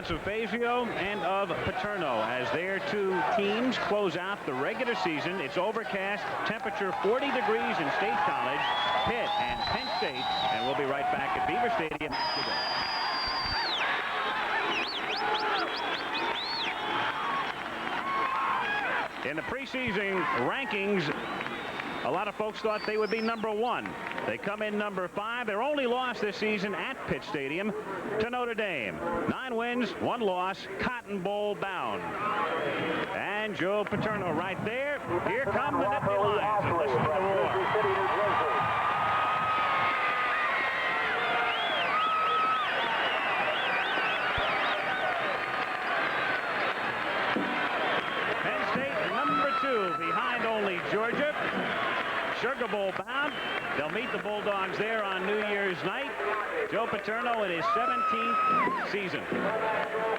thoughts of Fazio and of Paterno as their two teams close out the regular season. It's overcast, temperature 40 degrees in State College, Pitt and Penn State, and we'll be right back at Beaver Stadium after this. In the preseason rankings, a lot of folks thought they would be #1. They come in #5. Their only loss this season at Pitt Stadium to Notre Dame. 9 wins, 1 loss, Cotton Bowl bound. And Joe Paterno right there. Here come the Nittany Lions. And listen to the roar. Penn State #2 behind only Georgia. Sugar Bowl bound. They'll meet the Bulldogs there on New Year's night. Joe Paterno in his 17th season.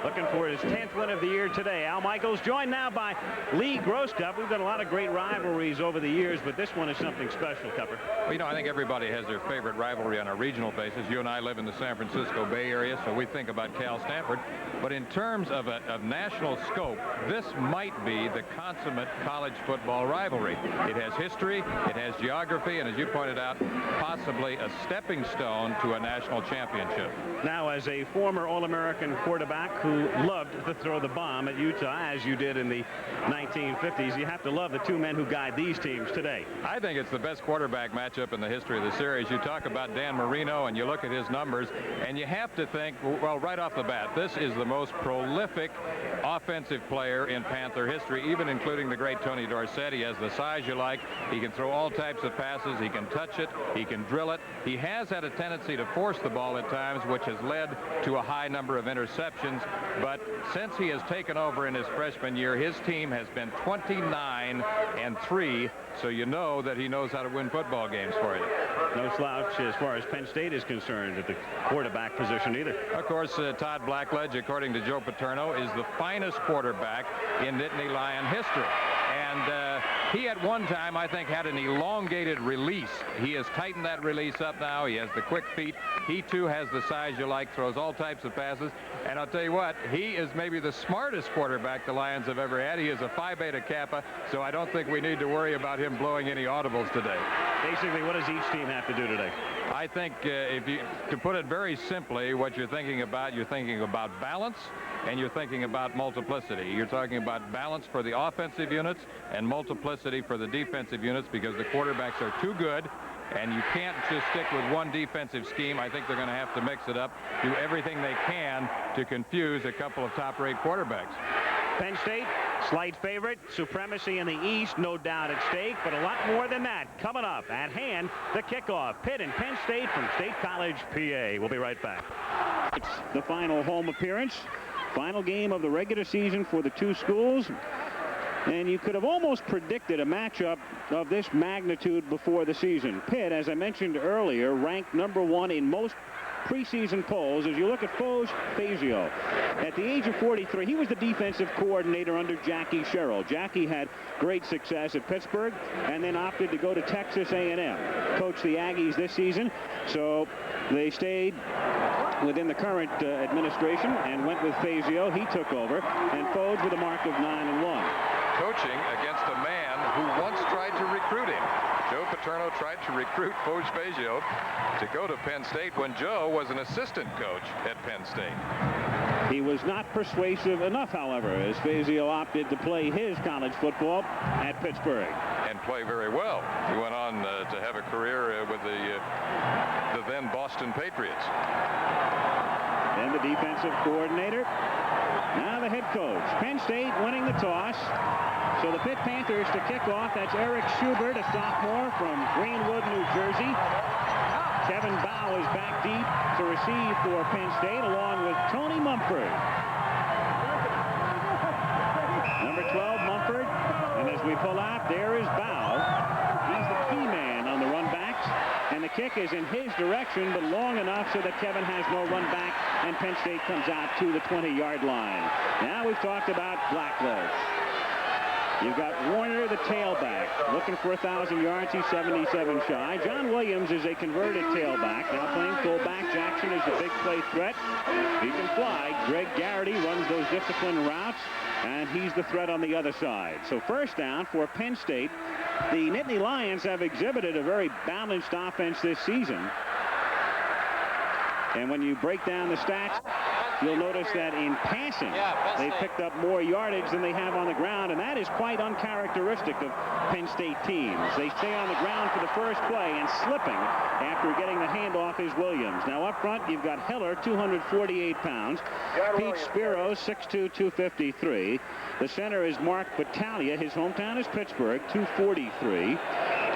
Looking for his 10th win of the year today. Al Michaels joined now by Lee Grosscup. We've got a lot of great rivalries over the years, but this one is something special, Cupper. Well, you know, I think everybody has their favorite rivalry on a regional basis. You and I live in the San Francisco Bay Area, so we think about Cal-Stanford. But in terms of national scope, this might be the consummate college football rivalry. It has history, it has geography, and as you pointed out, possibly a stepping stone to a national championship. Now, as a former All-American quarterback who loved to throw the bomb at Utah, as you did in the 1950s, you have to love the two men who guide these teams today. I think it's the best quarterback matchup in the history of the series. You talk about Dan Marino, and you look at his numbers, and you have to think, well, right off the bat, this is the most prolific offensive player in Panther history, even including the great Tony Dorsett. He has the size you like. He can throw all types of passes. He can touch it. He can drill it. He has had a tendency to force the ball at times, which has led to a high number of interceptions. But since he has taken over in his freshman year, his team has been 29-3, so you know that he knows how to win football games for you. No slouch as far as Penn State is concerned at the quarterback position either. Of course, Todd Blackledge, according to Joe Paterno, is the finest quarterback in Nittany Lion history. And he at one time, I think, had an elongated release. He has tightened that release up now. He has the quick feet. He, too, has the size you like, throws all types of passes. And I'll tell you what, he is maybe the smartest quarterback the Lions have ever had. He is a Phi Beta Kappa, so I don't think we need to worry about him blowing any audibles today. Basically, what does each team have to do today? I think, to put it very simply, what you're thinking about balance, and you're thinking about multiplicity. You're talking about balance for the offensive units and multiplicity for the defensive units, because the quarterbacks are too good, and you can't just stick with one defensive scheme. I think they're going to have to mix it up, do everything they can to confuse a couple of top-rate quarterbacks. Penn State, slight favorite, supremacy in the East, no doubt at stake, but a lot more than that coming up. At hand, the kickoff. Pitt and Penn State from State College, PA. We'll be right back. It's the final home appearance, final game of the regular season for the two schools. And you could have almost predicted a matchup of this magnitude before the season. Pitt, as I mentioned earlier, ranked #1 in most preseason polls. As you look at Fazio, at the age of 43, he was the defensive coordinator under Jackie Sherrill. Jackie had great success at Pittsburgh and then opted to go to Texas A&M, coach the Aggies this season. So they stayed within the current administration and went with Fazio. He took over, and Foge with a mark of 9-1. Coaching against a man who once tried to recruit him. Joe Paterno tried to recruit Foge Fazio to go to Penn State when Joe was an assistant coach at Penn State. He was not persuasive enough, however, as Fazio opted to play his college football at Pittsburgh. And play very well. He went on to have a career with the then Boston Patriots. Then the defensive coordinator. Now the head coach. Penn State winning the toss. So the Pitt Panthers to kick off. That's Eric Schubert, a sophomore from Greenwood, New Jersey. Kevin Bow is back deep to receive for Penn State, along with Tony Mumford. Number 12, Mumford. And as we pull out, there is Bow. He's the key man on the run backs. And the kick is in his direction, but long enough so that Kevin has no run back, and Penn State comes out to the 20-yard line. Now we've talked about Blackledge. You've got Warner, the tailback, looking for 1,000 yards. He's 77 shy. John Williams is a converted tailback, now playing fullback. Jackson is the big play threat. He can fly. Greg Garrity runs those disciplined routes, and he's the threat on the other side. So first down for Penn State. The Nittany Lions have exhibited a very balanced offense this season. And when you break down the stats, you'll notice that in passing, they picked up more yardage than they have on the ground, and that is quite uncharacteristic of Penn State teams. They stay on the ground for the first play, and slipping after getting the handoff is Williams. Now up front, you've got Heller, 248 pounds. Pete Spiro, 6'2", 253. The center is Mark Battaglia. His hometown is Pittsburgh, 243.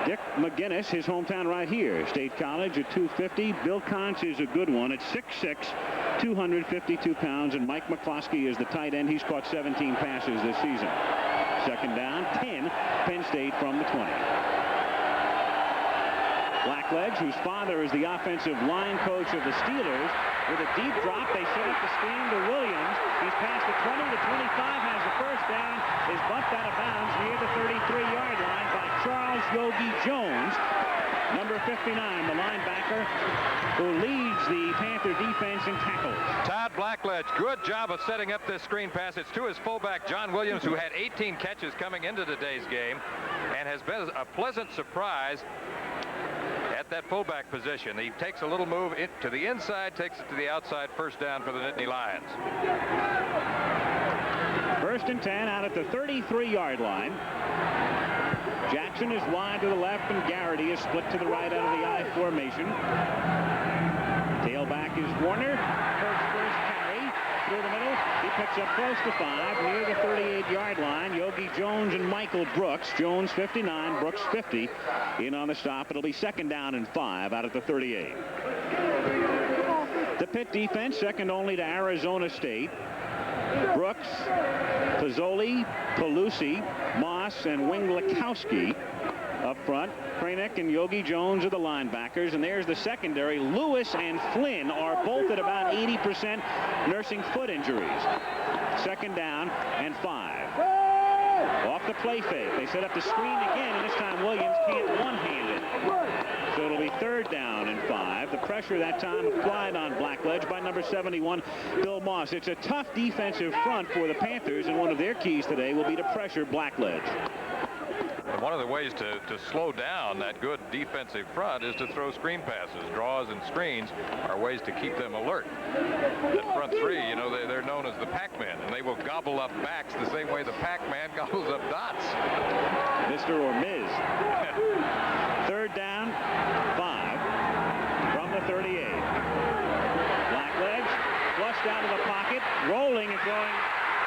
Dick McGinnis, his hometown right here, State College at 250. Bill Conch is a good one at 6'6", 252 pounds, and Mike McCloskey is the tight end. He's caught 17 passes this season. Second down, 10, Penn State from the 20. Blackledge, whose father is the offensive line coach of the Steelers, with a deep drop. They set up the screen to Williams. He's past the 20 to 25, has the first down, is bumped out of bounds near the 33-yard line by Charles Yogi Jones, number 59, the linebacker who leads the Panther defense in tackles. Todd Blackledge, good job of setting up this screen pass. It's to his fullback, John Williams, who had 18 catches coming into today's game and has been a pleasant surprise at that fullback position. He takes a little move to the inside, takes it to the outside. First down for the Nittany Lions. First and 10 out at the 33-yard line. Jackson is wide to the left, and Garrity is split to the right out of the I formation. Tailback is Warner. Kurt's first carry through the middle. He picks up close to 5 near the 38-yard line. Yogi Jones and Michael Brooks. Jones 59, Brooks 50. In on the stop. It'll be second down and 5 out at the 38. The Pitt defense second only to Arizona State. Brooks, Pozzoli, Pelusi, Moss, and Winglikowski up front. Kranick and Yogi Jones are the linebackers, and there's the secondary. Lewis and Flynn are both at about 80% nursing foot injuries. Second down and 5. Off the play fake. They set up the screen again, and this time Williams can't one-hand it. So it'll be third down and 5. The pressure that time applied on Blackledge by number 71, Bill Moss. It's a tough defensive front for the Panthers, and one of their keys today will be to pressure Blackledge. And one of the ways to slow down that good defensive front is to throw screen passes. Draws and screens are ways to keep them alert. That front three, you know, they're known as the Pac-Man, and they will gobble up backs the same way the Pac-Man gobbles up dots. Mr. or Ms. Third down, 5 from the 38. Blackledge flushed out of the pocket, rolling and throwing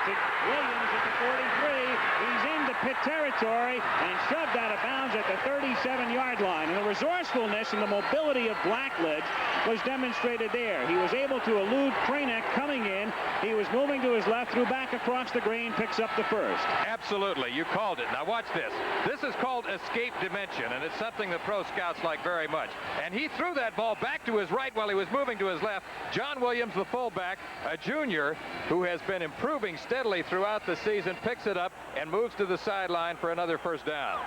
to Williams at the 43. He's into Pitt territory and shoved out of bounds at the 37-yard line. And the resourcefulness and the mobility of Blackledge was demonstrated there. He was able to elude Kranick coming in. He was moving to his left, threw back across the green, picks up the first. Absolutely. You called it. Now watch this. This is called escape dimension, and it's something the pro scouts like very much. And he threw that ball back to his right while he was moving to his left. John Williams, the fullback, a junior who has been improving steadily throughout the season, picks it up and moves to the sideline for another first down.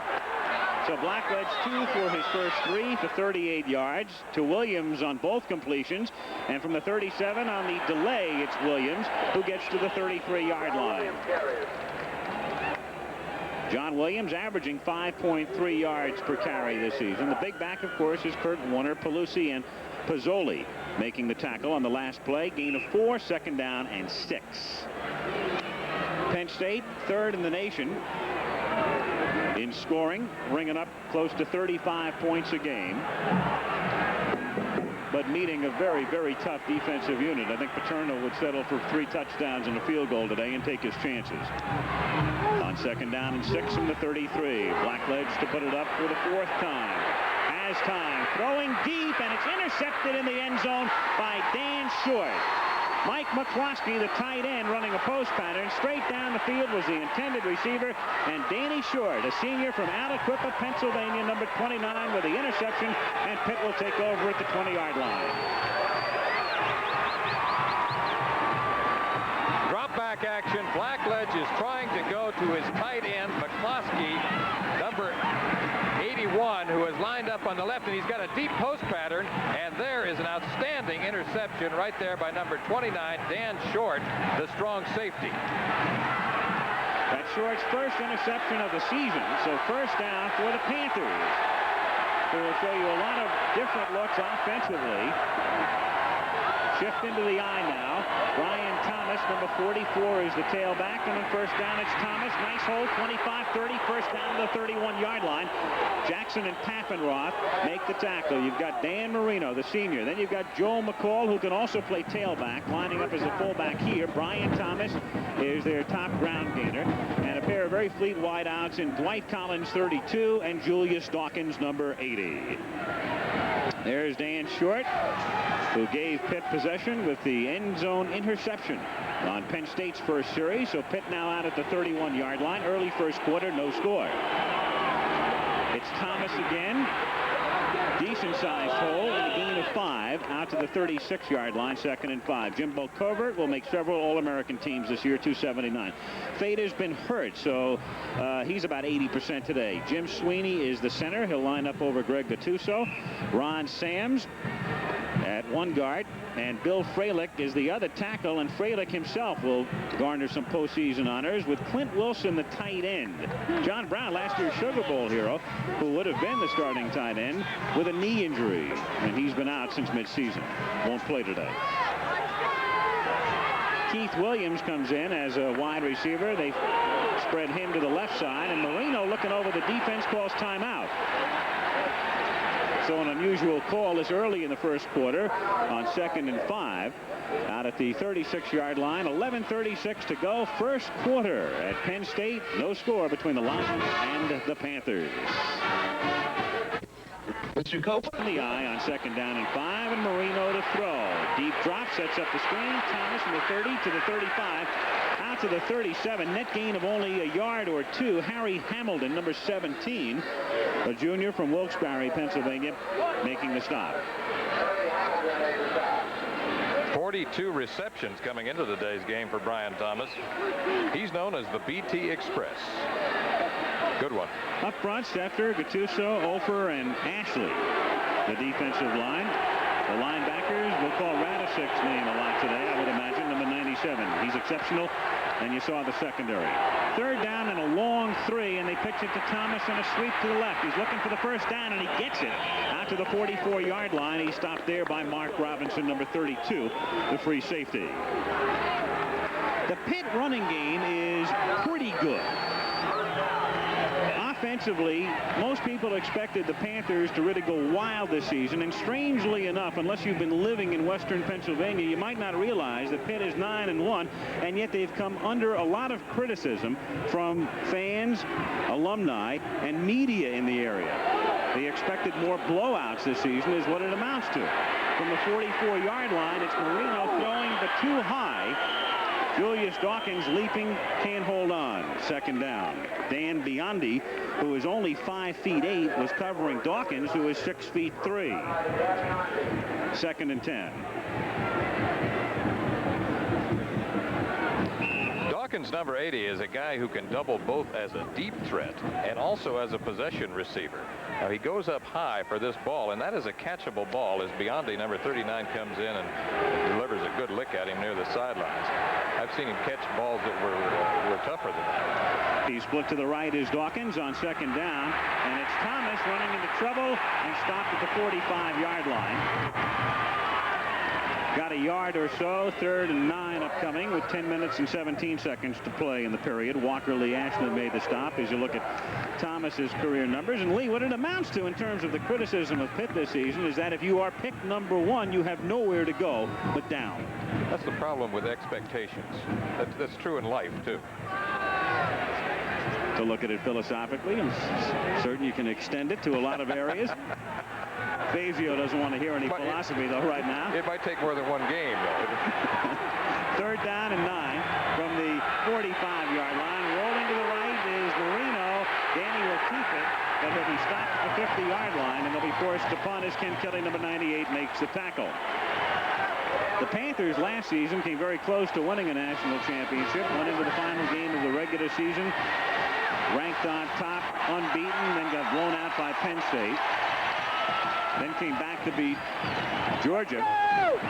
So Blackledge 2 for his first 3 for 38 yards to Williams on both completions, and from the 37 on the delay, it's Williams who gets to the 33-yard line. John Williams averaging 5.3 yards per carry this season. The big back, of course, is Kurt Warner, Pelusi, and Pozzoli making the tackle on the last play. Gain of 4, second down and 6. Penn State, third in the nation in scoring, ringing up close to 35 points a game, but meeting a very, very tough defensive unit. I think Paterno would settle for 3 touchdowns and a field goal today and take his chances. On second down and 6 from the 33, Blackledge to put it up for the 4th time. Has time, throwing deep, and it's intercepted in the end zone by Dan Short. Mike McCloskey, the tight end, running a post pattern. Straight down the field was the intended receiver, and Danny Short, a senior from Aliquippa, Pennsylvania, number 29, with the interception, and Pitt will take over at the 20-yard line. Drop back action. Blackledge is trying to go to his tight end, McCloskey. on the left, and he's got a deep post pattern, and there is an outstanding interception right there by number 29, Dan Short, the strong safety. That's Short's first interception of the season, so first down for the Panthers. So we'll show you a lot of different looks offensively. Shift into the I now. Brian Thomas, number 44, is the tailback. And on first down, it's Thomas. Nice hold, 25-30. First down to the 31-yard line. Jackson and Paffenroth make the tackle. You've got Dan Marino, the senior. Then you've got Joel McCall, who can also play tailback, lining up as a fullback here. Brian Thomas is their top ground gainer. And a pair of very fleet wideouts in Dwight Collins, 32, and Julius Dawkins, number 80. There's Dan Short, who gave Pitt possession with the end zone interception on Penn State's first series. So Pitt now out at the 31-yard line. Early first quarter, no score. It's Thomas again. Decent-sized hole and a gain of 5 out to the 36-yard line, 2nd and 5. Jimbo Covert will make several All-American teams this year, 279. Fader's been hurt, so he's about 80% today. Jim Sweeney is the center. He'll line up over Greg Gattuso. Ron Sams at one guard, and Bill Fralick is the other tackle, and Fralick himself will garner some postseason honors with Clint Wilson, the tight end. John Brown, last year's Sugar Bowl hero, who would have been the starting tight end, with a knee injury, and he's been out since midseason. Won't play today. Keith Williams comes in as a wide receiver. They spread him to the left side, and Marino, looking over the defense, calls timeout. So an unusual call this early in the first quarter on 2nd and 5 out at the 36-yard line. 11:36 to go. First quarter at Penn State. No score between the Lions and the Panthers. Mr. Cope. The eye on 2nd down and 5, and Marino to throw. Deep drop, sets up the screen. Thomas from the 30 to the 35. Out to the 37. Net gain of only a yard or 2. Harry Hamilton, number 17, a junior from Wilkes-Barre, Pennsylvania, making the stop. 42 receptions coming into today's game for Brian Thomas. He's known as the BT Express. Good one. Up front, Stefter, Gattuso, Ofer, and Ashley. The defensive line. The linebackers will call Radicek's name a lot today, I would imagine, number 97. He's exceptional, and you saw the secondary. Third down and a long 3, and they pitch it to Thomas on a sweep to the left. He's looking for the first down, and he gets it out to the 44-yard line. He's stopped there by Mark Robinson, number 32, the free safety. The Pitt running game is pretty good. Offensively, most people expected the Panthers to really go wild this season, and strangely enough, unless you've been living in western Pennsylvania, you might not realize that Pitt is 9-1, and yet they've come under a lot of criticism from fans, alumni, and media in the area. They expected more blowouts this season is what it amounts to. From the 44-yard line, it's Marino throwing but too high. Julius Dawkins leaping, can't hold on. 2nd down. Dan Biondi, who is only 5'8", was covering Dawkins, who is 6'3". 2nd and 10. Dawkins, number 80, is a guy who can double both as a deep threat and also as a possession receiver. Now, he goes up high for this ball, and that is a catchable ball as Biondi, number 39, comes in and delivers a good lick at him near the sidelines. I've seen him catch balls that were tougher than that. He split to the right is Dawkins on 2nd down, and it's Thomas running into trouble and stopped at the 45-yard line. Got a yard or so. 3rd and 9 upcoming with 10 minutes and 17 seconds to play in the period. Walker Lee Ashley made the stop as you look at Thomas's career numbers. And Lee, what it amounts to in terms of the criticism of Pitt this season is that if you are picked number 1, you have nowhere to go but down. That's the problem with expectations. That's true in life, too. To look at it philosophically, I'm certain you can extend it to a lot of areas. Fazio doesn't want to hear any philosophy, though, right now. It might take more than one game, though. 3rd down and 9 from the 45-yard line. Rolling to the right is Marino. Danny will keep it, but he'll be stopped at the 50-yard line, and they'll be forced to punt as Ken Kelly, number 98, makes the tackle. The Panthers last season came very close to winning a national championship, went into the final game of the regular season, ranked on top, unbeaten, then got blown out by Penn State. Then came back to beat Georgia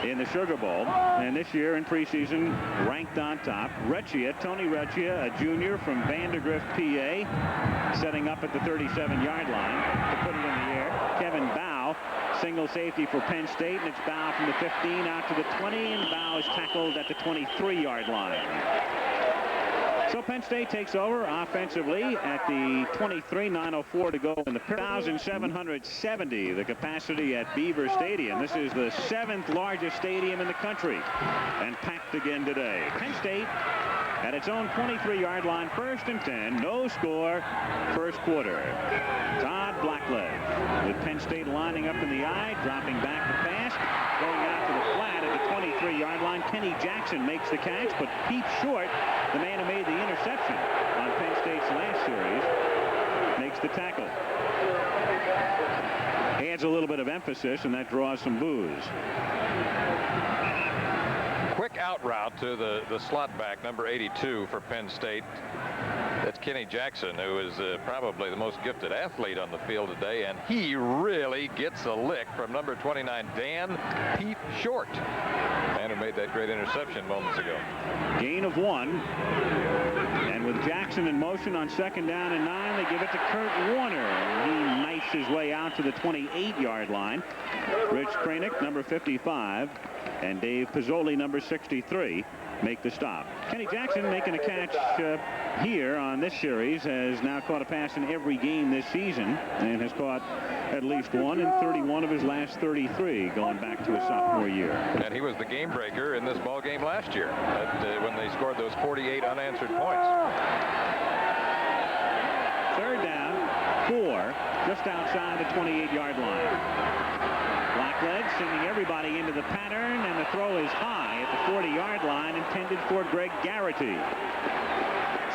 in the Sugar Bowl. And this year in preseason, ranked on top. Recchia, Tony Recchia, a junior from Vandergrift, PA, setting up at the 37-yard line to put it in the air. Kevin Bow, single safety for Penn State, and it's Bow from the 15 out to the 20, and Bow is tackled at the 23-yard line. So Penn State takes over offensively at the 23, 9:04 to go in the 1,770, the capacity at Beaver Stadium. This is the 7th largest stadium in the country, and packed again today. Penn State at its own 23-yard line, 1st and 10, no score, first quarter. Todd Blackledge with Penn State lining up in the I, dropping back to pass, going out to the flat at the 23-yard line. Kenny Jackson makes the catch, but Pete Short, the man who made the interception on Penn State's last series, makes the tackle. Adds a little bit of emphasis, and that draws some boos. Quick out route to the slot back, number 82 for Penn State. That's Kenny Jackson, who is probably the most gifted athlete on the field today, and he really gets a lick from number 29, Dan Pete Short, man who made that great interception moments ago. Gain of 1, and with Jackson in motion on 2nd down and 9, they give it to Kurt Warner, and he knifes his way out to the 28-yard line. Rich Kranick, number 55, and Dave Pizzoli, number 63, make the stop. Kenny Jackson making a catch here on this series, has now caught a pass in every game this season, and has caught at least one in 31 of his last 33 going back to his sophomore year. And he was the game breaker in this ball game last year when they scored those 48 unanswered points. 3rd down, 4, just outside the 28-yard line. Blackledge sending everybody into the pattern, and the throw is high at the 40-yard line, intended for Greg Garrity.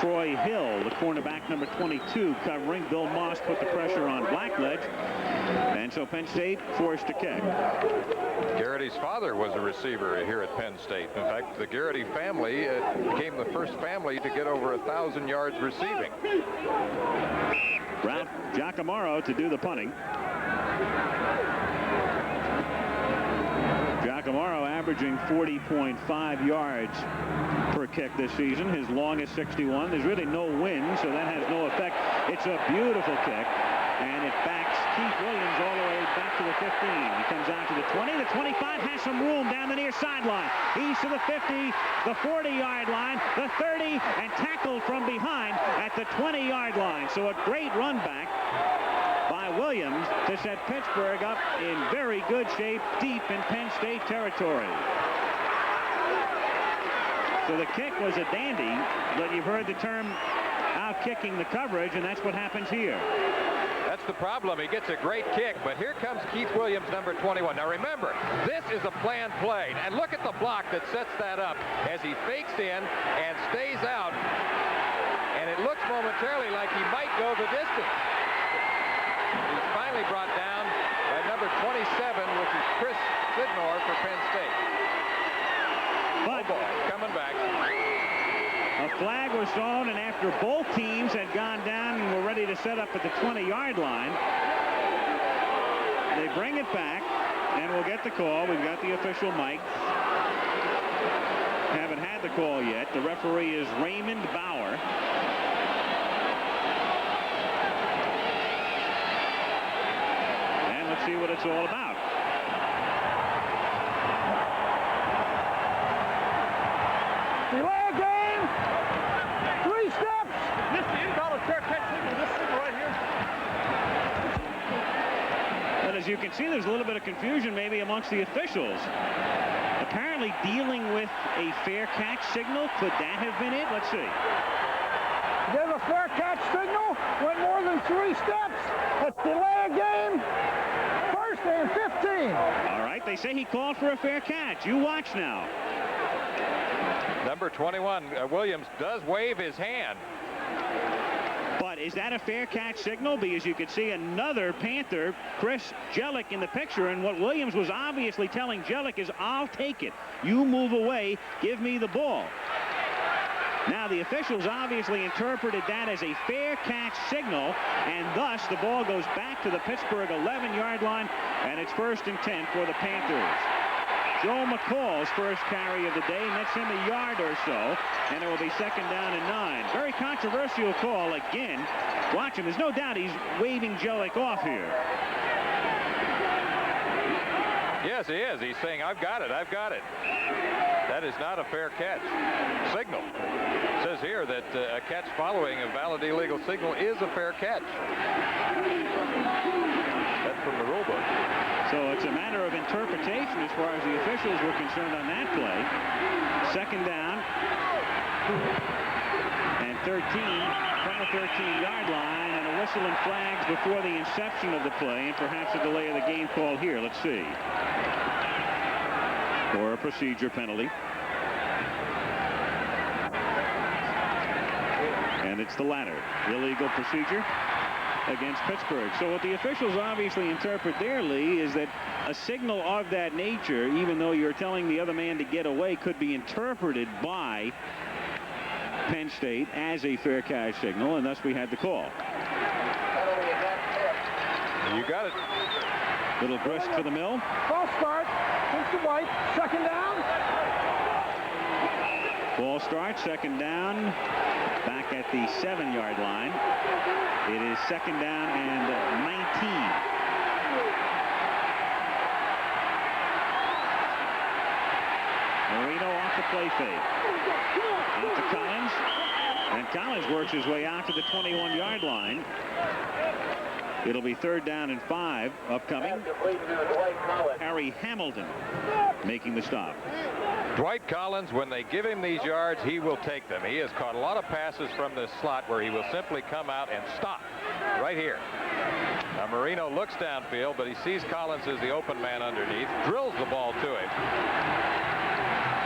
Troy Hill, the cornerback, number 22, covering. Bill Moss put the pressure on Blackledge, and so Penn State forced to kick. Garrity's father was a receiver here at Penn State. In fact, the Garrity family became the first family to get over 1,000 yards receiving. Ralph Giacomaro to do the punting. Giacomaro averaging 40.5 yards per kick this season. His longest 61. There's really no wind, so that has no effect. It's a beautiful kick, and it backs Keith Williams all the way back to the 15. He comes out to the 20. The 25 has some room down the near sideline. He's to the 50, the 40-yard line, the 30, and tackled from behind at the 20-yard line. So a great run back by Williams to set Pittsburgh up in very good shape deep in Penn State territory. So the kick was a dandy, but you've heard the term out-kicking the coverage, and that's what happens here. That's the problem. He gets a great kick, but here comes Keith Williams, number 21. Now remember, this is a planned play, and look at the block that sets that up as he fakes in and stays out, and it looks momentarily like he might go the distance. He's finally brought down by number 27, which is Chris Sidnor for Penn State. But oh boy, coming back. A flag was thrown, and after both teams had gone down and were ready to set up at the 20-yard line, they bring it back, and we'll get the call. We've got the official mic. Haven't had the call yet. The referee is Raymond Bauer. And let's see what it's all about. Delay game. 3 steps. You call a fair catch signal. This signal right here. But as you can see, there's a little bit of confusion maybe amongst the officials. Apparently dealing with a fair catch signal. Could that have been it? Let's see. There's a fair catch signal. Went more than 3 steps. Let's delay a game. 1st and 15. All right, they say he called for a fair catch. You watch now. Number 21, Williams, does wave his hand. But is that a fair catch signal? Because you could see another Panther, Chris Jellick, in the picture, and what Williams was obviously telling Jellick is, I'll take it. You move away, give me the ball. Now, the officials obviously interpreted that as a fair catch signal, and thus the ball goes back to the Pittsburgh 11-yard line, and it's 1st and 10 for the Panthers. Joe McCall's first carry of the day nets him a yard or so, and it will be 2nd down and 9. Very controversial call again. Watch him. There's no doubt he's waving Jellick off here. Yes, he is. He's saying, I've got it. I've got it. That is not a fair catch signal. It says here that a catch following a valid illegal signal is a fair catch. That's from the rule book. So it's a matter of interpretation as far as the officials were concerned on that play. 2nd down and 13 from the 13-yard line, and a whistle and flags before the inception of the play, and perhaps a delay of the game call here. Let's see. Or a procedure penalty. And it's the latter. Illegal procedure against Pittsburgh. So what the officials obviously interpret there, Lee, is that a signal of that nature, even though you're telling the other man to get away, could be interpreted by Penn State as a fair catch signal, and thus we had the call. You got it. Little brisk for the mill. False start. Mr. White. 2nd down. Ball start. 2nd down. Back at the 7-yard line. It is 2nd down and 19. Marino off the play fake. Out to Collins. And Collins works his way out to the 21-yard line. It'll be 3rd down and 5 upcoming. Harry Hamilton making the stop. Dwight Collins, when they give him these yards, he will take them. He has caught a lot of passes from this slot where he will simply come out and stop right here. Now Marino looks downfield, but he sees Collins as the open man underneath, drills the ball to him,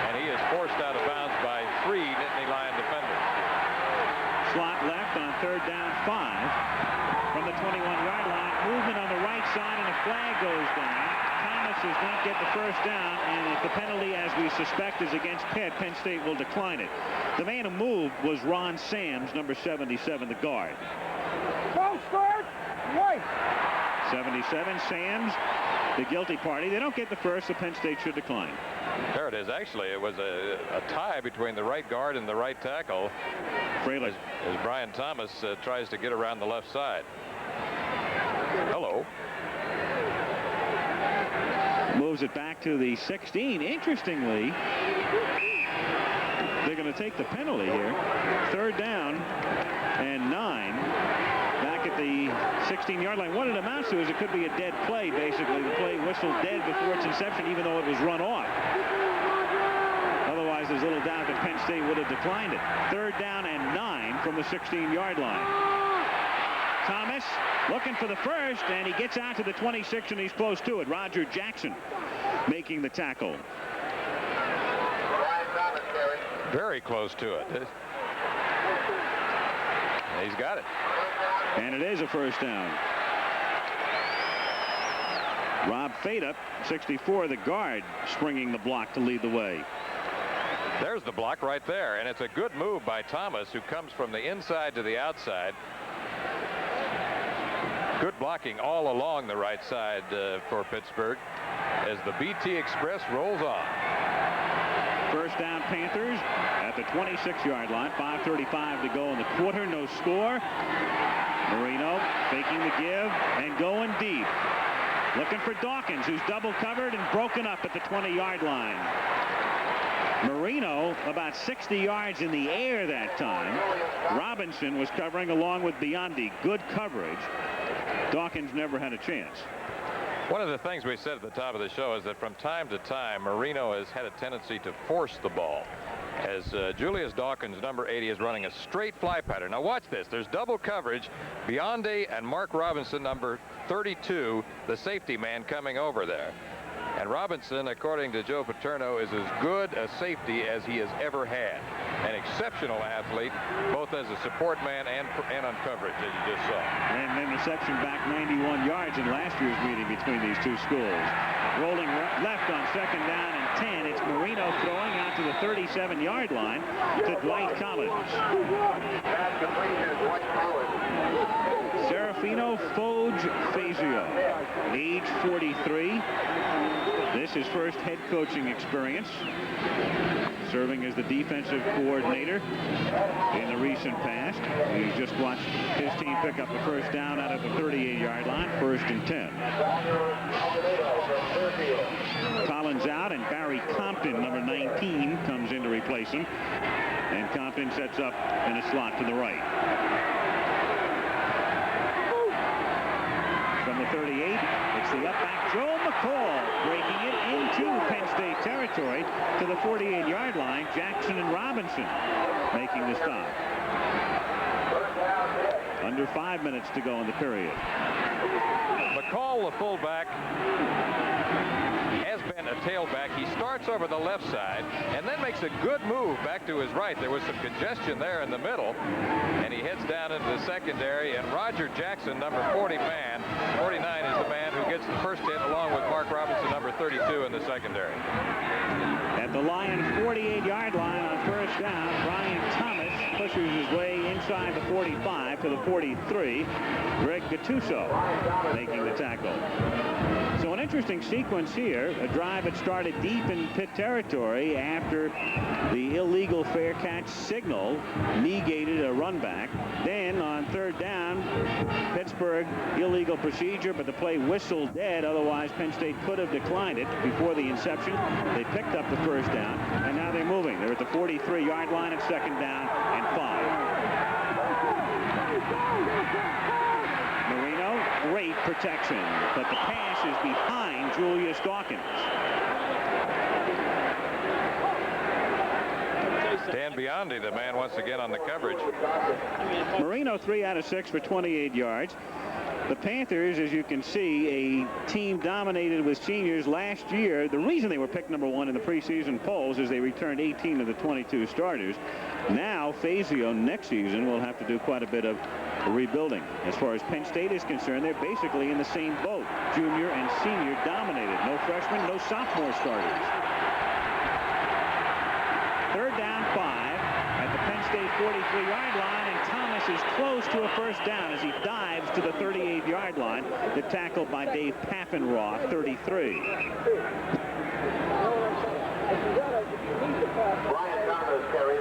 and he is forced out of bounds by 3 Nittany Lion defenders. Slot left on 3rd down 5 from the 21-yard line. Movement on the right side, and a flag goes down. Thomas does not get the 1st down, and if the penalty, as we suspect, is against Pitt, Penn State will decline it. The man who moved was Ron Sams, number 77, the guard. False start. White. 77, Sams, the guilty party. They don't get the 1st, so Penn State should decline. There it is. Actually, it was a tie between the right guard and the right tackle. Fraley. As Brian Thomas tries to get around the left side. Hello. Moves it back to the 16. Interestingly, they're going to take the penalty here. 3rd down and 9. Back at the 16-yard line. What it amounts to is it could be a dead play, basically. The play whistled dead before its inception, even though it was run off. Otherwise, there's little doubt that Penn State would have declined it. 3rd down and 9 from the 16-yard line. Thomas looking for the 1st, and he gets out to the 26, and he's close to it. Roger Jackson making the tackle. Very close to it. He's got it. And it is a 1st down. Rob Fada, 64, the guard, springing the block to lead the way. There's the block right there, and it's a good move by Thomas, who comes from the inside to the outside. Good blocking all along the right side for Pittsburgh as the BT Express rolls on. 1st down Panthers at the 26-yard line. 5:35 to go in the quarter. No score. Marino faking the give and going deep. Looking for Dawkins, who's double covered and broken up at the 20-yard line. Marino about 60 yards in the air that time. Robinson was covering along with Biondi. Good coverage. Dawkins never had a chance. One of the things we said at the top of the show is that from time to time, Marino has had a tendency to force the ball. As Julius Dawkins, number 80, is running a straight fly pattern. Now watch this. There's double coverage. Biondi and Mark Robinson, number 32, the safety man, coming over there. And Robinson, according to Joe Paterno, is as good a safety as he has ever had. An exceptional athlete, both as a support man and on coverage, as you just saw. And an interception back 91 yards in last year's meeting between these two schools. Rolling left on 2nd down and 10. It's Marino throwing out to the 37-yard line to Dwight Collins. Serafino Foge-Fazio, age 43. This is his first head coaching experience, serving as the defensive coordinator in the recent past. We just watched his team pick up the first down out of the 38-yard line, 1st and 10. Collins out, and Barry Compton, number 19, comes in to replace him. And Compton sets up in a slot to the right. From the 38, it's the up back Joe McCall breaking it into Penn State territory to the 48-yard line. Jackson and Robinson making the stop. Under 5 minutes to go in the period. McCall, the fullback, has been a tailback. He starts over the left side and then makes a good move back to his right. There was some congestion there in the middle, and he heads down into the secondary, and Roger Jackson, number 49, is the man who gets the first hit, along with Mark Robinson, number 32, in the secondary. At the Lions' 48-yard line on 1st down, Brian Thomas pushes his way inside the 45 to the 43. Greg Gattuso making the tackle. So an interesting sequence here. A drive that started deep in Pitt territory after the illegal fair catch signal negated a run back. Then on 3rd down, Pittsburgh illegal procedure, but the play whistled dead. Otherwise, Penn State could have declined it before the inception. They picked up the first down, and now they're moving. They're at the 43-yard line at 2nd down and 5. Marino, great protection, but the pass is behind Julius Dawkins. Dan Biondi, the man once again on the coverage. Marino 3 out of 6 for 28 yards. The Panthers, as you can see, a team dominated with seniors last year. The reason they were picked number 1 in the preseason polls is they returned 18 of the 22 starters. Now, Fazio next season will have to do quite a bit of rebuilding. As far as Penn State is concerned, they're basically in the same boat. Junior and senior dominated. No freshmen, no sophomore starters. 3rd down, 5 at the Penn State 43-yard line, and Thomas is close to a first down as he dives to the 38-yard line. The tackle by Dave Paffenroth, 33.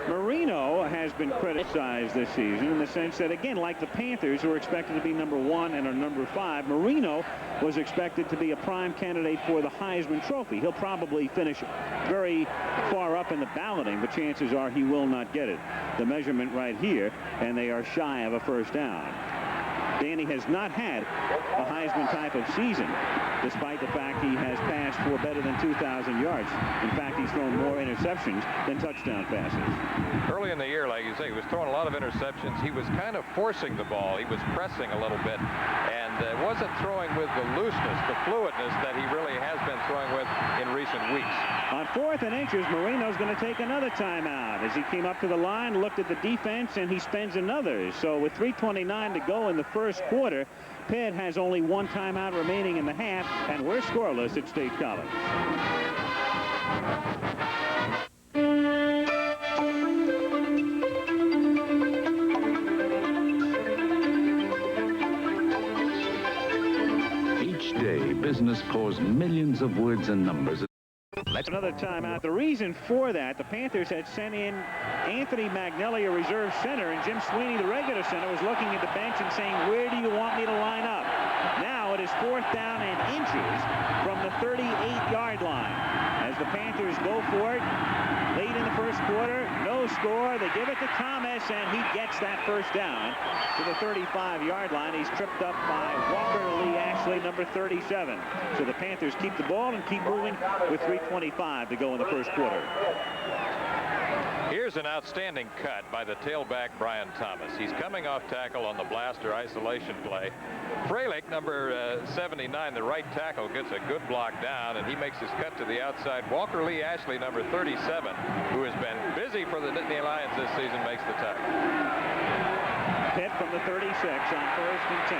Marino has been criticized this season in the sense that, again, like the Panthers, who are expected to be number 1 and are number 5, Marino was expected to be a prime candidate for the Heisman Trophy. He'll probably finish very far up in the balloting, but chances are he will not get it. The measurement right here, and they are shy of a first down. Danny has not had a Heisman type of season, despite the fact he has passed for better than 2,000 yards. In fact, he's thrown more interceptions than touchdown passes. Early in the year, like you say, he was throwing a lot of interceptions. He was kind of forcing the ball. He was pressing a little bit, and wasn't throwing with the looseness, the fluidness that he really has been throwing with in recent weeks. On 4th and inches, Marino's going to take another timeout as he came up to the line, looked at the defense, and he spends another. So with 3:29 to go in the first quarter, Pitt has only 1 timeout remaining in the half, and we're scoreless at State College. Each day, business pours millions of words and numbers. That's another timeout. The reason for that, the Panthers had sent in Anthony Magnelli, a reserve center, and Jim Sweeney, the regular center, was looking at the bench and saying, where do you want me to line up? Now it is 4th down and inches from the 38-yard line. As the Panthers go for it, late in the first quarter, no score. They give it to Thomas, and he gets that first down to the 35-yard line. He's tripped up by Walker Lee Ashley, number 37. So the Panthers keep the ball and keep moving with 3:25 to go in the first quarter. Here's an outstanding cut by the tailback Brian Thomas. He's coming off tackle on the blaster isolation play. Freilich, number 79, the right tackle, gets a good block down, and he makes his cut to the outside. Walker Lee Ashley, number 37, who has been busy for the Nittany Lions this season, makes the tackle. Pitt from the 36 on 1st and 10.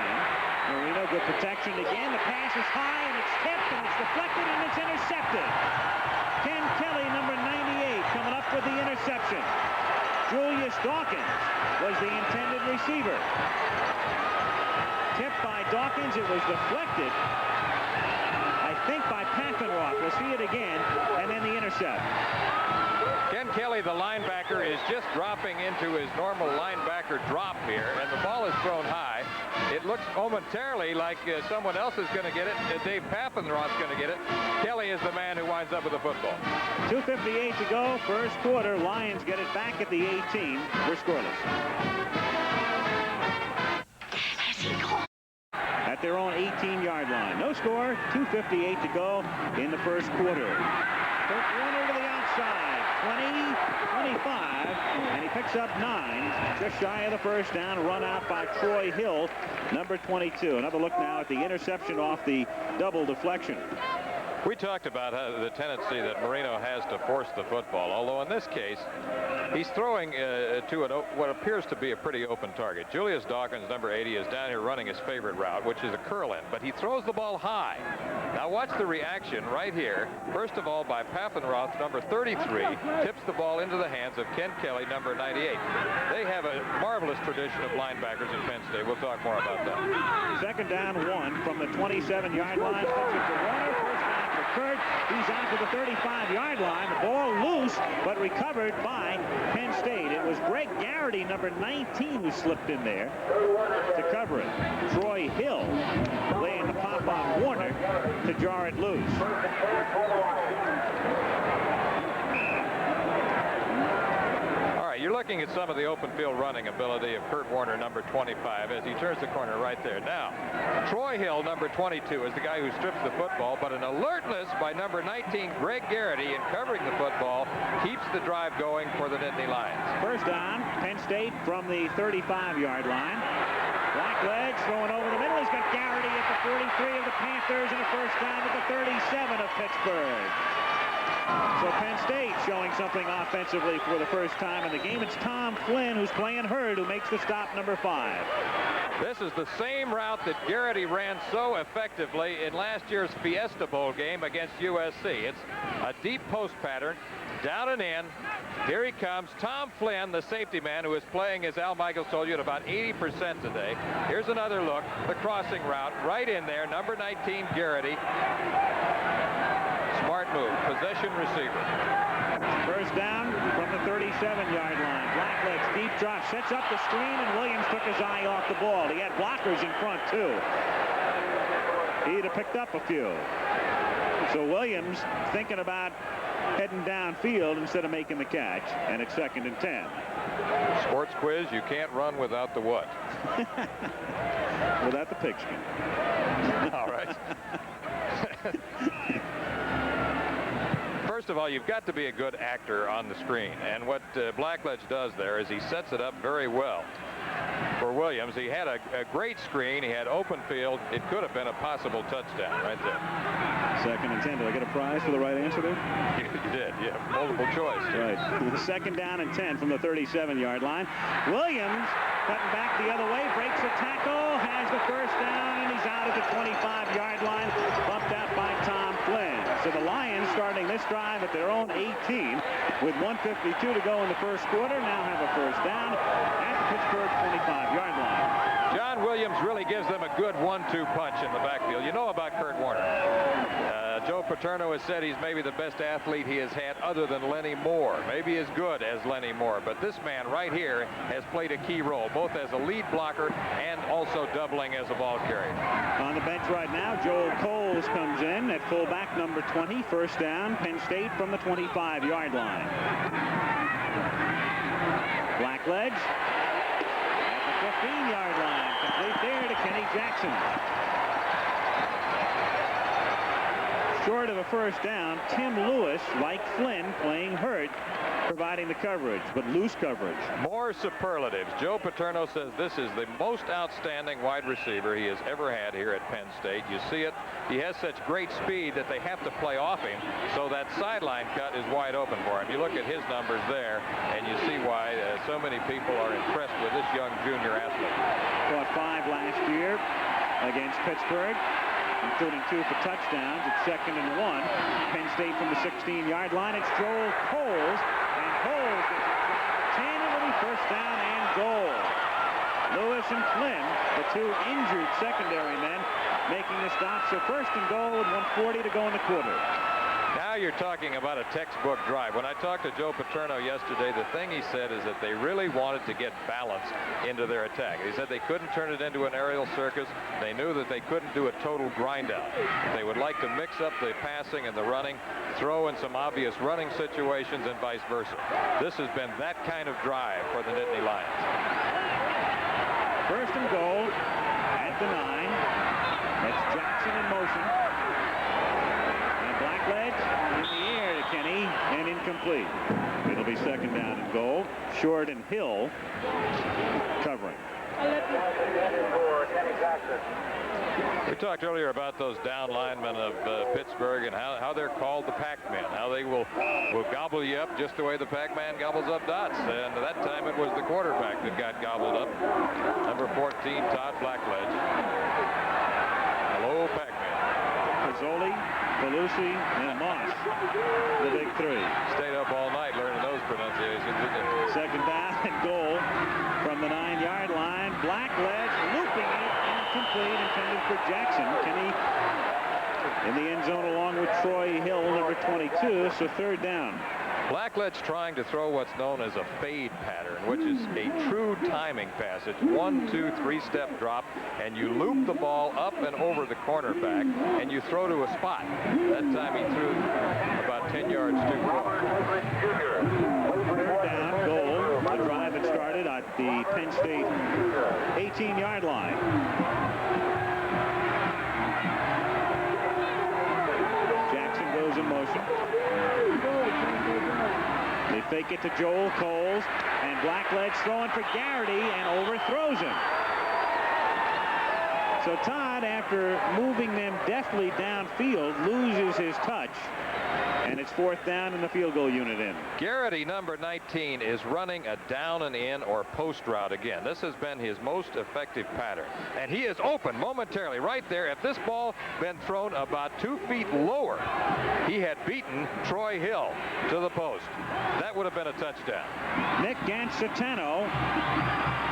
Marino, good protection again. The pass is high, and it's tipped, and it's deflected, and it's intercepted. Ken Kelly, number 98, coming up with the interception. Julius Dawkins was the intended receiver. Tipped by Dawkins, it was deflected, I think, by Panthers. We'll see it again, and then the intercept. Ken Kelly, the linebacker, is just dropping into his normal linebacker drop here, and the ball is thrown high. It looks momentarily like someone else is going to get it. Dave Pappenroth's going to get it. Kelly is the man who winds up with the football. 2:58 to go, first quarter. Lions get it back at the 18. We're scoreless. At their own 18-yard line. No score, 2:58 to go in the first quarter. Kurt Warner to the outside, 20, 25, and he picks up 9, just shy of the first down, run out by Troy Hill, number 22. Another look now at the interception off the double deflection. We talked about the tendency that Marino has to force the football, although in this case, he's throwing to what appears to be a pretty open target. Julius Dawkins, number 80, is down here running his favorite route, which is a curl in, but he throws the ball high. Now watch the reaction right here. First of all, by Pappenroth, number 33, tips the ball into the hands of Ken Kelly, number 98. They have a marvelous tradition of linebackers in Penn State. We'll talk more about that. Second down, 1 from the 27-yard line. First down for Kurt. He's out to the 35-yard line. The ball loose, but recovered by Penn State. It was Greg Garrity, number 19, who slipped in there to cover it. Troy Hill laying the pop on Warner to jar it loose. You're looking at some of the open field running ability of Kurt Warner, number 25, as he turns the corner right there. Now, Troy Hill, number 22, is the guy who strips the football, but an alertness by number 19, Greg Garrity, in covering the football, keeps the drive going for the Nittany Lions. First down, Penn State from the 35-yard line. Blackledge throwing over the middle. He's got Garrity at the 43 of the Panthers, and a first down at the 37 of Pittsburgh. So Penn State showing something offensively for the first time in the game. It's Tom Flynn, who's playing hurt, who makes the stop, number 5. This is the same route that Garrity ran so effectively in last year's Fiesta Bowl game against USC. It's a deep post pattern, down and in. Here he comes, Tom Flynn, the safety man, who is playing, as Al Michaels told you, at about 80% today. Here's another look, the crossing route, right in there, number 19, Garrity. Smart move, possession receiver. First down from the 37-yard line. Blackledge deep drop, sets up the screen, and Williams took his eye off the ball. He had blockers in front, too. He'd have picked up a few. So Williams thinking about heading downfield instead of making the catch, and it's 2nd and 10. Sports quiz, you can't run without the what? Without the pigskin. All right. First of all, you've got to be a good actor on the screen, and what Blackledge does there is he sets it up very well for Williams. He had a great screen. He had open field. It could have been a possible touchdown right there. 2nd and 10. Did I get a prize for the right answer there? You did, yeah. Multiple choice. Right. 2nd down and 10 from the 37-yard line. Williams cutting back the other way, breaks a tackle, has the first down, and he's out at the 25-yard line, bumped out by Tom Flynn. So the Lions, starting this drive at their own 18 with 1:52 to go in the first quarter, now have a first down at the Pittsburgh 25-yard line. John Williams really gives them a good 1-2 punch in the backfield. You know about Kurt Warner. Joe Paterno has said he's maybe the best athlete he has had other than Lenny Moore. Maybe as good as Lenny Moore. But this man right here has played a key role, both as a lead blocker and also doubling as a ball carrier. On the bench right now, Joel Coles comes in at fullback, number 20. First down, Penn State from the 25-yard line. Blackledge at the 15-yard line. Complete there to Kenny Jackson. Short of a first down, Tim Lewis, like Flynn, playing hurt, providing the coverage, but loose coverage. More superlatives. Joe Paterno says this is the most outstanding wide receiver he has ever had here at Penn State. You see it. He has such great speed that they have to play off him, so that sideline cut is wide open for him. You look at his numbers there, and you see why so many people are impressed with this young junior athlete. Caught 5 last year against Pittsburgh, including 2 for touchdowns. It's 2nd and 1. Penn State from the 16-yard line. It's Joel Coles, and Coles gets it to 10, and it'll be first down and goal. Lewis and Flynn, the 2 injured secondary men, making the stop. So first and goal with 1:40 to go in the quarter. Now you're talking about a textbook drive. When I talked to Joe Paterno yesterday, the thing he said is that they really wanted to get balance into their attack. He said they couldn't turn it into an aerial circus. They knew that they couldn't do a total grind out. They would like to mix up the passing and the running, throw in some obvious running situations, and vice versa. This has been that kind of drive for the Nittany Lions. First and goal at the 9. That's Jackson in motion. Blackledge in the air to Kenny, and incomplete. It'll be 2nd down and goal. Short and Hill covering. We talked earlier about those down linemen of Pittsburgh and how they're called the Pac-Man, how they will gobble you up just the way the Pac-Man gobbles up dots. And that time it was the quarterback that got gobbled up. Number 14, Todd Blackledge. Hello, Pac-Man. Pizzoli, Belushi, and Moss, the big 3. Stayed up all night learning those pronunciations, didn't you? 2nd down and goal from the 9-yard line. Blackledge looping it, incomplete, intended for Jackson. Kenny in the end zone along with Troy Hill, number 22, so 3rd down. Blackledge trying to throw what's known as a fade pattern, which is a true timing pass. It's 1, 2, 3-step drop, and you loop the ball up and over the cornerback, and you throw to a spot. That time he threw about 10 yards too far. 3rd down, goal. The drive had started at the Penn State 18-yard line. Jackson goes in motion. They fake it to Joel Coles, and Blackledge throwing for Garrity and overthrows him. So Todd, after moving them deftly downfield, loses his touch, and it's 4th down and the field goal unit in. Garrity, number 19, is running a down and in or post route again. This has been his most effective pattern, and he is open momentarily right there. If this ball been thrown about 2 feet lower, he had beaten Troy Hill to the post. That would have been a touchdown. Nick Gansitano,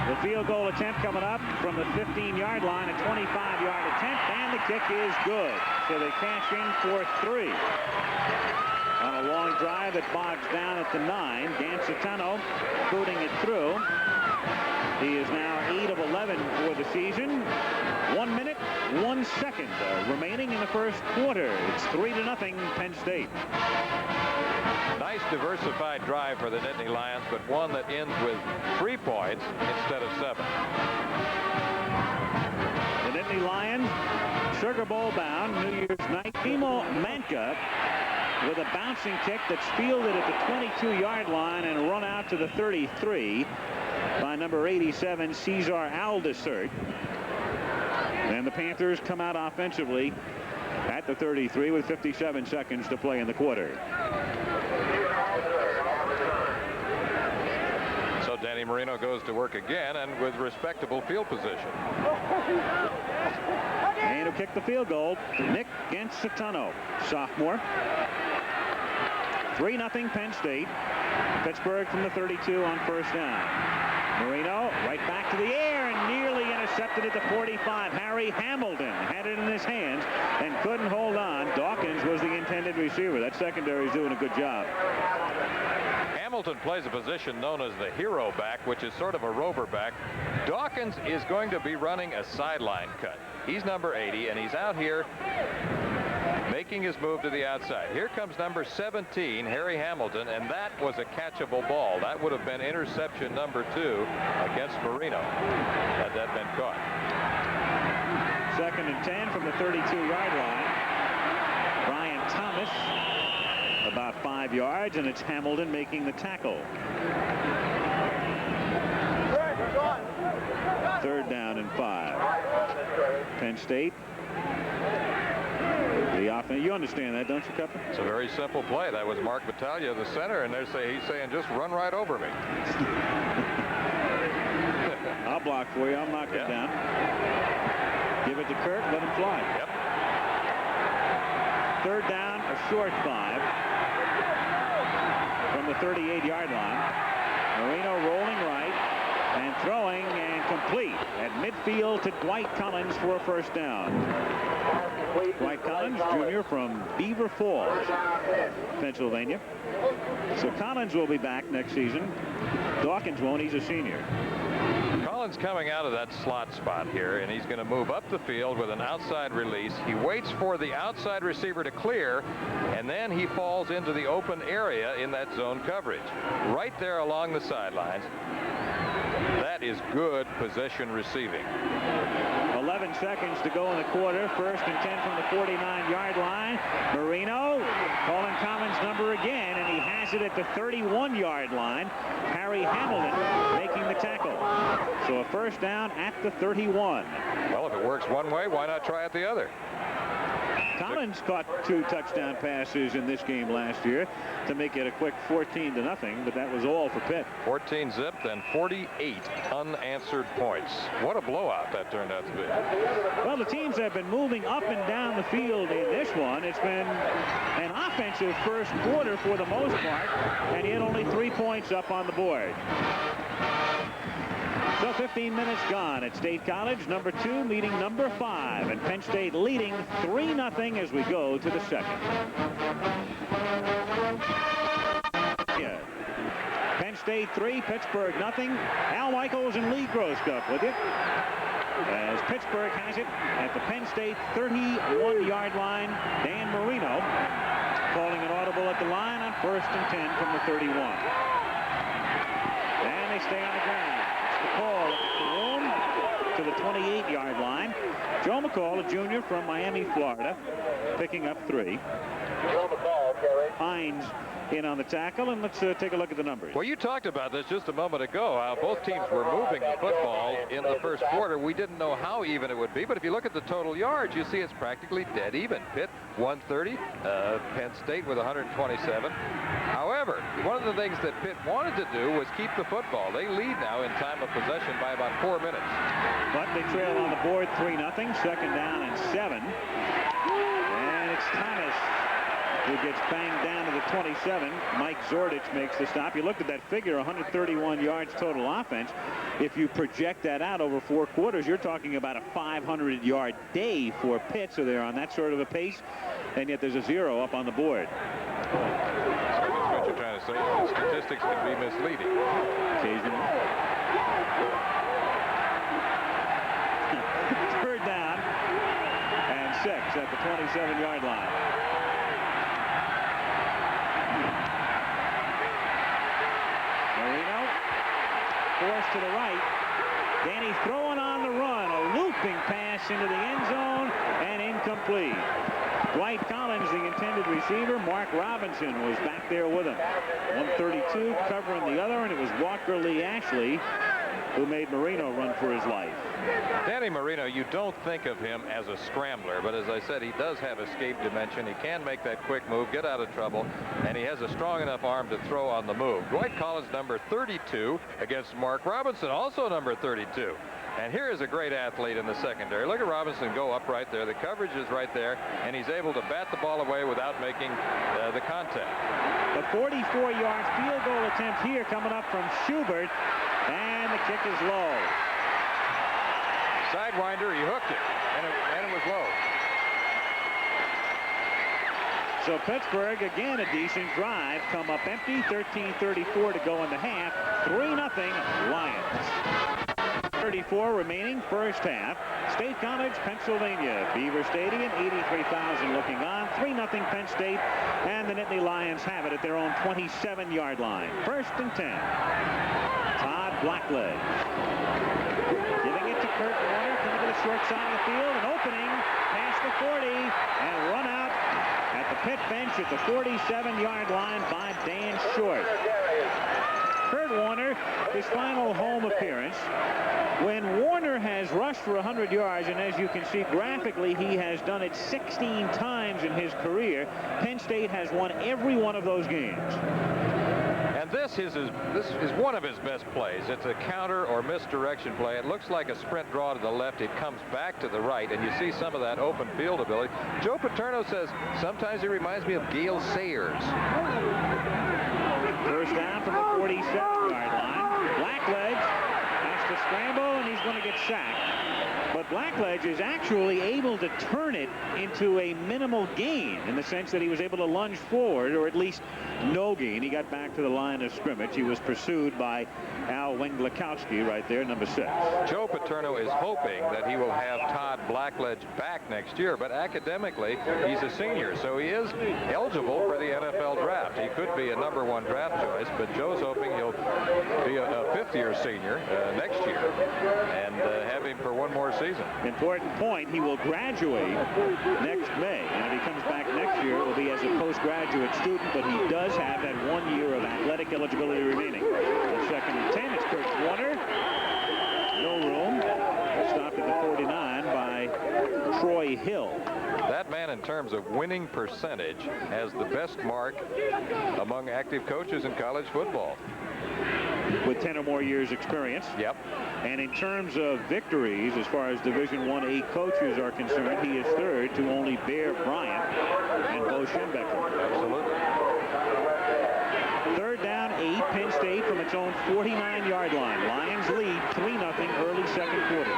the field goal attempt coming up from the 15-yard line, a 25-yard attempt, and the kick is good. So they cash in for 3. On a long drive that bogs down at the 9. Gansitano booting it through. He is now 8 of 11 for the season. 1 minute, 1 second remaining in the first quarter. It's 3-0 Penn State. Nice diversified drive for the Nittany Lions, but one that ends with 3 points instead of 7. The Nittany Lions, Sugar Bowl bound, New Year's night. Timo Manka with a bouncing kick that's fielded at the 22-yard line and run out to the 33 by number 87, Cesar Aldisert. And the Panthers come out offensively at the 33 with 57 seconds to play in the quarter. So Danny Marino goes to work again, and with respectable field position. And who kicked the field goal, Nick Gansitano, sophomore. 3-0 Penn State. Pittsburgh from the 32 on first down. Marino right back to the air and nearly intercepted at the 45. Harry Hamilton had it in his hands and couldn't hold on. Dawkins was the intended receiver. That secondary is doing a good job. Hamilton plays a position known as the hero back, which is sort of a rover back. Dawkins is going to be running a sideline cut. He's number 80, and he's out here making his move to the outside. Here comes number 17, Harry Hamilton, and that was a catchable ball. That would have been interception number 2 against Marino had that been caught. 2nd and 10 from the 32-yard line. Brian Thomas about 5 yards, and it's Hamilton making the tackle. 3rd down and 5. Penn State. The offense, you understand that, don't you, Cup? It's a very simple play. That was Mark Battaglia, the center, and he's saying, just run right over me. block for you. I'll knock him down. Give it to Kurt. Let him fly. Yep. Third down, a short 5 from the 38-yard line. Marino rolling right and throwing and complete at midfield to Dwight Collins for a first down. Dwight Collins, junior from Beaver Falls, Pennsylvania. So Collins will be back next season. Dawkins won't. He's a senior. Collins coming out of that slot spot here, and he's going to move up the field with an outside release. He waits for the outside receiver to clear, and then he falls into the open area in that zone coverage. Right there along the sidelines. That is good possession receiving. 11 seconds to go in the quarter. First and 10 from the 49-yard line. Marino calling Collins' number again, and he has it at the 31-yard line. Harry Hamilton making the tackle. So a first down at the 31. Well, if it works one way, why not try it the other? Collins caught 2 touchdown passes in this game last year to make it a quick 14-0, but that was all for Pitt. 14 zipped and 48 unanswered points. What a blowout that turned out to be. Well, the teams have been moving up and down the field in this one. It's been an offensive first quarter for the most part, and yet only 3 points up on the board. So 15 minutes gone at State College. Number 2 meeting number 5, and Penn State leading 3-0 as we go to the second. Yeah. Penn State 3, Pittsburgh nothing. Al Michaels and Lee Groscup with you, as Pittsburgh has it at the Penn State 31-yard line. Dan Marino calling an audible at the line on first and 10 from the 31. And they stay on the ground. The call at the room to the 28-yard line. Joe McCall, a junior from Miami, Florida, picking up 3. Hines in on the tackle, and let's take a look at the numbers. Well, you talked about this just a moment ago, how both teams were moving the football in the first quarter. We didn't know how even it would be, but if you look at the total yards, you see it's practically dead even. Pitt 130, Penn State with 127. However, one of the things that Pitt wanted to do was keep the football. They lead now in time of possession by about 4 minutes. But they trail on the board 3-0, second down and 7. And it's Thomas who gets banged down to the 27. Mike Zordich makes the stop. You looked at that figure, 131 yards total offense. If you project that out over 4 quarters, you're talking about a 500-yard day for Pitt. So they're on that sort of a pace, and yet there's a 0 up on the board. So that's what you're trying to say. The statistics can be misleading. Occasionally. Third down and 6 at the 27-yard line. Marino forced to the right. Danny throwing on the run. A looping pass into the end zone and incomplete. Dwight Collins, the intended receiver. Mark Robinson was back there with him. 132 covering the other, and it was Walker Lee Ashley who made Marino run for his life. Danny Marino, you don't think of him as a scrambler, but as I said, he does have escape dimension. He can make that quick move, get out of trouble, and he has a strong enough arm to throw on the move. Dwight Collins, number 32, against Mark Robinson, also number 32. And here is a great athlete in the secondary. Look at Robinson go up right there. The coverage is right there, and he's able to bat the ball away without making the contact. The 44-yard field goal attempt here coming up from Schubert, and the kick is low. Sidewinder, he hooked it, and it was low. So Pittsburgh, again, a decent drive. Come up empty, 13:34 to go in the half. 3-0 Lions. 34 remaining, first half. State College, Pennsylvania. Beaver Stadium, 83,000 looking on. 3-0 Penn State, and the Nittany Lions have it at their own 27-yard line. First and 10. Todd Blackledge giving it to Kurt Warner, coming to the short side of the field, an opening past the 40, and run out at the Pitt bench at the 47-yard line by Dan Short. Kurt Warner, his final home appearance. When Warner has rushed for 100 yards, and as you can see graphically, he has done it 16 times in his career, Penn State has won every one of those games. And And this is one of his best plays. It's a counter or misdirection play. It looks like a sprint draw to the left. It comes back to the right, and you see some of that open field ability. Joe Paterno says sometimes he reminds me of Gale Sayers. First down from the 47-yard line. Blackledge has to scramble, and he's going to get sacked. But Blackledge is actually able to turn it into a minimal gain in the sense that he was able to lunge forward, or at least no gain. He got back to the line of scrimmage. He was pursued by Al Wenglakowski right there, number 6. Joe Paterno is hoping that he will have Todd Blackledge back next year, but academically, he's a senior, so he is eligible for the NFL draft. He could be a #1 draft choice, but Joe's hoping he'll be a fifth-year senior next year and have him for one more season. Important point, he will graduate next May, and if he comes back next year, it will be as a postgraduate student, but he does have that 1 year of athletic eligibility remaining. On 2nd and 10, it's Kurt Warner. No room. Stopped at the 49 by Troy Hill. That man, in terms of winning percentage, has the best mark among active coaches in college football. With 10 or more years experience. Yep. And in terms of victories, as far as Division I-A coaches are concerned, he is third to only Bear Bryant and Bo Schembecker. Absolutely. Third down, 8, Penn State from its own 49-yard line. Lions lead 3-0 early second quarter.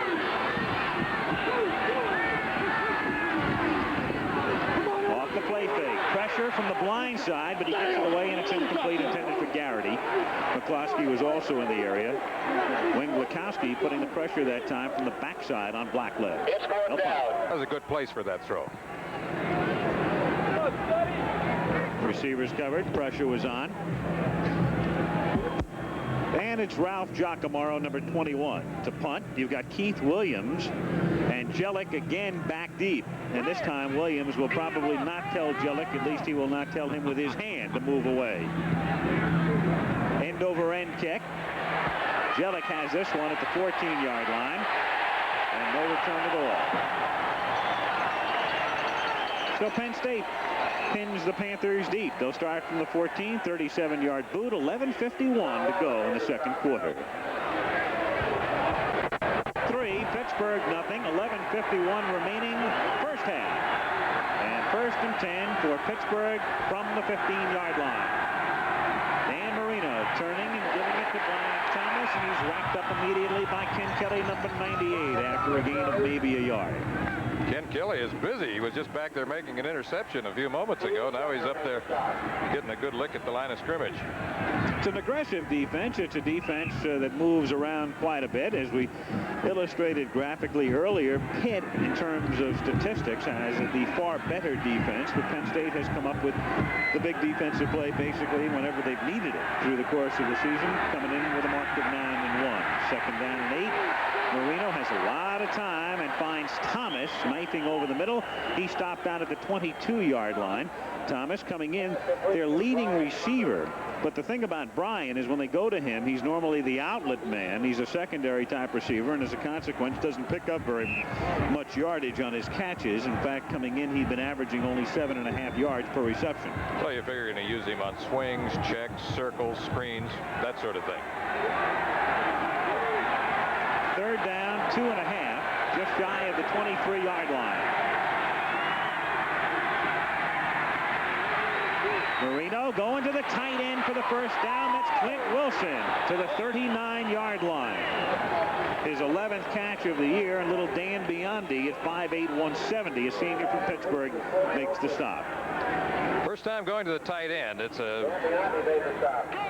Off the play fake. Pressure from the blind side, but he gets it away, and it's incomplete, intended for Garrity. McCloskey was also in the area. Wenglakowski putting the pressure that time from the backside on Blackledge. That was a good place for that throw. Receivers covered. Pressure was on. And it's Ralph Giacomo, number 21, to punt. You've got Keith Williams and Jellick again back deep. And this time Williams will probably not tell Jellick, at least he will not tell him with his hand, to move away. End over end kick. Jellick has this one at the 14-yard line. And no return at all. So Penn State pins the Panthers deep. They'll start from the 14, 37-yard boot, 11:51 to go in the second quarter. 3, Pittsburgh nothing, 11:51 remaining first half. And 1st and 10 for Pittsburgh from the 15-yard line. Dan Marino turning and giving it to Brian Thomas, and he's wrapped up immediately by Ken Kelly, number 98, after a gain of maybe a yard. Ken Kelly is busy. He was just back there making an interception a few moments ago. Now he's up there getting a good lick at the line of scrimmage. It's an aggressive defense. It's a defense that moves around quite a bit. As we illustrated graphically earlier, Pitt, in terms of statistics, has the far better defense, but Penn State has come up with the big defensive play basically whenever they've needed it through the course of the season, coming in with a mark of 9-1. 2nd down and 8. Marino has a lot of time and finds Thomas knifing over the middle. He stopped out at the 22-yard line. Thomas coming in, their leading receiver. But the thing about Brian is when they go to him, he's normally the outlet man. He's a secondary type receiver, and as a consequence doesn't pick up very much yardage on his catches. In fact, coming in, he'd been averaging only 7.5 yards per reception. So you figure you're going to use him on swings, checks, circles, screens, that sort of thing. 3rd down, 2.5, just shy of the 23-yard line. Marino going to the tight end for the first down. That's Clint Wilson to the 39-yard line. His 11th catch of the year, and little Dan Biondi at 5'8", 170, a senior from Pittsburgh, makes the stop. First time going to the tight end. It's a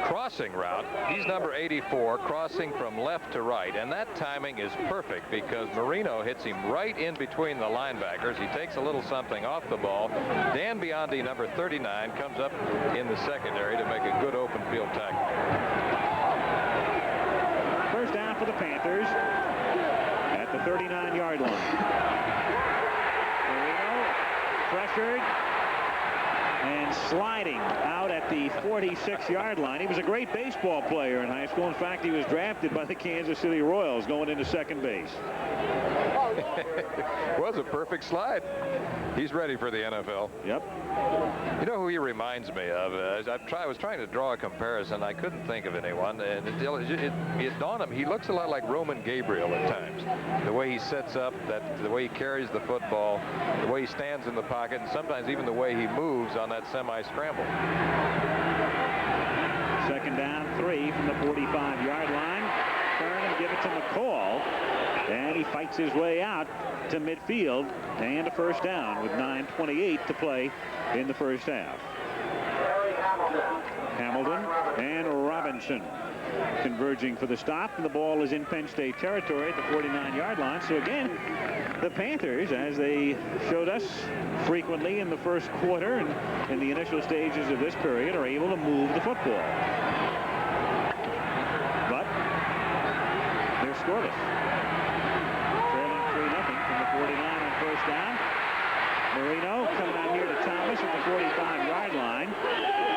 crossing route. He's number 84, crossing from left to right, and that timing is perfect because Marino hits him right in between the linebackers. He takes a little something off the ball. Dan Biondi, number 39, comes up in the secondary to make a good open field tackle. First down for the Panthers at the 39-yard line. Marino pressured and sliding out at the 46-yard line. He was a great baseball player in high school. In fact, he was drafted by the Kansas City Royals going into second base. Was a perfect slide. He's ready for the NFL. Yep. You know who he reminds me of? I was trying to draw a comparison. I couldn't think of anyone, and it dawned on me. He looks a lot like Roman Gabriel at times. The way he sets up, the way he carries the football, the way he stands in the pocket, and sometimes even the way he moves on that semi-scramble. Second down, 3 from the 45-yard line. Turn and give it to McCall. And he fights his way out to midfield and a first down with 9:28 to play in the first half. Hamilton and Robinson converging for the stop, and the ball is in Penn State territory at the 49-yard line. So again, the Panthers, as they showed us frequently in the first quarter and in the initial stages of this period, are able to move the football. But they're scoreless. Trailing 3-0 from the 49 on first down. Marino coming out here to Thomas at the 45-yard line.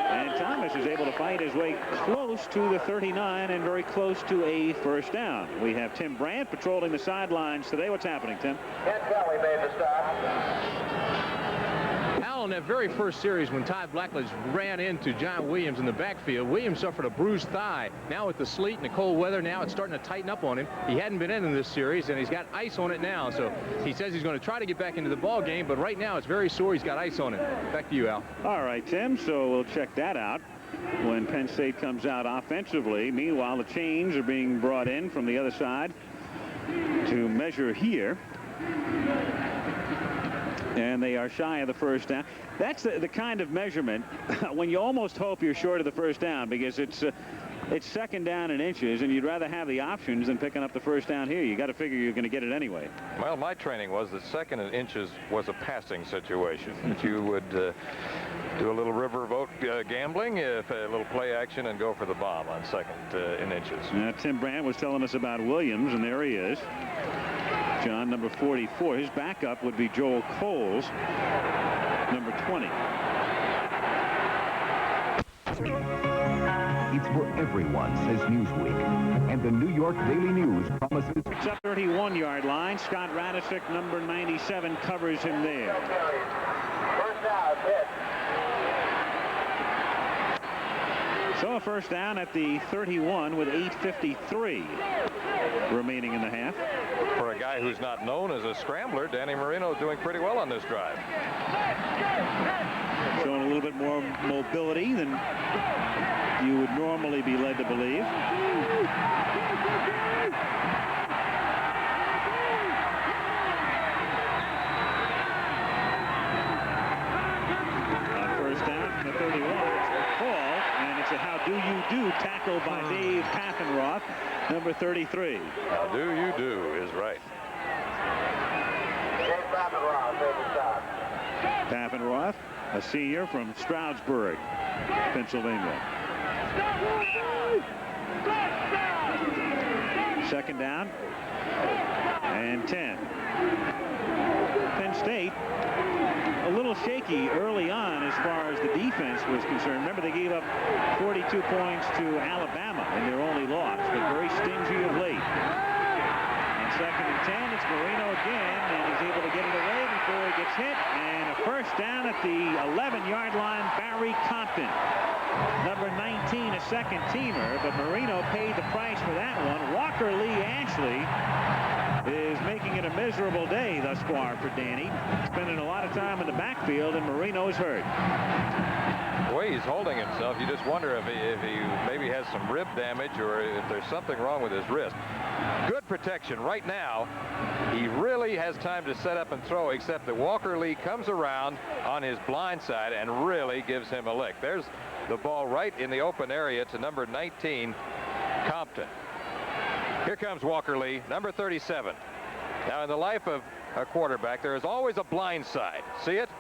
And Thomas is able to fight his way close to the 39 and very close to a first down. We have Tim Brandt patrolling the sidelines today. What's happening, Tim? Ken Kelly made the stop. Al, in that very first series when Ty Blackledge ran into John Williams in the backfield, Williams suffered a bruised thigh. Now with the sleet and the cold weather, now it's starting to tighten up on him. He hadn't been in this series, and he's got ice on it now. So he says he's going to try to get back into the ball game, but right now it's very sore. He's got ice on it. Back to you, Al. All right, Tim. So we'll check that out when Penn State comes out offensively. Meanwhile, the chains are being brought in from the other side to measure here. And they are shy of the first down. That's the kind of measurement when you almost hope you're short of the first down, because it's second down in inches, and you'd rather have the options than picking up the first down here. You got to figure you're going to get it anyway. Well, my training was that second in inches was a passing situation. That you would do a little riverboat gambling, if a little play action, and go for the bomb on second in inches. Tim Brandt was telling us about Williams, and there he is. John, number 44. His backup would be Joel Coles, number 20. It's for everyone, says Newsweek. And the New York Daily News promises... It's up 31-yard line. Scott Radicic, number 97, covers him there. First down, Pitt. So a first down at the 31 with 8:53 remaining in the half. For a guy who's not known as a scrambler, Danny Marino is doing pretty well on this drive. Showing a little bit more mobility than you would normally be led to believe. First down from the 31. It's a call, and it's a how-do-you-do tackle by Dave Paffenroth, number 33. How do you do is right. Dave Paffenroth made the stop. Paffenroth, a senior from Stroudsburg, Pennsylvania. Second down and 10. Penn State a little shaky early on as far as the defense was concerned. Remember, they gave up 42 points to Alabama in their only loss, but very stingy of late. On second and 10, it's Marino again, and he's able to get it away before he gets hit. And a first down at the 11-yard line, Barry Compton. Number 19, a second teamer, but Marino paid the price for that one. Walker Lee Ashley is making it a miserable day thus far for Danny. Spending a lot of time in the backfield, and Marino's hurt. The way he's holding himself, you just wonder if he maybe has some rib damage or if there's something wrong with his wrist. Good protection right now. He really has time to set up and throw, except that Walker Lee comes around on his blind side and really gives him a lick. There's the ball right in the open area to number 19, Compton. Here comes Walker Lee, number 37. Now, in the life of a quarterback, there is always a blind side. See it?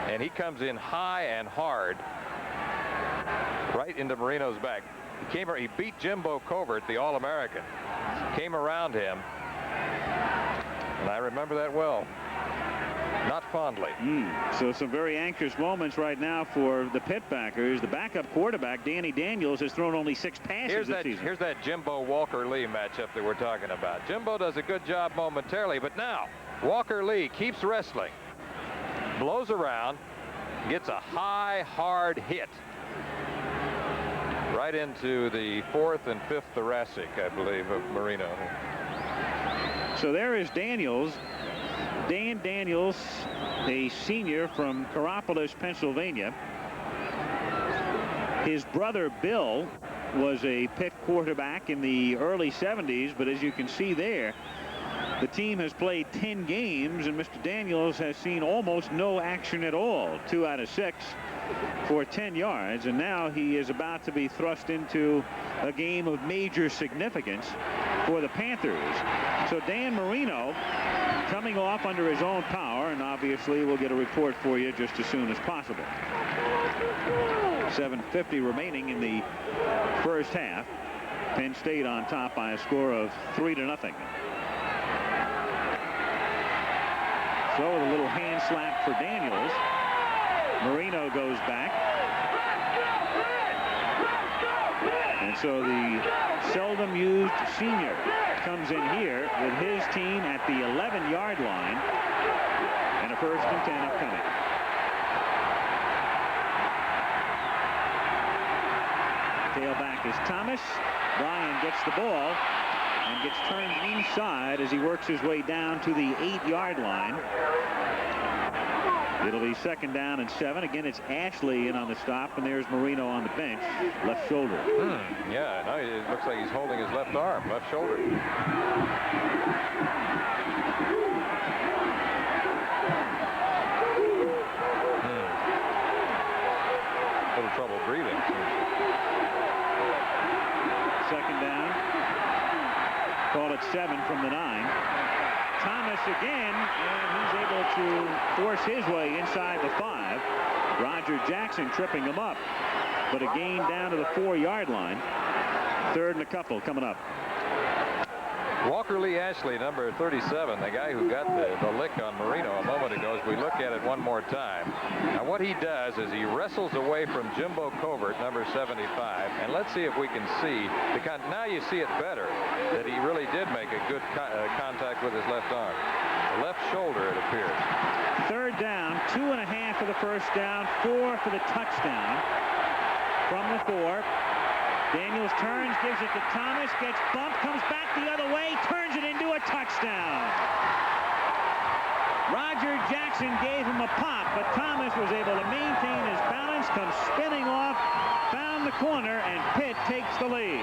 And he comes in high and hard right into Marino's back. He beat Jimbo Covert, the All-American. Came around him, and I remember that well. not fondly. So some very anxious moments right now for the Pitt backers. The backup quarterback, Danny Daniels, has thrown only 6 passes this season. Here's that Jimbo Walker-Lee matchup that we're talking about. Jimbo does a good job momentarily, but now Walker-Lee keeps wrestling, blows around, gets a high, hard hit right into the 4th and 5th thoracic, I believe, of Marino. So there is Daniels. Dan Daniels, a senior from Coropolis, Pennsylvania. His brother Bill was a Pitt quarterback in the early 70s, but as you can see there, the team has played 10 games, and Mr. Daniels has seen almost no action at all. 2 out of 6 for 10 yards, and now he is about to be thrust into a game of major significance for the Panthers. So Dan Marino coming off under his own power, and obviously we'll get a report for you just as soon as possible. 7:50 remaining in the first half. Penn State on top by a score of 3-0. So with a little hand slap for Daniels. Marino goes back. And so the seldom used senior comes in here with his team at the 11-yard line. And a 1st and 10 upcoming. Tailback is Thomas. Bryan gets the ball and gets turned inside as he works his way down to the 8-yard line. It'll be 2nd down and 7. Again, it's Ashley in on the stop, and there's Marino on the bench, left shoulder. Yeah, no, it looks like he's holding his left arm, left shoulder. Little trouble breathing. 2nd down. Call it 7 from the 9. Thomas again, and he's able to force his way inside the 5. Roger Jackson tripping him up, but a gain down to the 4-yard line. 3rd and a couple coming up. Walker-Lee Ashley, number 37, the guy who got the lick on Marino a moment ago. As we look at it one more time, now what he does is he wrestles away from Jimbo Covert, number 75, and let's see if we can see now you see it better that he really did make a good contact with his left arm, the left shoulder, it appears. 3rd down, 2.5 for the 1st down, 4 for the touchdown from the 4. Daniels turns, gives it to Thomas, gets bumped, comes back the other way, turns it into a touchdown. Roger Jackson gave him a pop, but Thomas was able to maintain his balance, comes spinning off, found the corner, and Pitt takes the lead.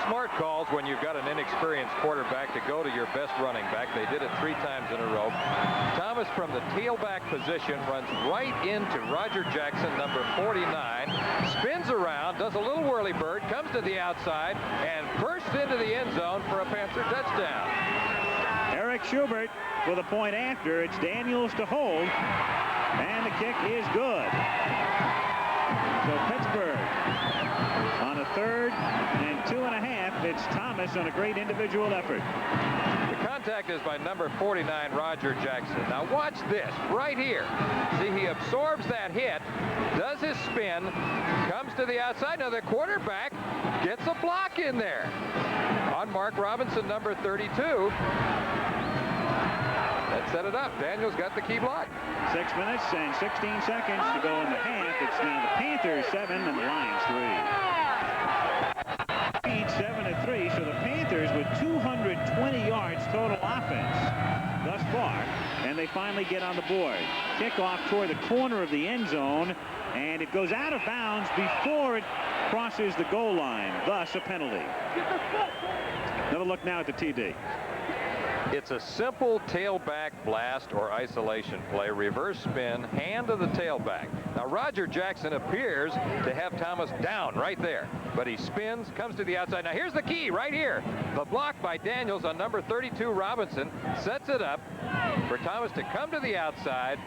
Smart calls when you've got an inexperienced quarterback to go to your best running back. They did it 3 times in a row. Thomas from the tailback position runs right into Roger Jackson, number 49, spins around, does a little whirly bird, comes to the outside, and bursts into the end zone for a Panther touchdown. Eric Schubert for the point after. It's Daniels to hold, and the kick is good. So Pittsburgh on a 3rd and 2.5. It's Thomas on a great individual effort. The contact is by number 49, Roger Jackson. Now watch this right here. See, he absorbs that hit, does his spin, comes to the outside. Now the quarterback gets a block in there on Mark Robinson, number 32. That set it up. Daniels got the key block. 6 minutes and 16 seconds to go in the half. It's now the Panthers 7 and the Lions 3. 7-3. So the Panthers with 220 yards total offense thus far, and they finally get on the board. Kickoff toward the corner of the end zone, and it goes out of bounds before it crosses the goal line. Thus a penalty. Another look now at the TD. It's a simple tailback blast or isolation play, reverse spin, hand to the tailback. Now Roger Jackson appears to have Thomas down right there, but he spins, comes to the outside. Now here's the key right here. The block by Daniels on number 32, Robinson, sets it up for Thomas to come to the outside,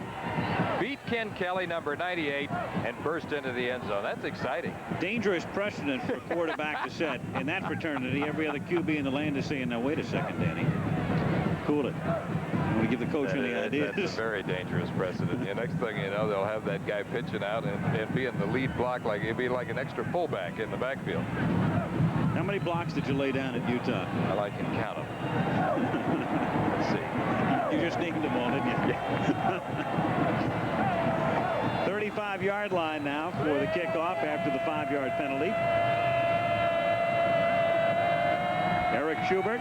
beat Ken Kelly, number 98, and burst into the end zone. That's exciting. Dangerous precedent for a quarterback to set in that fraternity. Every other QB in the land is saying, now, wait a second, Danny. Cool it. I'm going to give the coach any ideas. That's a very dangerous precedent. The next thing you know, they'll have that guy pitching out and be in the lead block like it'd be like an extra fullback in the backfield. How many blocks did you lay down at Utah? Well, I can count them. Let's see. You just named them all, didn't you? Yeah. 35-yard line now for the kickoff after the 5-yard penalty. Eric Schubert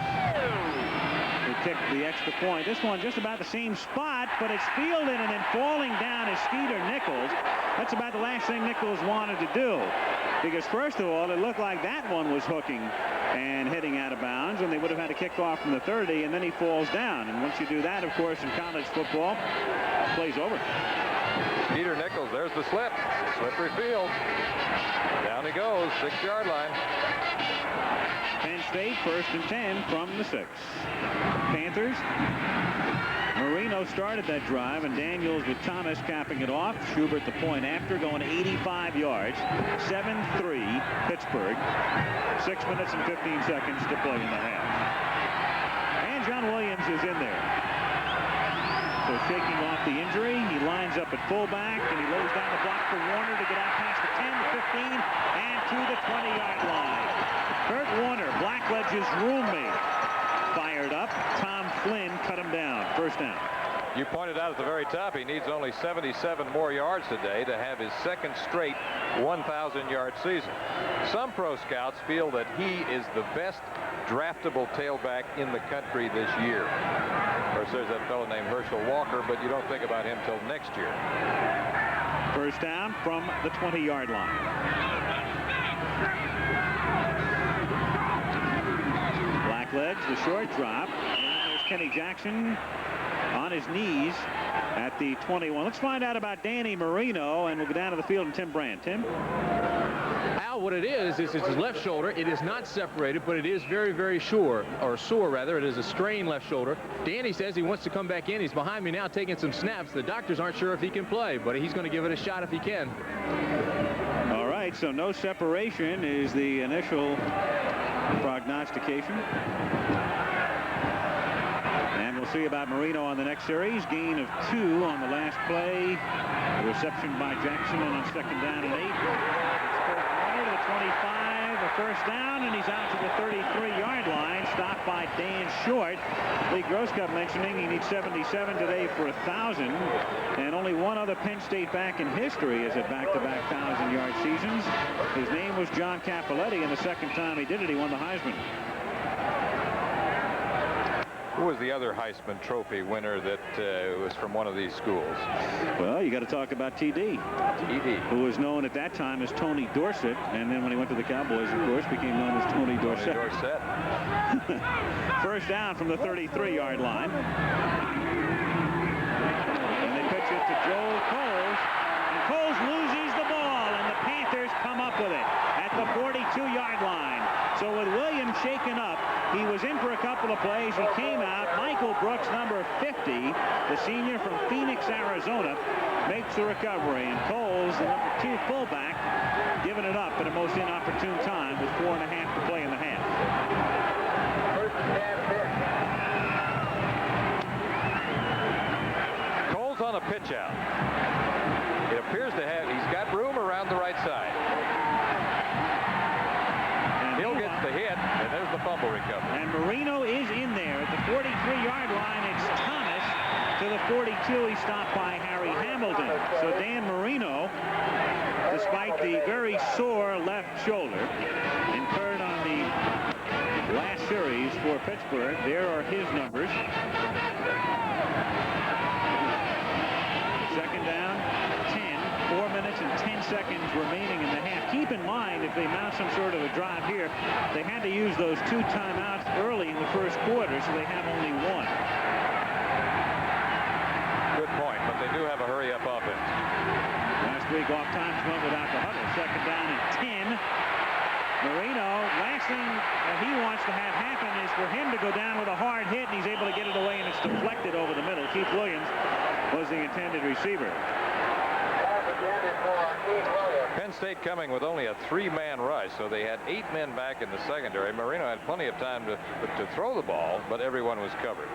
who kicked the extra point. This one just about the same spot, but it's fielded, and then falling down is Skeeter Nichols. That's about the last thing Nichols wanted to do, because first of all, it looked like that one was hooking and heading out of bounds, and they would have had to kick off from the 30, and then he falls down. And once you do that, of course, in college football, play's over. Skeeter Nichols, there's the slip. Slippery field. Down he goes, 6-yard line. Penn State 1st and 10 from the 6. Panthers. Marino started that drive, and Daniels with Thomas capping it off. Schubert the point after, going 85 yards. 7-3 Pittsburgh. 6 minutes and 15 seconds to play in the half. And John Williams is in there. So shaking off the injury, he lines up at fullback, and he lays down the block for Warner to get out past the 10, the 15, and to the 20-yard line. Kurt Warner, Blackledge's roommate, fired up. Tom Flynn cut him down. First down. You pointed out at the very top, he needs only 77 more yards today to have his second straight 1,000-yard season. Some pro scouts feel that he is the best draftable tailback in the country this year. Of course, there's that fellow named Herschel Walker, but you don't think about him till next year. First down from the 20-yard line. Blackledge, the short drop. And there's Kenny Jackson on his knees at the 21. Let's find out about Danny Marino, and we'll go down to the field and Tim Brand. Tim? Al, what it is it's his left shoulder. It is not separated, but it is very, very sore rather. It is a strained left shoulder. Danny says he wants to come back in. He's behind me now taking some snaps. The doctors aren't sure if he can play, but he's going to give it a shot if he can. All right, so no separation is the initial prognostication. And we'll see about Marino on the next series. Gain of 2 on the last play. A reception by Jackson, and on 2nd down and 8. To the 25, a first down, and he's out to the 33-yard line, stopped by Dan Short. Lee Grosscup mentioning he needs 77 today for 1,000, and only one other Penn State back in history is at back-to-back 1,000-yard seasons. His name was John Cappelletti, and the second time he did it, he won the Heisman. Who was the other Heisman Trophy winner that was from one of these schools? Well, you got to talk about TD. TD. Who was known at that time as Tony Dorsett, and then when he went to the Cowboys, of course, became known as Tony Dorsett. First down from the 33-yard line. And they pitch it to Joel Coles, and Coles loses the ball, and the Panthers come up with it at the 42-yard line. So with Williams shaken up, he was in for a couple of plays. He came out. Michael Brooks, number 50, the senior from Phoenix, Arizona, makes the recovery. And Coles, the number 2 fullback, giving it up at a most inopportune time with 4.5 to play in the half. Coles on a pitch out. It appears to have, he's got room around the right side. Hill gets the hit, and there's the fumble recovery. And Marino is in there at the 43-yard line. It's Thomas to the 42. He's stopped by Harry Hamilton. So Dan Marino, despite the very sore left shoulder incurred on the last series for Pittsburgh, there are his numbers. Second down, 10, 4 minutes and 10 seconds remaining in the half. Keep in mind, if they mount some sort of a drive here, they had to use those 2 timeouts early in the first quarter, so they have only 1. Good point, but they do have a hurry-up offense. Last week, off times went without the huddle. Second down and 10. Marino, last thing that he wants to have happen is for him to go down with a hard hit, and he's able to get it away, and it's deflected over the middle. Keith Williams was the intended receiver. Penn State coming with only a 3-man rush, so they had 8 men back in the secondary. Marino had plenty of time to throw the ball, but everyone was covered.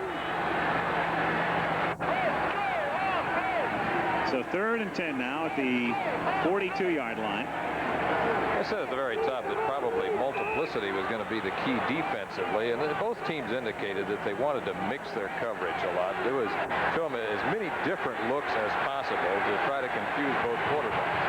So 3rd and 10 now at the 42-yard line. I said at the very top that probably multiplicity was going to be the key defensively, and both teams indicated that they wanted to mix their coverage a lot. There was show them as many different looks as possible to try to confuse both quarterbacks.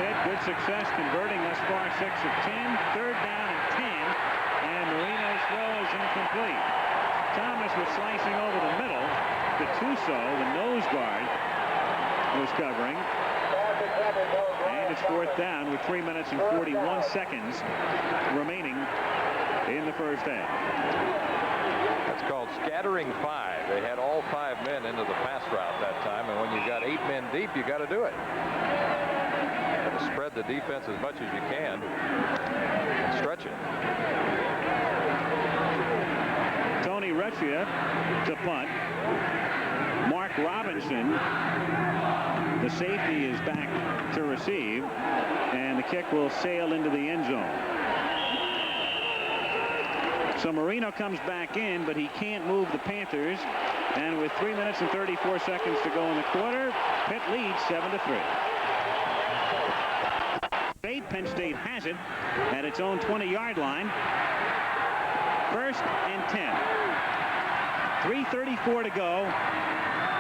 Pitt, good success converting thus far 6 of 10. 3rd down and 10, and Marino's throw is incomplete. Thomas was slicing over the middle. Gattuso, the nose guard, was covering. And it's 4th down with 3 minutes and 41 seconds remaining in the first half. That's called scattering 5. They had all 5 men into the pass route that time, and when you've got 8 men deep, you got to do it. You got to spread the defense as much as you can and stretch it. Tony Recchia to punt. Mark Robinson, the safety, is back to receive, and the kick will sail into the end zone. So Marino comes back in, but he can't move the Panthers, and with 3 minutes and 34 seconds to go in the quarter, Pitt leads 7-3. Penn State has it at its own 20-yard line. 1st and 10. 3:34 to go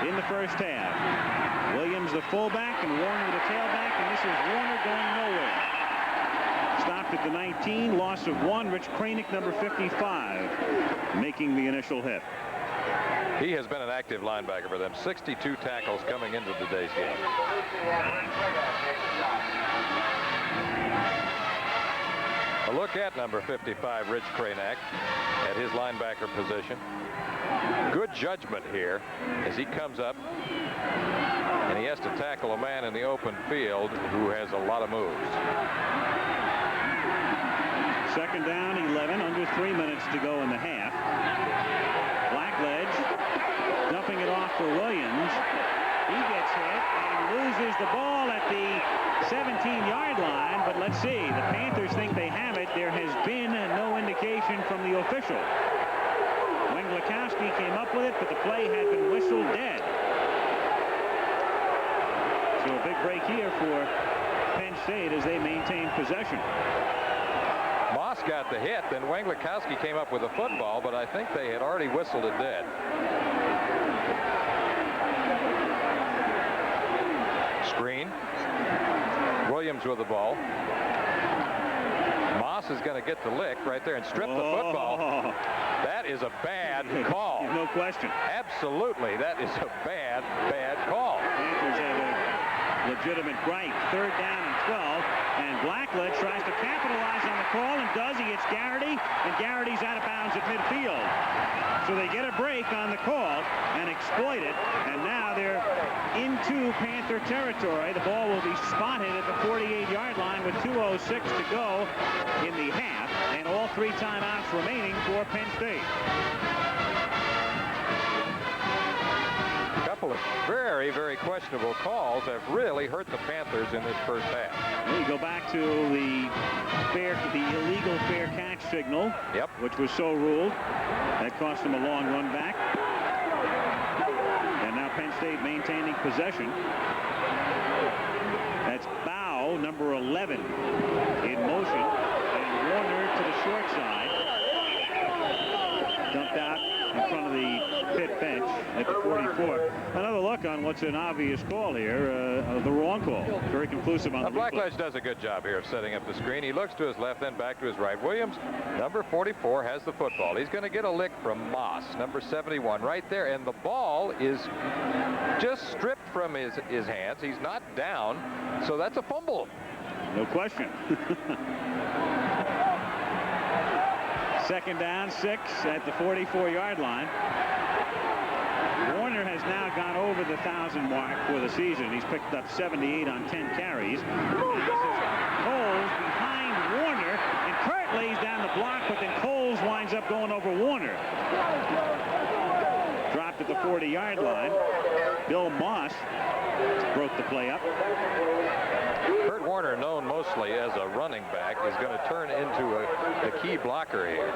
in the first half. Williams the fullback and Warner the tailback, and this is Warner going nowhere. Stopped at the 19, loss of 1. Rich Kranick, number 55, making the initial hit. He has been an active linebacker for them. 62 tackles coming into today's game. A look at number 55, Rich Kranick, at his linebacker position. Good judgment here as he comes up and he has to tackle a man in the open field who has a lot of moves. 2nd down, 11, under 3 minutes to go in the half. Blackledge dumping it off for Williams. He gets hit and loses the ball at the 17-yard line, but let's see. The Panthers think they have it. There has been no indication from the official. Wenglakowski came up with it, but the play had been whistled dead. So a big break here for Penn State as they maintain possession. Moss got the hit, then Wenglakowski came up with a football, but I think they had already whistled it dead. Screen. Williams with the ball. Moss is going to get the lick right there and strip the football. That is a bad call. No question. Absolutely, that is a bad call. Panthers have a legitimate right. 3rd down and 12, and Blackledge tries to capitalize on the call and does. He hits Garrity, and Garrity's out of bounds at midfield. So they get a break on the call and exploit it, and now they're into Panther territory. The ball will be spotted at the 48-yard line with 2:06 to go in the half, and all 3 timeouts remaining for Penn State. A couple of very, very questionable calls have really hurt the Panthers in this first half. We go back to the illegal fair catch signal, which was so ruled. That cost them a long run back. And now Penn State maintaining possession. That's Bow, number 11, in motion, and Warner to the short side. Dumped out in front of the Pitt bench at the 44. Another look on what's an obvious call here, the wrong call. Very conclusive on the Blackledge does a good job here of setting up the screen. He looks to his left, then back to his right. Williams, number 44, has the football. He's going to get a lick from Moss, number 71, right there. And the ball is just stripped from his hands. He's not down, so that's a fumble. No question. 2nd down, 6 at the 44-yard line. Warner has now gone over the 1,000 mark for the season. He's picked up 78 on 10 carries. Coles behind Warner, and Kurt lays down the block, but then Coles winds up going over Warner. Dropped at the 40-yard line. Bill Moss broke the play up. Kurt Warner, known mostly as a running back, is going to turn into the key blocker here.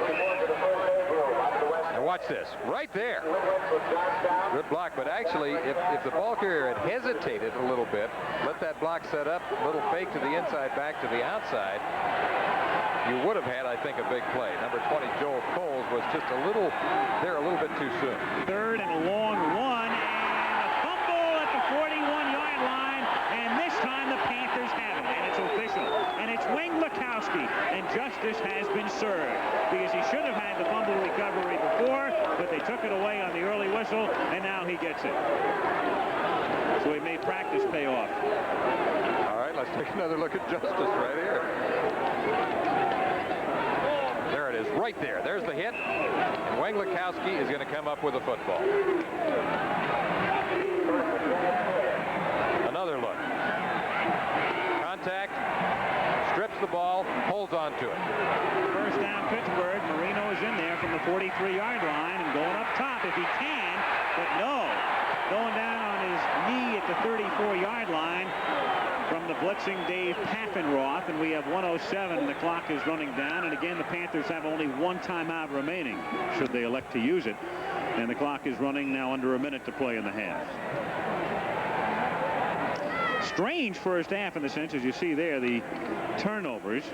And watch this, right there. Good block, but actually, if the ball carrier had hesitated a little bit, let that block set up, little fake to the inside, back to the outside, you would have had, I think, a big play. Number 20, Joel Coles, was just a little bit too soon. Third and a long one, and a fumble at the 41-yard line, and this time the Panthers have it, and it's official. And it's Wing Lukowski, and justice has been served, because he should have had the fumble recovery before, but they took it away on the early whistle, and now he gets it. So he made practice pay off. All right, let's take another look at justice right here. There it is, right there. There's the hit. And Wayne Lukowski is going to come up with a football. Another look. Contact. Strips the ball. Holds on to it. First down, Pittsburgh. Marino is in there from the 43-yard line and going up top if he can, but no. Going down on his knee at the 34-yard line from the blitzing Dave Paffenroth, and we have 1:07. The clock is running down, and again the Panthers have only one timeout remaining should they elect to use it, and the clock is running now under a minute to play in the half. Strange first half in the sense, as you see there, the turnovers.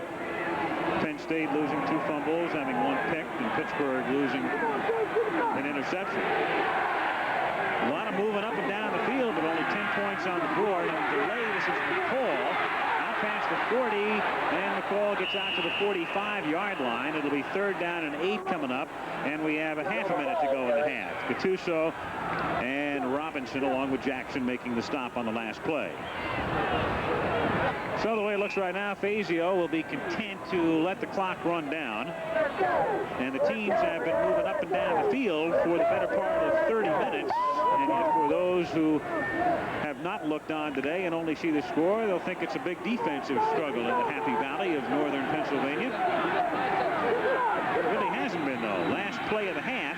Penn State losing 2 fumbles, having 1 picked, and Pittsburgh losing an interception. A lot of moving up and down the field, but only 10 points on the board. And delay, this is McCall out past the 40, and McCall gets out to the 45-yard line. It'll be 3rd down and 8 coming up, and we have a half a minute to go in the half. Gattuso and Robinson, along with Jackson, making the stop on the last play. So the way it looks right now, Fazio will be content to let the clock run down. And the teams have been moving up and down the field for the better part of 30 minutes. And yet for those who have not looked on today and only see the score, they'll think it's a big defensive struggle in the Happy Valley of northern Pennsylvania. It really hasn't been, though. Last play of the half.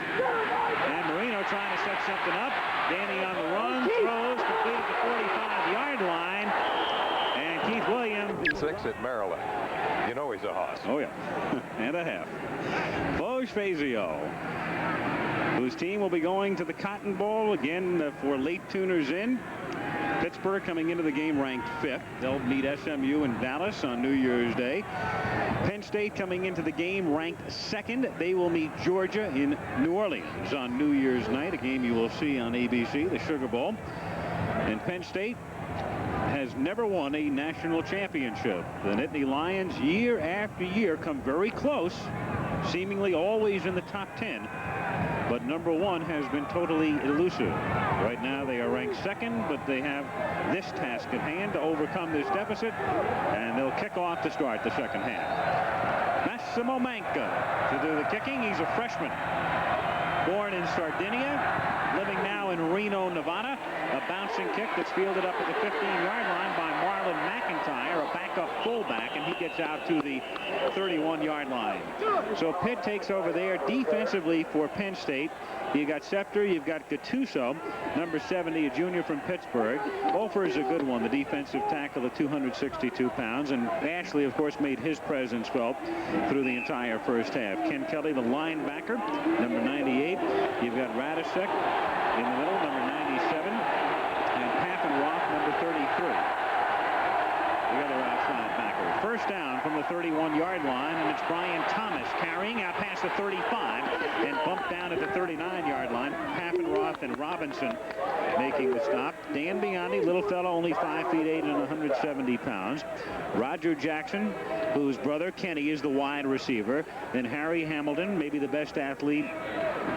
And Marino trying to set something up. Danny on the run, throws, completed the 45-yard line. Keith Williams. 6 at Maryland. You know he's a hoss. Oh, yeah. And a half. Bosch Fazio, whose team will be going to the Cotton Bowl again for late tuners in. Pittsburgh coming into the game ranked 5th. They'll meet SMU in Dallas on New Year's Day. Penn State coming into the game ranked 2nd. They will meet Georgia in New Orleans on New Year's night, a game you will see on ABC, the Sugar Bowl. And Penn State has never won a national championship. The Nittany Lions, year after year, come very close, seemingly always in the top 10, but number 1 has been totally elusive. Right now they are ranked 2nd, but they have this task at hand to overcome this deficit, and they'll kick off to start the second half. Massimo Manca to do the kicking. He's a freshman, born in Sardinia, living now in Reno, Nevada. A bouncing kick that's fielded up at the 15-yard line by Marlon McIntyre, a backup fullback, and he gets out to the 31-yard line. So Pitt takes over there defensively for Penn State. You got Scepter, you've got Gattuso, number 70, a junior from Pittsburgh. Ofer is a good one, the defensive tackle at 262 pounds, and Ashley, of course, made his presence felt through the entire first half. Ken Kelly, the linebacker, number 98. You've got Radisek in the middle, number 97, and Paffenroth, number 33. The other outside backer. First down from the 31-yard line, and it's Brian Thomas carrying out past the 35 and bumped down at the 39-yard line. Paffenroth and Robinson making the stop. Dan Biondi, little fellow, only 5 feet 8 and 170 pounds. Roger Jackson, whose brother Kenny is the wide receiver. Then Harry Hamilton, maybe the best athlete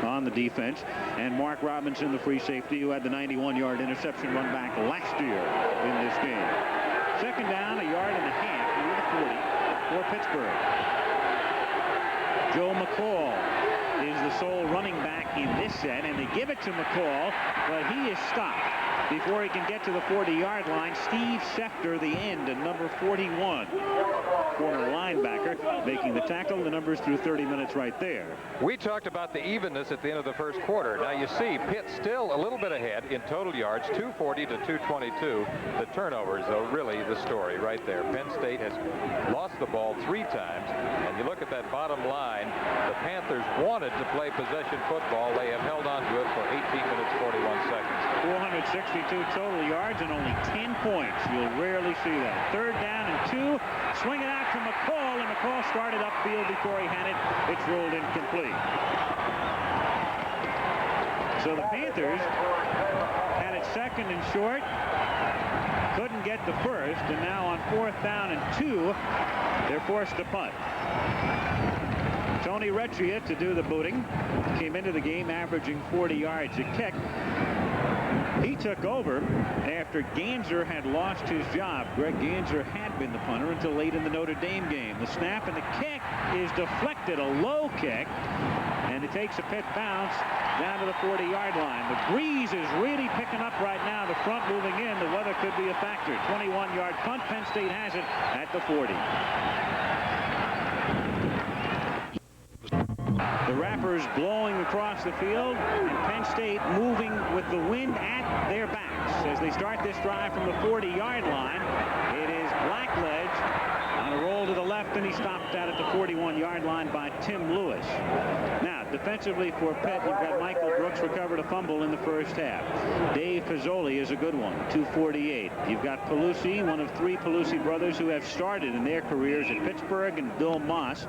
on the defense, and Mark Robinson, the free safety, who had the 91-yard interception run back last year in this game. Second down, 1.5 yards near the 40 for Pittsburgh. Joe McCall is the sole running back in this set, and they give it to McCall, but he is stopped. before he can get to the 40-yard line. Steve Schefter, the end, and number 41. Former linebacker making the tackle. The numbers through 30 minutes right there. We talked about the evenness at the end of the first quarter. Now you see Pitt still a little bit ahead in total yards, 240 to 222. The turnovers, though, really the story right there. Penn State has lost the ball 3 times, and you look at that bottom line, the Panthers wanted to play possession football. They have held on to it for 18 minutes, 41 seconds. 462 total yards and only 10 points. You'll rarely see that. 3rd down and 2. Swing it out to McCall, and McCall started upfield before he had it. It's rolled incomplete. So the Panthers had it 2nd and short. Couldn't get the first, and now on 4th down and 2, they're forced to punt. Tony Recchia to do the booting. Came into the game averaging 40 yards a kick. He took over after Ganser had lost his job. Greg Ganser had been the punter until late in the Notre Dame game. The snap and the kick is deflected, a low kick, and it takes a Pitt bounce down to the 40-yard line. The breeze is really picking up right now. The front moving in. The weather could be a factor. 21-yard punt. Penn State has it at the 40. The wrappers blowing across the field, and Penn State moving with the wind at their backs as they start this drive from the 40-yard line. It is Blackledge on a roll to the left, and he stopped out at the 41-yard line by Tim Lewis. Now, defensively for Pitt, you've got Michael Brooks recovered a fumble in the first half. Dave Pizzoli is a good one, 248. You've got Pelusi, one of 3 Pelusi brothers who have started in their careers at Pittsburgh, and Bill Moss,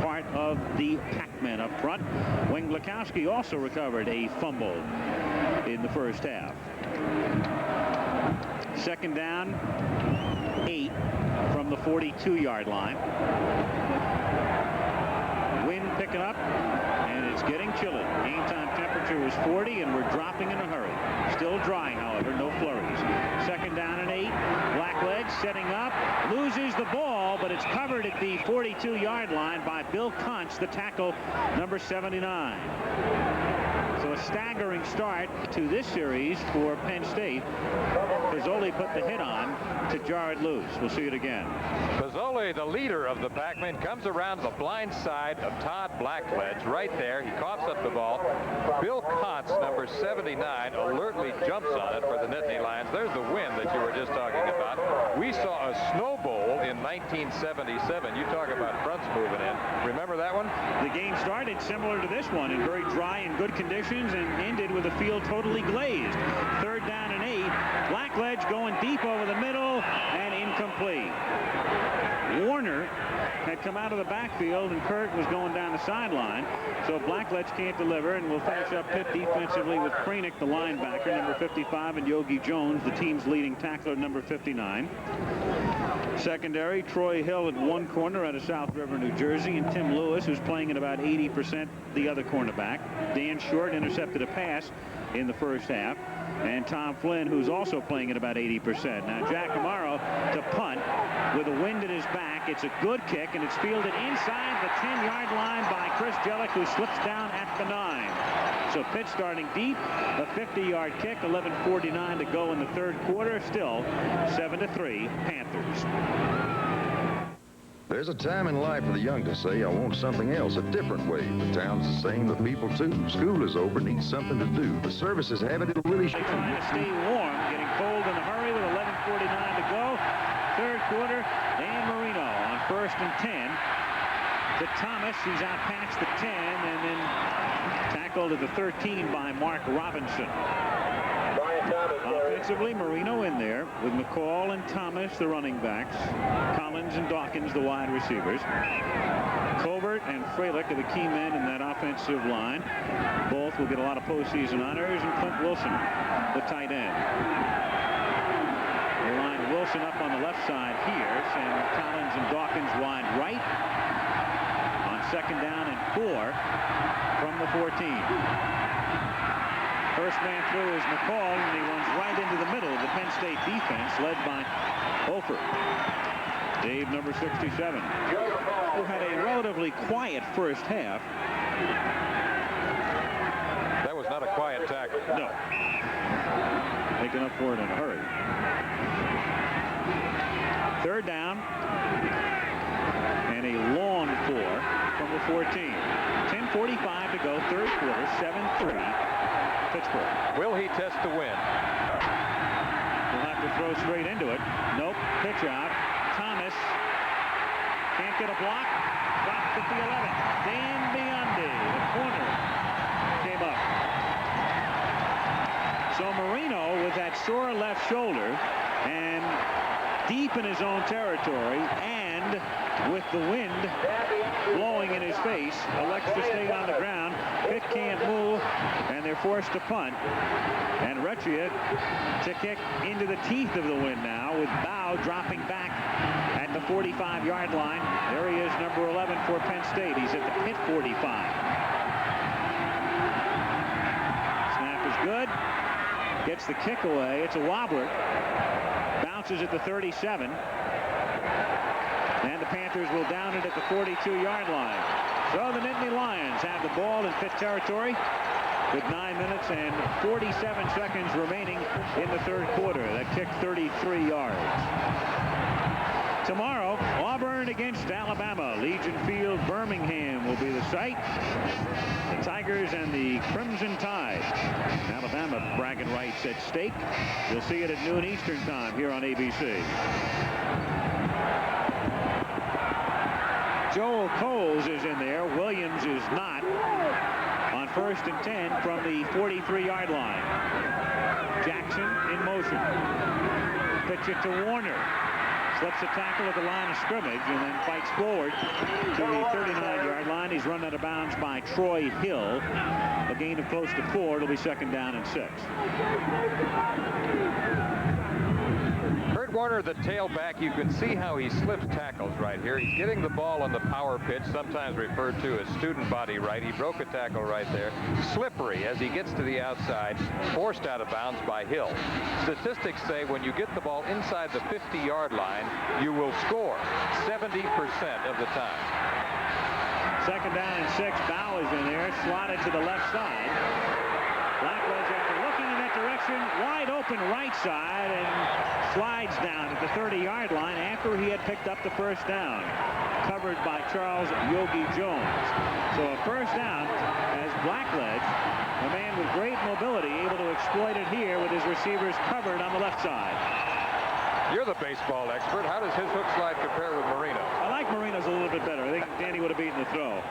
part of the Pac-Men up front. Wayne Glakowski also recovered a fumble in the first half. 2nd down, 8 from the 42-yard line. Wind picking up, and it's getting chilly. Game time temperature was 40, and we're dropping in a hurry. Still dry, however, no flurries. 2nd down and 8. Blackledge setting up, loses the ball, but it's covered at the 42-yard line by Bill Kuntz, the tackle, number 79. So a staggering start to this series for Penn State. Pizzoli put the hit on to jar it loose. We'll see it again. Pizzoli, the leader of the Pac-Men, comes around the blind side of Todd Blackledge right there. He coughs up the ball. Bill Kuntz, number 79, alertly jumps on it for the Nittany Lions. There's the wind that you were just talking about. We saw a Snow Bowl in 1977. You talk about fronts moving in. Remember that one? The game started similar to this one in very dry and good conditions and ended with the field totally glazed. 3rd down and 8. Blackledge going deep over the middle and incomplete. Warner had come out of the backfield, and Kurt was going down the sideline. So Blackledge can't deliver, and we'll finish up Pitt defensively with Kranick, the linebacker, number 55, and Yogi Jones, the team's leading tackler, number 59. Secondary, Troy Hill at one corner out of South River, New Jersey, and Tim Lewis, who's playing at about 80%, the other cornerback. Dan Short intercepted a pass in the first half. And Tom Flynn, who's also playing at about 80%. Now Jack Amaro to punt with the wind at his back. It's a good kick, and it's fielded inside the 10-yard line by Chris Jellick, who slips down at the 9. So Pitt starting deep, a 50-yard kick, 11:49 to go in the 3rd quarter. Still 7-3 Panthers. There's a time in life for the young to say, I want something else, a different way. The town's the same, the people too. School is over, needs something to do. The services have it, it'll really show. Trying to stay warm, getting cold in a hurry with 11:49 to go. 3rd quarter, Dan Marino on 1st and 10 to Thomas. He's out past the 10 and then tackled at the 13 by Mark Robinson. Offensively, Marino in there with McCall and Thomas, the running backs. Collins and Dawkins, the wide receivers. Colbert and Freilich are the key men in that offensive line. Both will get a lot of postseason honors, and Clint Wilson, the tight end. They line Wilson up on the left side here, and Collins and Dawkins wide right. On 2nd down and 4 from the 14. First man through is McCall, and he runs right into the middle of the Penn State defense, led by Hofer. Dave, number 67, who had a relatively quiet first half. That was not a quiet tackle. No. They picked enough for it in a hurry. Third down. And a long 4 from the 14. 10:45 to go, third quarter, 7-3, Pittsburgh. Will he test the wind? He'll have to throw straight into it. Nope, pitch out. Thomas can't get a block. Dropped at the 11. Dan Biondi, the corner, came up. So Marino with that sore left shoulder and deep in his own territory and with the wind blowing in his face, elects to stay on the ground. Pitt can't move, and they're forced to punt. And Recchia to kick into the teeth of the wind now, with Bow dropping back at the 45-yard line. There he is, number 11 for Penn State. He's at the Pitt 45. Snap is good. Gets the kick away. It's a wobbler. Bounces at the 37. And the Panthers will down it at the 42-yard line. So the Nittany Lions have the ball in Pitt territory with 9 minutes and 47 seconds remaining in the third quarter. That kick 33 yards. Tomorrow, Auburn against Alabama. Legion Field, Birmingham will be the site. The Tigers and the Crimson Tide. Alabama bragging rights at stake. You'll see it at noon Eastern time here on ABC. Joel Coles is in there. Williams is not. On 1st and 10 from the 43-yard line. Jackson in motion. Pitch it to Warner. Slips a tackle at the line of scrimmage and then fights forward to the 39-yard line. He's run out of bounds by Troy Hill. A gain of close to 4. It'll be 2nd down and 6. Kurt Warner, the tailback, you can see how he slips tackles right here. He's getting the ball on the power pitch, sometimes referred to as student body right. He broke a tackle right there. Slippery as he gets to the outside, forced out of bounds by Hill. Statistics say when you get the ball inside the 50-yard line, you will score 70% of the time. 2nd down and 6. Bow is in there, slotted to the left side. Blackledge, after looking in that direction, wide open right side, and slides down at the 30-yard line after he had picked up the first down. Covered by Charles Yogi Jones. So a first down as Blackledge, a man with great mobility, able to exploit it here with his receivers covered on the left side. You're the baseball expert. How does his hook slide compare with Marino? I like Marino's a little bit better. I think Danny would have beaten the throw.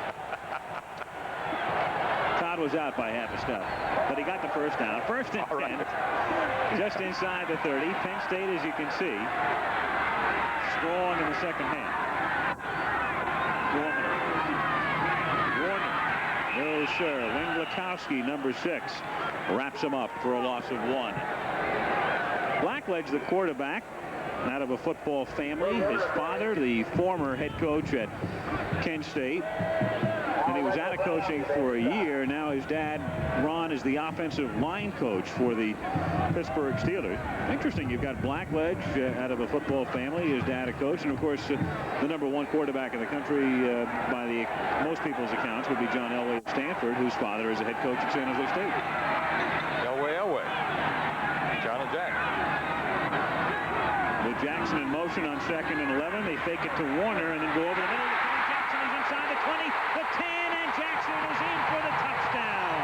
Todd was out by half a step, but he got the first down. 1st and 10, just inside the 30. Penn State, as you can see, strong in the second half. Warner. No, sir. Wing-Blakowski, number 6, wraps him up for a loss of 1. Blackledge, the quarterback, out of a football family. His father, the former head coach at Kent State. And he was out of coaching for a year. Now his dad, Ron, is the offensive line coach for the Pittsburgh Steelers. Interesting, you've got Blackledge out of a football family, his dad a coach, and of course the number 1 quarterback in the country by most people's accounts would be John Elway of Stanford, whose father is a head coach at San Jose State. Elway. John and Jack. With Jackson in motion on 2nd and 11, they fake it to Warner and then go over the middle. Jackson is inside the 20, the 10, and Jackson is in for the touchdown.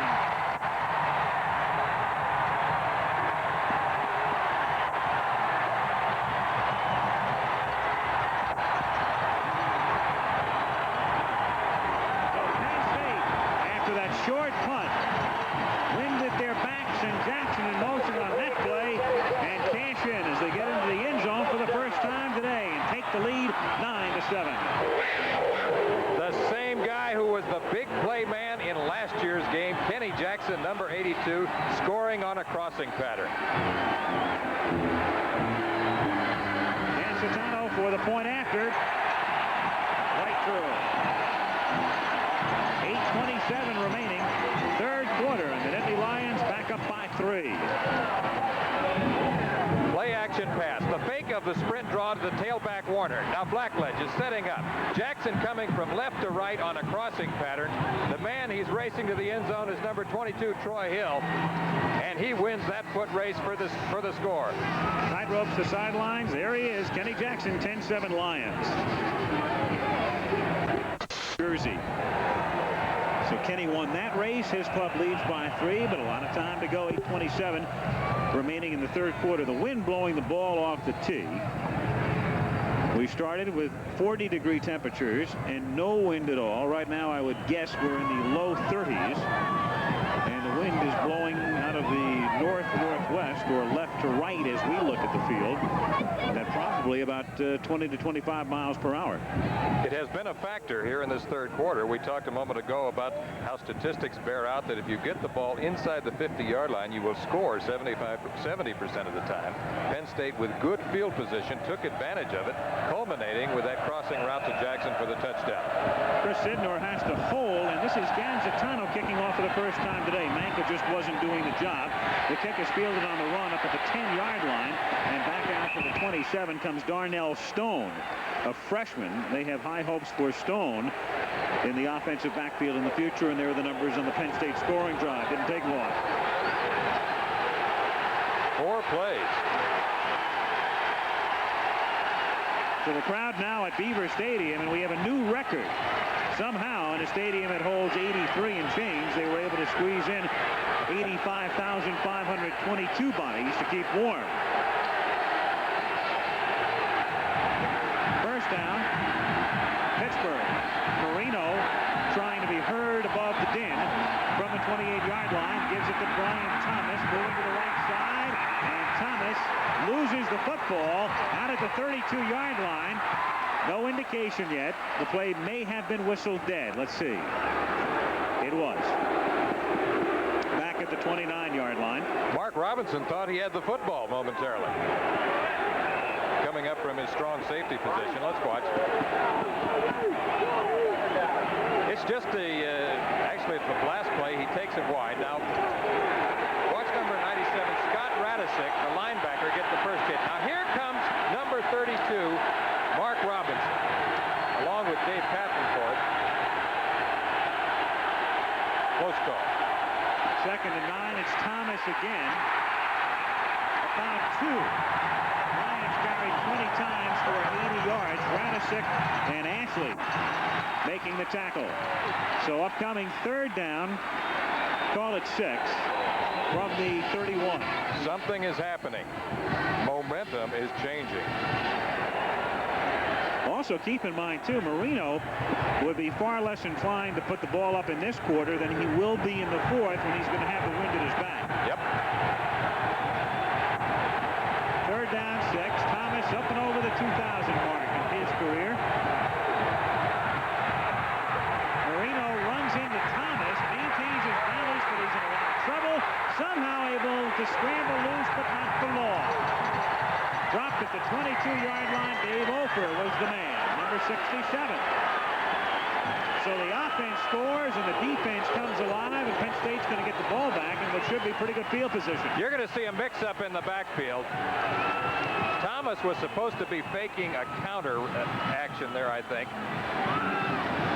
So Penn State, after that short punt, wind at their backs, and Jackson in motion on that play, and cash in as they get into the end zone for the first time today and take the lead 9-7. The same guy who was the big play man in last year's game, Kenny Jackson, number 82, scoring on a crossing pattern. Gancitano for the point after. Right through. 8:27 remaining. Third quarter, and the Nittany Lions back up by 3. Play action pass. The fake of the sprint draw to the tailback Warner. Now Blackledge is setting up. Jackson coming from left to right on a crossing pattern. The man he's racing to the end zone is number 22, Troy Hill. And he wins that foot race for the score. Tight ropes the sidelines. There he is, Kenny Jackson, 10-7 Lions. Jersey. So Kenny won that race. His club leads by 3, but a lot of time to go. 8:27 remaining in the third quarter. The wind blowing the ball off the tee. We started with 40-degree temperatures and no wind at all. Right now, I would guess we're in the low 30s. And the wind is blowing out of the north-northwest or left to right as we look at the field. At probably about 20 to 25 miles per hour. It has been a factor here in this third quarter. We talked a moment ago about how statistics bear out that if you get the ball inside the 50-yard line, you will score 70% of the time. Penn State, with good field position, took advantage of it, culminating with that crossing route to Jackson for the touchdown. Chris Sidnor has to hold, and this is Ganzatano kicking off for the first time today. Manka just wasn't doing the job. The kick is fielded on the run up at the 10-yard line, and back out to the 27 comes Darnell Stone, a freshman. They have high hopes for Stone in the offensive backfield in the future, and there are the numbers on the Penn State scoring drive. Didn't take long. 4 plays. So the crowd now at Beaver Stadium, and we have a new record. Somehow in a stadium that holds 83 and change, they were able to squeeze in 85,522 bodies to keep warm. First down, Pittsburgh. Marino trying to be heard above the din from the 28-yard line, gives it to Brian Thomas, moving to the right side, and Thomas loses the football out at the 32-yard line. No indication yet. The play may have been whistled dead. Let's see. It was. Back at the 29-yard line. Mark Robinson thought he had the football momentarily. Coming up from his strong safety position. Let's watch. It's just actually it's the blast play. He takes it wide. Now, watch number 97, Scott Radisick, the linebacker, get the first hit. Now, here comes number 32, Mark Robinson, along with Dave Papencourt. Close call. 2nd and 9. It's Thomas again. About 2. Lions carried 20 times for 80 yards. Radisick and Ashley making the tackle. So upcoming 3rd down, call it 6 from the 31. Something is happening. Momentum is changing. Also, keep in mind, too, Marino would be far less inclined to put the ball up in this quarter than he will be in the 4th when he's going to have the wind at his back. Yep. 3rd down, 6. Thomas up and over the 2,000 mark in his career. Marino runs into Thomas, maintains his balance, but he's in a lot of trouble. Somehow able to scramble loose, but not for long. Dropped at the 22-yard line. Dave Ofer was the man, number 67. So the offense scores and the defense comes alive, and Penn State's going to get the ball back in what should be pretty good field position. You're going to see a mix-up in the backfield. Thomas was supposed to be faking a counter action there, I think.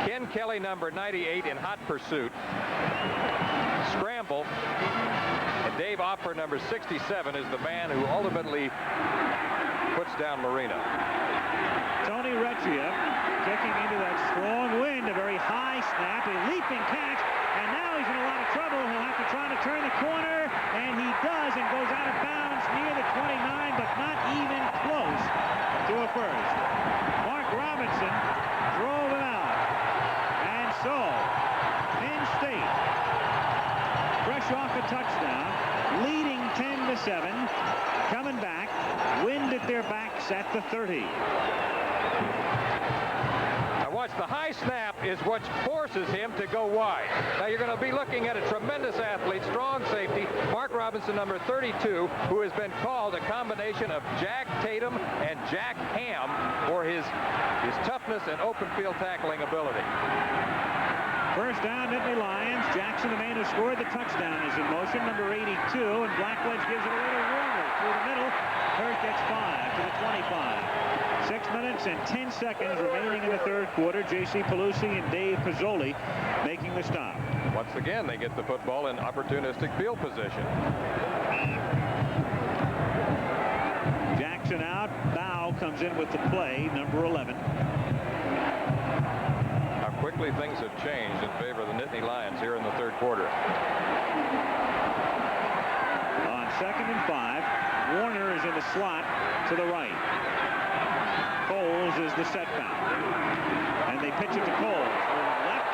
Ken Kelly, number 98, in hot pursuit. Scramble. And Dave Opper, number 67, is the man who ultimately puts down Marino. Tony Recchia kicking into that strong wind, a very high snap, a leaping catch, and now he's in a lot of trouble. He'll have to try to turn the corner, and he does, and goes out of bounds near the 29, but not even close to a first. Mark Robinson drove him out, and so Penn State, fresh off a touchdown, leading 10-7, coming back, wind at their backs at the 30. Now watch, the high snap is what forces him to go wide. Now you're going to be looking at a tremendous athlete, strong safety, Mark Robinson, number 32, who has been called a combination of Jack Tatum and Jack Ham for his toughness and open field tackling ability. First down, Nittany Lions. Jackson, the man who scored the touchdown, is in motion, number 82, and Blackledge gives it away to Warner through the middle. Hurt gets 5 to the 25. 6 minutes and 10 seconds remaining in the third quarter. J.C. Pelusi and Dave Pizzoli making the stop. Once again, they get the football in opportunistic field position. Jackson out. Bow comes in with the play, number 11. How quickly things have changed in favor of the Nittany Lions here in the third quarter. On 2nd and 5, Warner is in the slot to the right. Coles is the setback. And they pitch it to Coles. Left.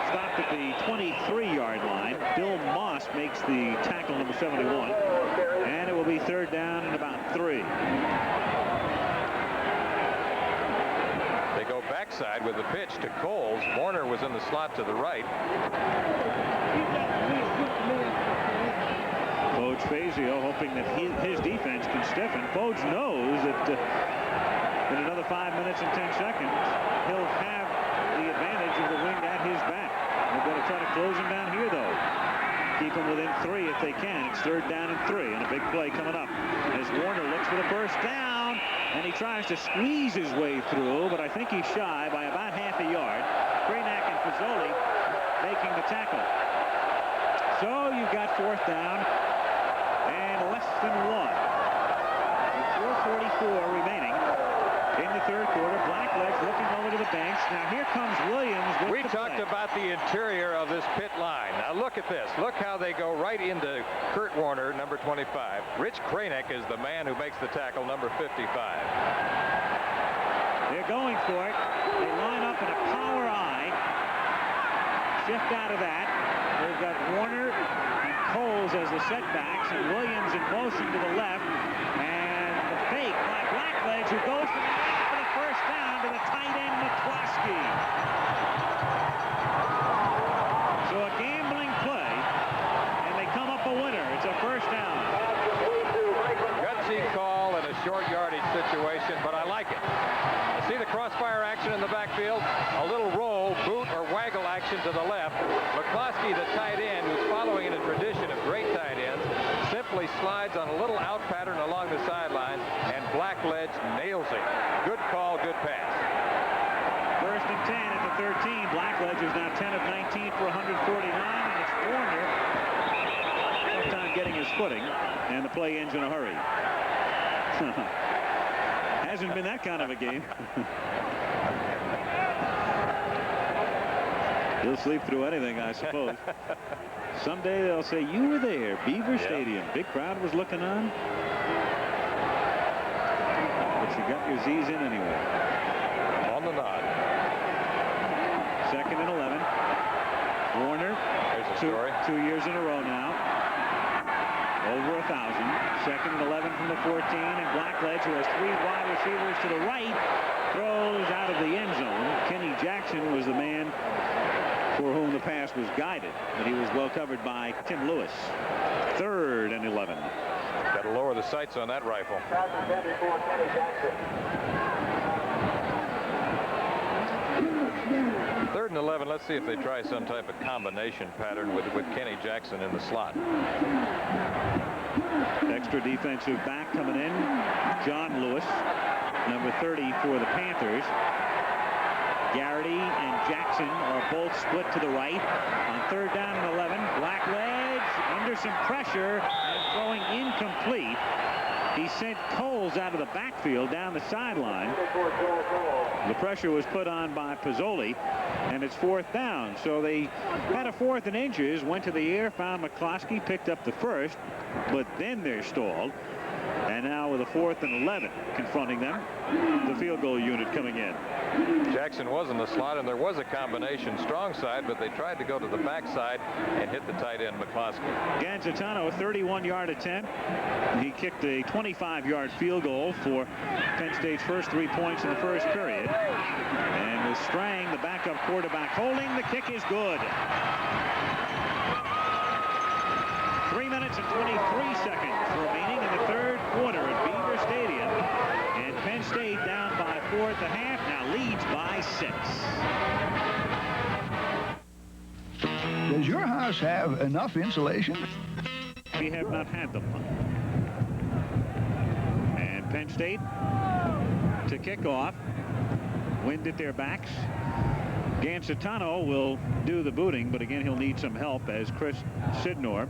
Stopped at the 23-yard line. Bill Moss makes the tackle, number 71. And it will be 3rd down and about 3. They go backside with the pitch to Coles. Warner was in the slot to the right. Coach Fazio hoping that his defense can stiffen. Coach knows that in another 5 minutes and 10 seconds, he'll have the advantage of the wind at his back. They're going to try to close him down here, though. Keep him within 3 if they can. It's 3rd down and 3, and a big play coming up as Warner looks for the first down, and he tries to squeeze his way through, but I think he's shy by about half a yard. Greenack and Pizzoli making the tackle. So you've got 4th down and less than 1. With 4:44 remaining in the third quarter. Blackledge looking over to the bench. Now here comes Williams with We the talked play. about the interior of this Pitt line. Now look at this. Look how they go right into Kurt Warner, number 25. Rich Cranick is the man who makes the tackle, number 55. They're going for it. They line up in a power I. Shift out of that. They've got Warner and Coles as the setbacks, and Williams in motion to the left. And the fake by Blackledge, who goes for the first down to the tight end McCloskey. So a gambling play, and they come up a winner. It's a first down. Gutsy call in a short yardage situation, but I like it. See the crossfire action in the backfield? A little roll, boot, or waggle action to the left. McCloskey, the tight end, who's following in a tradition of great tight ends, simply slides on a little out pattern along the sideline, and Blackledge nails it. Good call, good pass. 1st and 10 at the 13. Blackledge is now 10 of 19 for 149, and it's Warner. Tough time getting his footing, and the play ends in a hurry. Hasn't been that kind of a game. He'll sleep through anything, I suppose. Someday they'll say, you were there, Beaver Stadium. Big crowd was looking on. But you got your Z's in anyway. On the nod. 2nd and 11. Warner. There's a story. 2 years in a row now. Over 1,000. 2nd and 11 from the 14, and Blackledge, who has 3 wide receivers to the right, throws out of the end zone. Kenny Jackson was the man for whom the pass was guided, but he was well covered by Tim Lewis. 3rd and 11. Got to lower the sights on that rifle. 3rd and 11. Let's see if they try some type of combination pattern with Kenny Jackson in the slot. Extra defensive back coming in, John Lewis, number 30 for the Panthers. Garrity and Jackson are both split to the right. On 3rd down and 11, Blackledge under some pressure and throwing incomplete. He sent Coles out of the backfield down the sideline. The pressure was put on by Pizzoli, and it's 4th down. So they had a 4th and inches, went to the air, found McCloskey, picked up the first, but then they're stalled. And now with a 4th and 11 confronting them, the field goal unit coming in. Jackson was in the slot, and there was a combination strong side, but they tried to go to the backside and hit the tight end McCloskey. Ganzatano, a 31-yard attempt. He kicked a 25-yard field goal for Penn State's first 3 points in the first period. And with Strang, the backup quarterback, holding, the kick is good. 3 minutes and 23 seconds remaining in the third quarter at Beaver Stadium. And Penn State down by 4 at the half, now leads by 6. Does your house have enough insulation? We have not had them. Penn State to kick off. Wind at their backs. Gancitano will do the booting, but again, he'll need some help as Chris Sidnor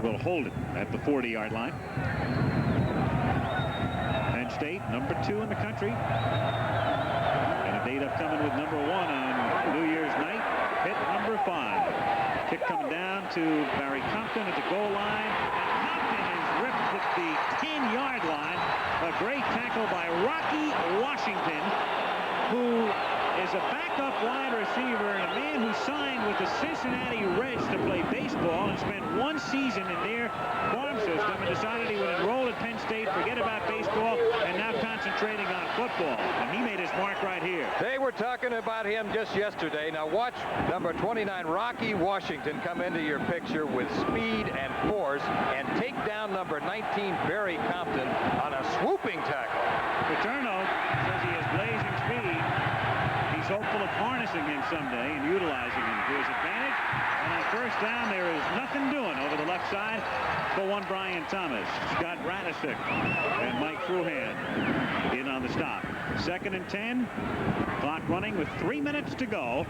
will hold it at the 40-yard line. Penn State, number 2 in the country. And a date upcoming with number 1 on New Year's night. Pitt, number 5. Kick coming down to Barry Compton at the goal line. And Compton is ripped at the 10-yard line. A great tackle by Rocky Washington, who is a backup wide receiver and a man who signed with the Cincinnati Reds to play baseball and spent 1 season in their farm system and decided he would enroll at Penn State, forget about baseball, and now concentrating on football. And he made his mark right here. They were talking about him just yesterday. Now watch number 29, Rocky Washington, come into your picture with speed and force and take down number 19, Barry Compton, on a swooping tackle. Paterno says he has blazing speed. He's hopeful of harnessing him someday and utilizing him to his advantage. And on first down, there is nothing doing over the left side for one Brian Thomas. Scott Radisick and Mike Fruhan in on the stop. 2nd and 10. Clock running with 3 minutes to go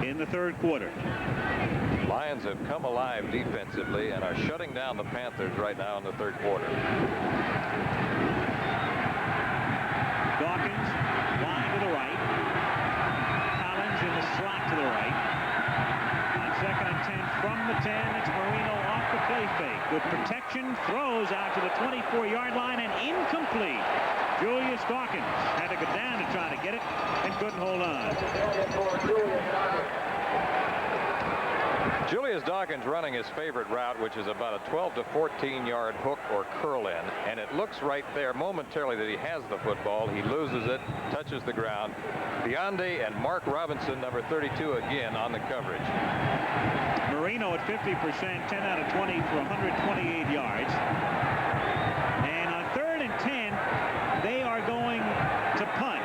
in the 3rd quarter. Lions have come alive defensively and are shutting down the Panthers right now in the 3rd quarter. Dawkins, line to the right. Collins in the slot to the right. On 2nd and 10 from the 10, it's Marino off the play fake. Good protection, throws out to the 24-yard line and incomplete. Julius Dawkins had to go down to try to get it and couldn't hold on. Julius Dawkins running his favorite route, which is about a 12 to 14-yard hook or curl in, and it looks right there momentarily that he has the football. He loses it, touches the ground. Bionde and Mark Robinson, number 32, again on the coverage. Marino at 50%, 10 out of 20 for 128 yards. And on 3rd and 10, they are going to punt.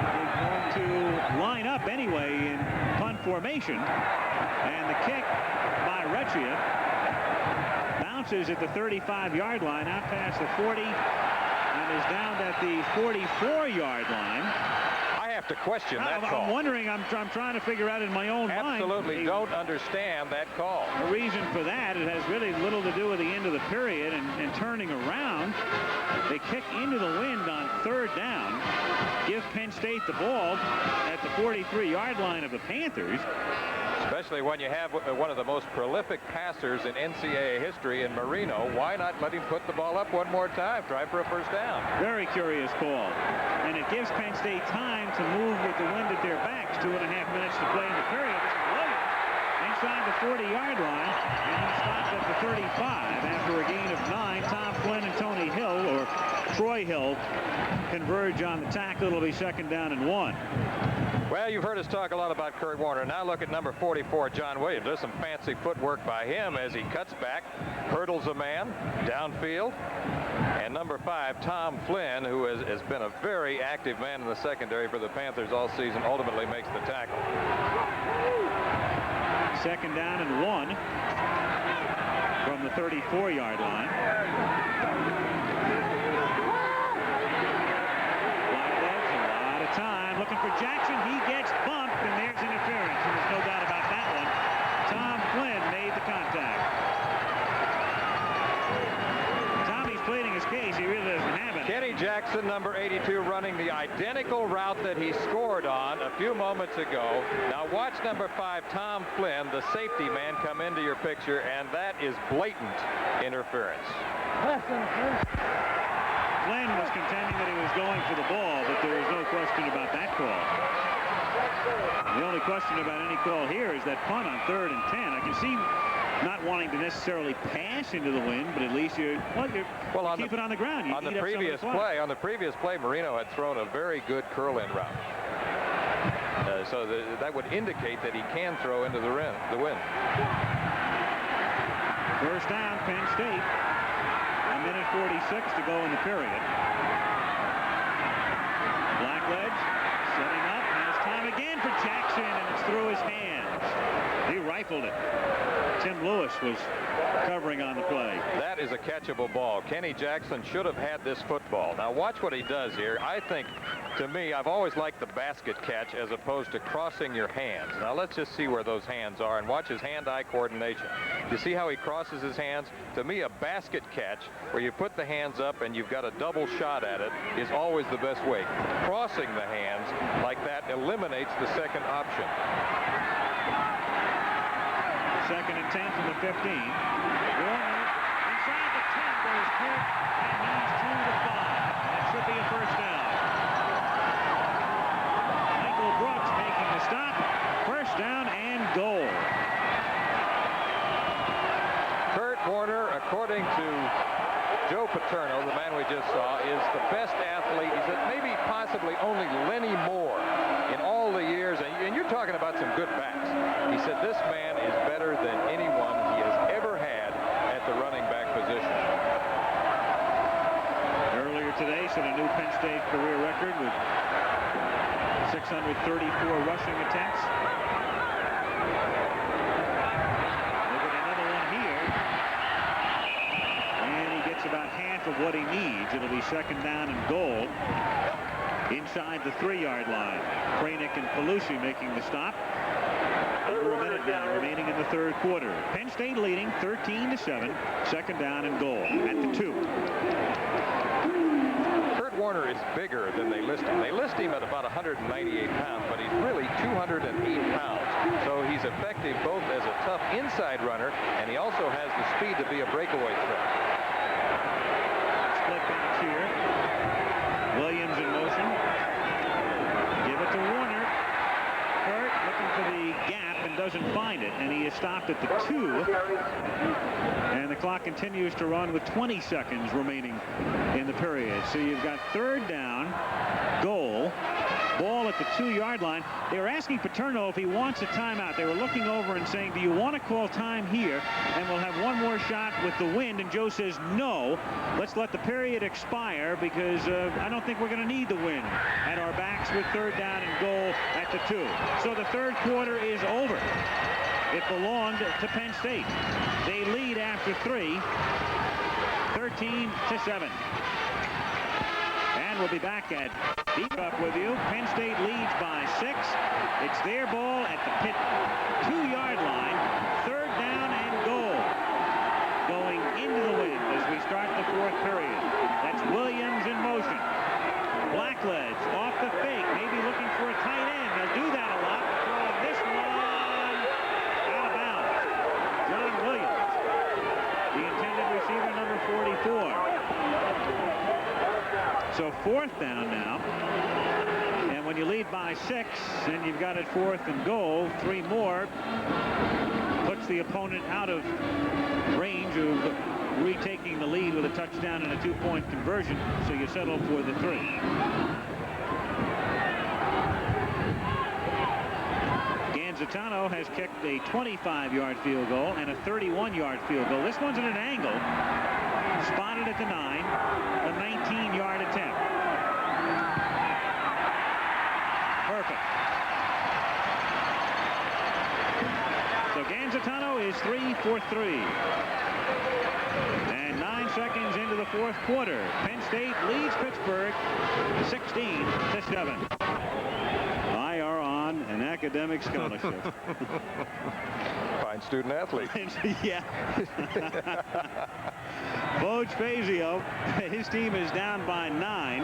They're going to line up anyway in punt formation. And the kick by Recchia bounces at the 35-yard line, out past the 40, and is down at the 44-yard line. I have to question that call. I'm wondering, I'm trying to figure out in my own mind. Absolutely don't understand that call. The reason for that, it has really little to do with the end of the period and turning around. They kick into the wind on 3rd down, give Penn State the ball at the 43-yard line of the Panthers. Especially when you have one of the most prolific passers in NCAA history in Marino. Why not let him put the ball up one more time, try for a 1st down? Very curious call. And it gives Penn State time to move with the wind at their backs. 2.5 minutes to play in the period. This is Williams inside the 40-yard line, and he stops at the 35 after a gain of 9. Tom Flynn and Tony Hill, or Troy Hill, converge on the tackle. It'll be 2nd down and 1. Well, you've heard us talk a lot about Kurt Warner. Now look at number 44, John Williams. There's some fancy footwork by him as he cuts back, hurdles a man downfield. And number 5, Tom Flynn, who has been a very active man in the secondary for the Panthers all season, ultimately makes the tackle. 2nd down and 1 from the 34-yard line. Time looking for Jackson. He gets bumped, and there's interference. And there's no doubt about that one. Tom Flynn made the contact. Tommy's pleading his case. He really doesn't have it. Kenny Jackson, number 82, running the identical route that he scored on a few moments ago. Now watch number 5, Tom Flynn, the safety man, come into your picture, and that is blatant interference. Flynn was contending that he was going for the ball, but there was no question about that call. The only question about any call here is that punt on 3rd and 10. I can see not wanting to necessarily pass into the wind, but at least you keep it on the ground. On the previous play, Marino had thrown a very good curl-in route. So that would indicate that he can throw into the wind. 1st down, Penn State. 1:46 to go in the period. Blackledge setting up, and it's time again for Jackson, and it's through his hands. He rifled it. Tim Lewis was covering on the play. That is a catchable ball. Kenny Jackson should have had this football. Now watch what he does here. I think, to me, I've always liked the basket catch as opposed to crossing your hands. Now let's just see where those hands are and watch his hand-eye coordination. You see how he crosses his hands? To me, a basket catch where you put the hands up and you've got a double shot at it is always the best way. Crossing the hands like that eliminates the second option. 2nd and 10 from the 15. Warner inside the 10 goes Pitt, and he's to the 5. That should be a first down. Michael Brooks making the stop. First down and goal. Kurt Warner, according to Joe Paterno, the man we just saw, is the best athlete. He's maybe possibly only Lenny Moore in all the years, and you're talking about some good backs. He said this man is better than anyone he has ever had at the running back position. Earlier today set a new Penn State career record with 634 rushing attempts. Look at another one here. And he gets about half of what he needs. It'll be 2nd down and goal inside the 3-yard line. Kranick and Palucci making the stop. Under a minute now remaining in the 3rd quarter. Penn State leading 13-7. 2nd down and goal at the 2. Kurt Warner is bigger than they list him. They list him at about 198 pounds, but he's really 208 pounds. So he's effective both as a tough inside runner, and he also has the speed to be a breakaway threat. Split backs here. Williams in motion. Give it to Warner. Kurt looking for the gap and doesn't find it, and he is stopped at the 2. And the clock continues to run with 20 seconds remaining in the period. So you've got 3rd down, goal, ball at the 2-yard line. They were asking Paterno if he wants a timeout. They were looking over and saying, do you want to call time here? And we'll have one more shot with the wind. And Joe says, no, let's let the period expire because I don't think we're going to need the wind at our backs with 3rd down and goal at the 2. So the 3rd quarter is over. It belonged to Penn State. They lead after 3, 13-7. And we'll be back at Deep Up with you. Penn State leads by 6. It's their ball at the Pitt 2-yard line. 3rd down and goal. Going into the wind as we start the 4th period. That's Williams in motion. Blackledge off the fake, maybe looking for a tight end. They'll do that a lot. Throwing this one out of bounds. John Williams, the intended receiver, number 44. So 4th down now. And when you lead by 6 and you've got it 4th and goal, 3 more puts the opponent out of range of retaking the lead with a touchdown and a 2-point conversion, so you settle for the 3. Ganzatano has kicked a 25-yard field goal and a 31-yard field goal. This one's at an angle. Spotted at the 9, a 19-yard attempt. Perfect. So Ganzatano is 3 for 3. And 9 seconds into the 4th quarter. Penn State leads Pittsburgh 16-7. I are on an academic scholarship. Fine student athlete. Yeah. Boj Fazio, his team is down by 9.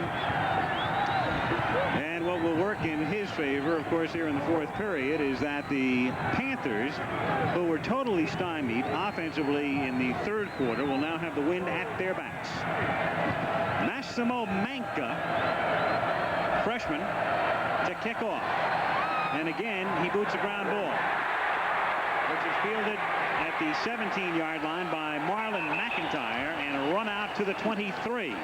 And what will work in his favor, of course, here in the 4th period, is that the Panthers, who were totally stymied offensively in the 3rd quarter, will now have the wind at their backs. Massimo Manca, freshman, to kick off. And again, he boots a ground ball, which is fielded at the 17-yard line by Marlon McIntyre and run out to the 23.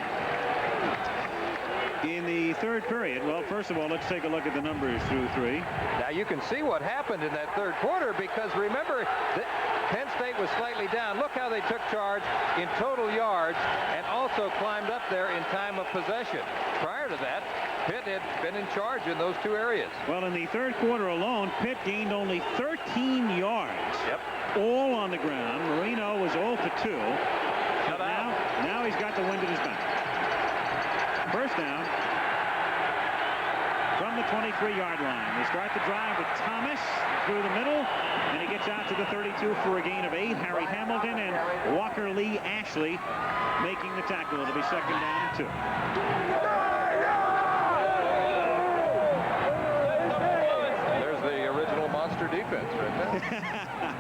In the 3rd period, well, first of all, let's take a look at the numbers through 3. Now you can see what happened in that 3rd quarter because remember that Penn State was slightly down. Look how they took charge in total yards and also also climbed up there in time of possession. Prior to that, Pitt had been in charge in those two areas. Well, in the third quarter alone, Pitt gained only 13 yards. Yep. All on the ground. Marino was 0 for 2. Now he's got the wind at his back. First down from the 23-yard line. They start the drive with Thomas through the middle, and he gets out to the 32 for a gain of 8. Harry Hamilton and Walker Lee Ashley making the tackle. It'll be second down and 2. There's the original monster defense right there.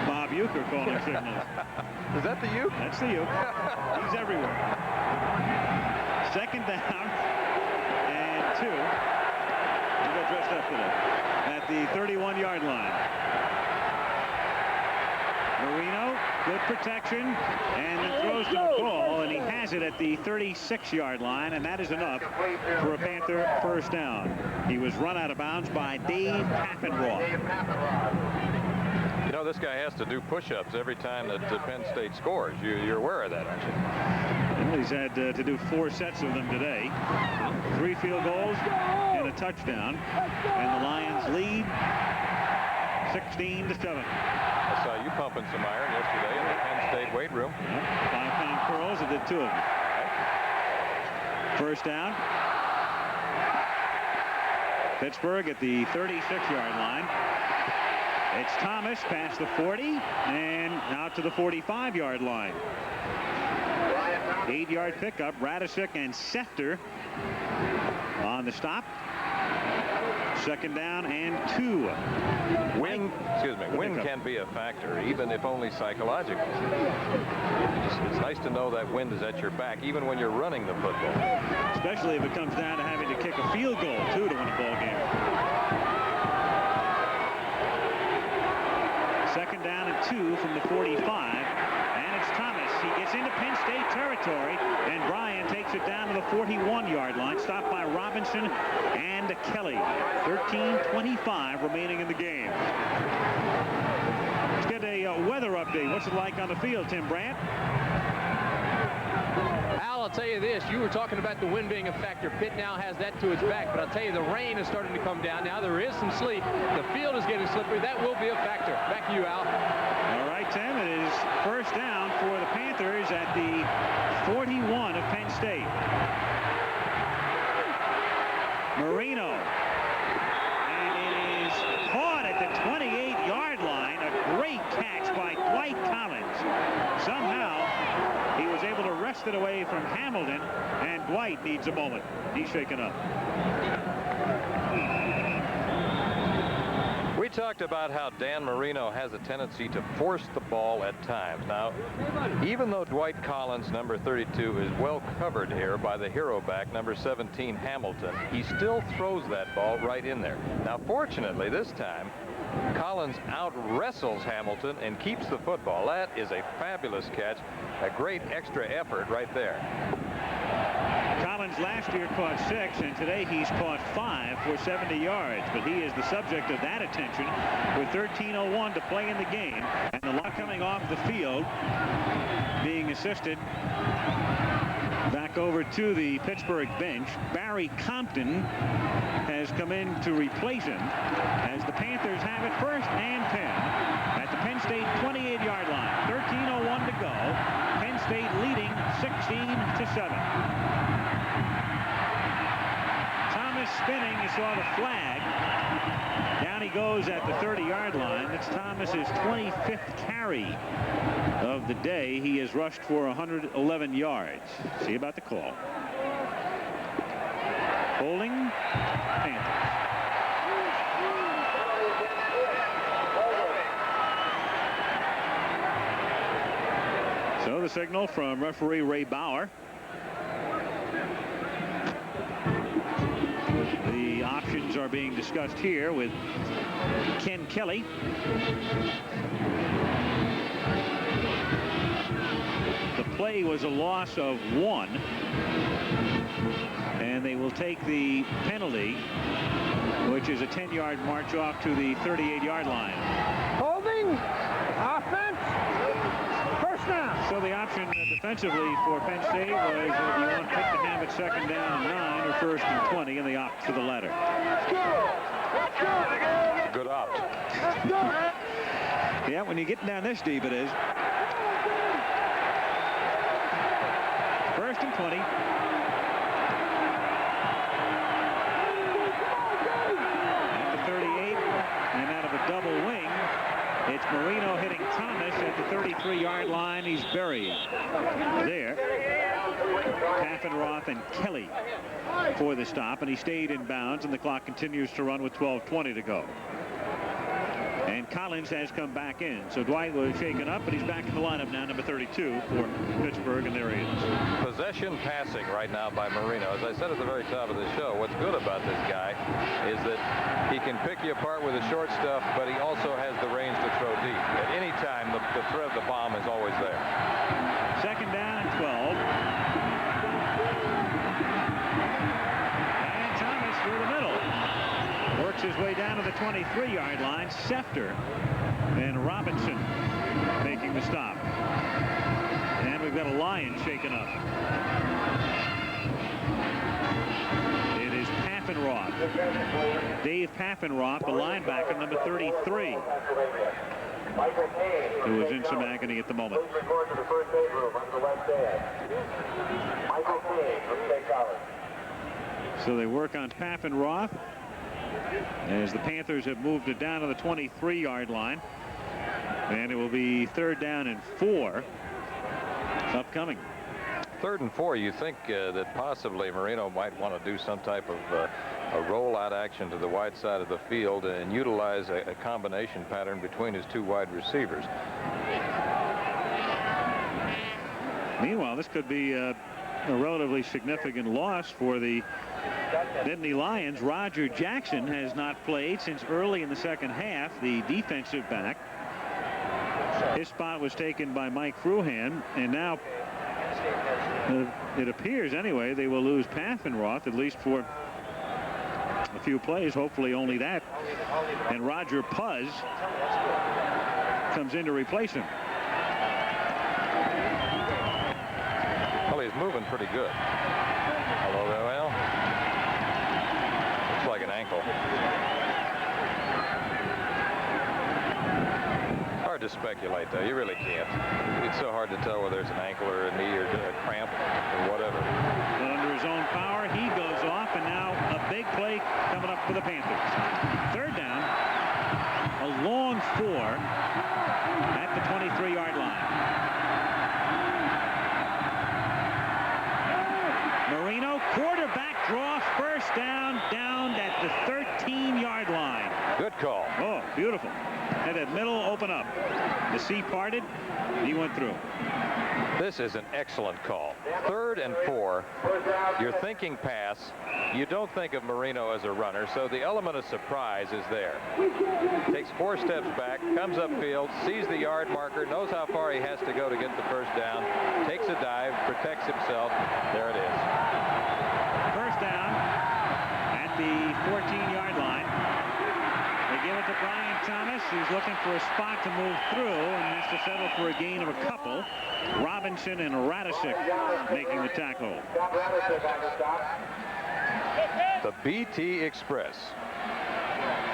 Bob Uecker calling signals. Is that the Uke? That's the Uke. He's everywhere. Second down and 2. He got dressed up today at the 31-yard line. Marino, good protection, and then throws to McCall, and he has it at the 36-yard line, and that is enough for a Panther first down. He was run out of bounds by Dave Paffenroth. You know, this guy has to do push-ups every time that Penn State scores. You're aware of that, aren't you? Well, he's had to do 4 sets of them today. 3 field goals and a touchdown. And the Lions lead 16-7. I saw you pumping some iron yesterday in the Penn State weight room. 5-pound curls. I did 2 of them. First down. Pittsburgh at the 36-yard line. It's Thomas past the 40 and out to the 45-yard line. 8-yard pickup. Radisic and Sefter on the stop. Second down and 2. Wind can be a factor, even if only psychological. It's nice to know that wind is at your back, even when you're running the football. Especially if it comes down to having to kick a field goal, too, to win a ball game. Second down and 2 from the 45. And it's Thomas. He gets into Penn State territory, and Bryan takes it down to the 41-yard line, stopped by Robinson and Kelly. 13:25 remaining in the game. Let's get a weather update. What's it like on the field, Tim Brandt? Al, I'll tell you this. You were talking about the wind being a factor. Pitt now has that to its back. But I'll tell you, the rain is starting to come down. Now there is some sleet. The field is getting slippery. That will be a factor. Back to you, Al. All right, Tim. It is first down for the Panthers at the 41 of Penn State. Marino. And it is caught at the 28-yard line. A great catch by Dwight Collins. Somehow, he was able to wrest it away from Hamilton, and Dwight needs a moment. He's shaken up. We talked about how Dan Marino has a tendency to force the ball at times. Now, even though Dwight Collins, number 32, is well covered here by the hero back, number 17, Hamilton, he still throws that ball right in there. Now, fortunately, this time, Collins out-wrestles Hamilton and keeps the football. That is a fabulous catch, a great extra effort right there. Collins last year caught 6, and today he's caught 5 for 70 yards. But he is the subject of that attention with 13:01 to play in the game. And the lot coming off the field, being assisted back over to the Pittsburgh bench. Barry Compton has come in to replace him as the Panthers have it first and 10 at the Penn State 28-yard line. 13:01 to go. Penn State leading 16-7. Thomas spinning. You saw the flag. Down he goes at the 30-yard line. That's Thomas's 25th carry of the day. He has rushed for 111 yards. See about the call. Holding Panthers. So the signal from referee Ray Bauer. The options are being discussed here with Ken Kelly. The play was a loss of 1, and they will take the penalty, which is a 10-yard march off to the 38-yard line. Holding. Offense. First down. So the option defensively for Penn State was if you want Pitt to have it 2nd down and 9 or 1st and 20, and they opt for the latter. Good opt. Yeah, when you get down this deep, it is. 1st and 20. At the 38, and out of a double wing, it's Marino hitting Thomas at the 33-yard line. He's buried there. Paffenroth and Kelly for the stop, and he stayed in bounds, and the clock continues to run with 12:20 to go. And Collins has come back in. So Dwight was shaken up, but he's back in the lineup now, number 32 for Pittsburgh, and there he is. Possession passing right now by Marino. As I said at the very top of the show, what's good about this guy is that he can pick you apart with the short stuff, but he also has the range to throw deep. At any time, the threat of the bomb is always there. 2nd down and 12. And Thomas through the middle. Works his way down to the 23-yard line. Schefter and Robinson making the stop. And we've got a Lion shaken up. It is Paffenroth. Dave Paffenroth, the linebacker, number 33, who is in some agony at the moment. So they work on Paffenroth as the Panthers have moved it down to the 23-yard line, and it will be 3rd down and 4 upcoming. 3rd and 4, you think that possibly Marino might want to do some type of a rollout action to the wide side of the field and utilize a combination pattern between his 2 wide receivers. Meanwhile, this could be a relatively significant loss for the Nittany Lions. Roger Jackson has not played since early in the 2nd half, the defensive back. His spot was taken by Mike Fruhan, and now it appears anyway they will lose Paffenroth, at least for a few plays, hopefully only that, and Roger Puz comes in to replace him. Well, he's moving pretty good. Although, well, looks like an ankle. Hard to speculate, though. You really can't. It's so hard to tell whether it's an ankle or a knee or a cramp or whatever. But under his own power, he goes off, and now a big play coming up for the Panthers. 3rd down, a long 4 at the 23-yard line. Marino, quarterback draw, 1st down at the 13-yard line. Good call. Oh, beautiful. Had that middle open up. The sea parted. He went through. This is an excellent call. 3rd and 4. You're thinking pass. You don't think of Marino as a runner, so the element of surprise is there. Takes 4 steps back, comes upfield, sees the yard marker, knows how far he has to go to get the 1st down, takes a dive, protects himself. There it is. 1st down at the 14-yard line. They give it to Brian Thomas, who's looking for a spot to move through and has to settle for a gain of a couple. Robinson and Radisic making the tackle. The BT Express.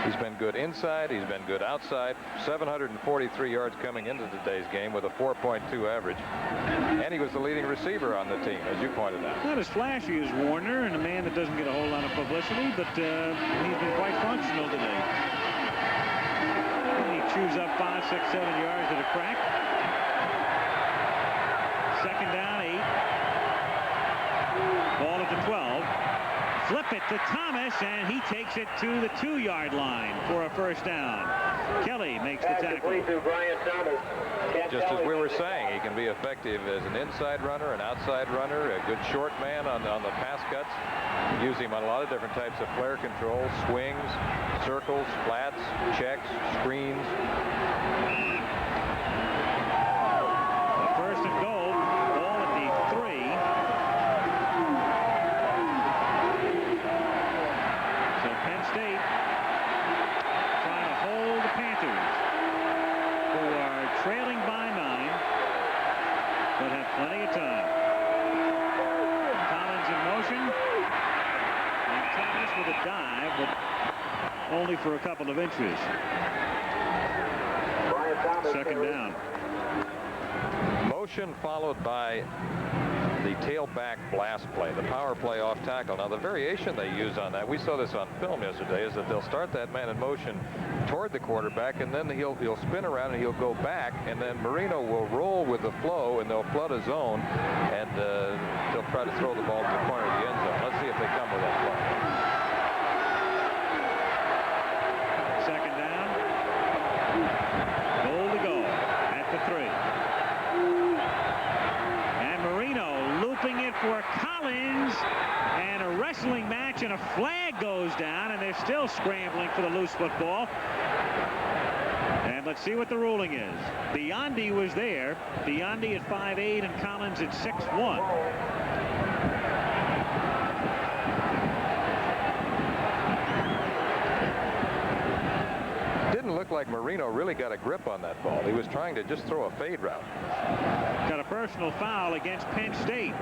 He's been good inside. He's been good outside. 743 yards coming into today's game with a 4.2 average. And he was the leading receiver on the team, as you pointed out. Not as flashy as Warner, and a man that doesn't get a whole lot of publicity, but he's been quite functional today. And he chews up 5, 6, 7 yards at a crack. 2nd down, 8. Ball at the 12. Flip it to Thomas, and he takes it to the 2-yard line for a 1st down. Kelly makes the tackle. Just as we were saying, he can be effective as an inside runner, an outside runner, a good short man on the pass cuts. Use him on a lot of different types of player control, swings, circles, flats, checks, screens. A 1st and goal. Ball at the 3. So Penn State trying to hold the Panthers, who are trailing by 9. only for a couple of inches. Second down. Motion followed by the tailback blast play, the power play off tackle. Now, the variation they use on that, we saw this on film yesterday, is that they'll start that man in motion toward the quarterback, and then he'll spin around and he'll go back, and then Marino will roll with the flow, and they'll flood a zone, and they'll try to throw the ball to the corner of the end zone. Let's see if they come with that play. Second down. Goal to go at the 3. And Marino looping it for Collins, and a wrestling match, and a flag goes down, and they're still scrambling for the loose football. And let's see what the ruling is. Biondi was there. Biondi at 5'8" and Collins at 6'1". Didn't look like Marino really got a grip on that ball. He was trying to just throw a fade route. Got a personal foul against Penn State.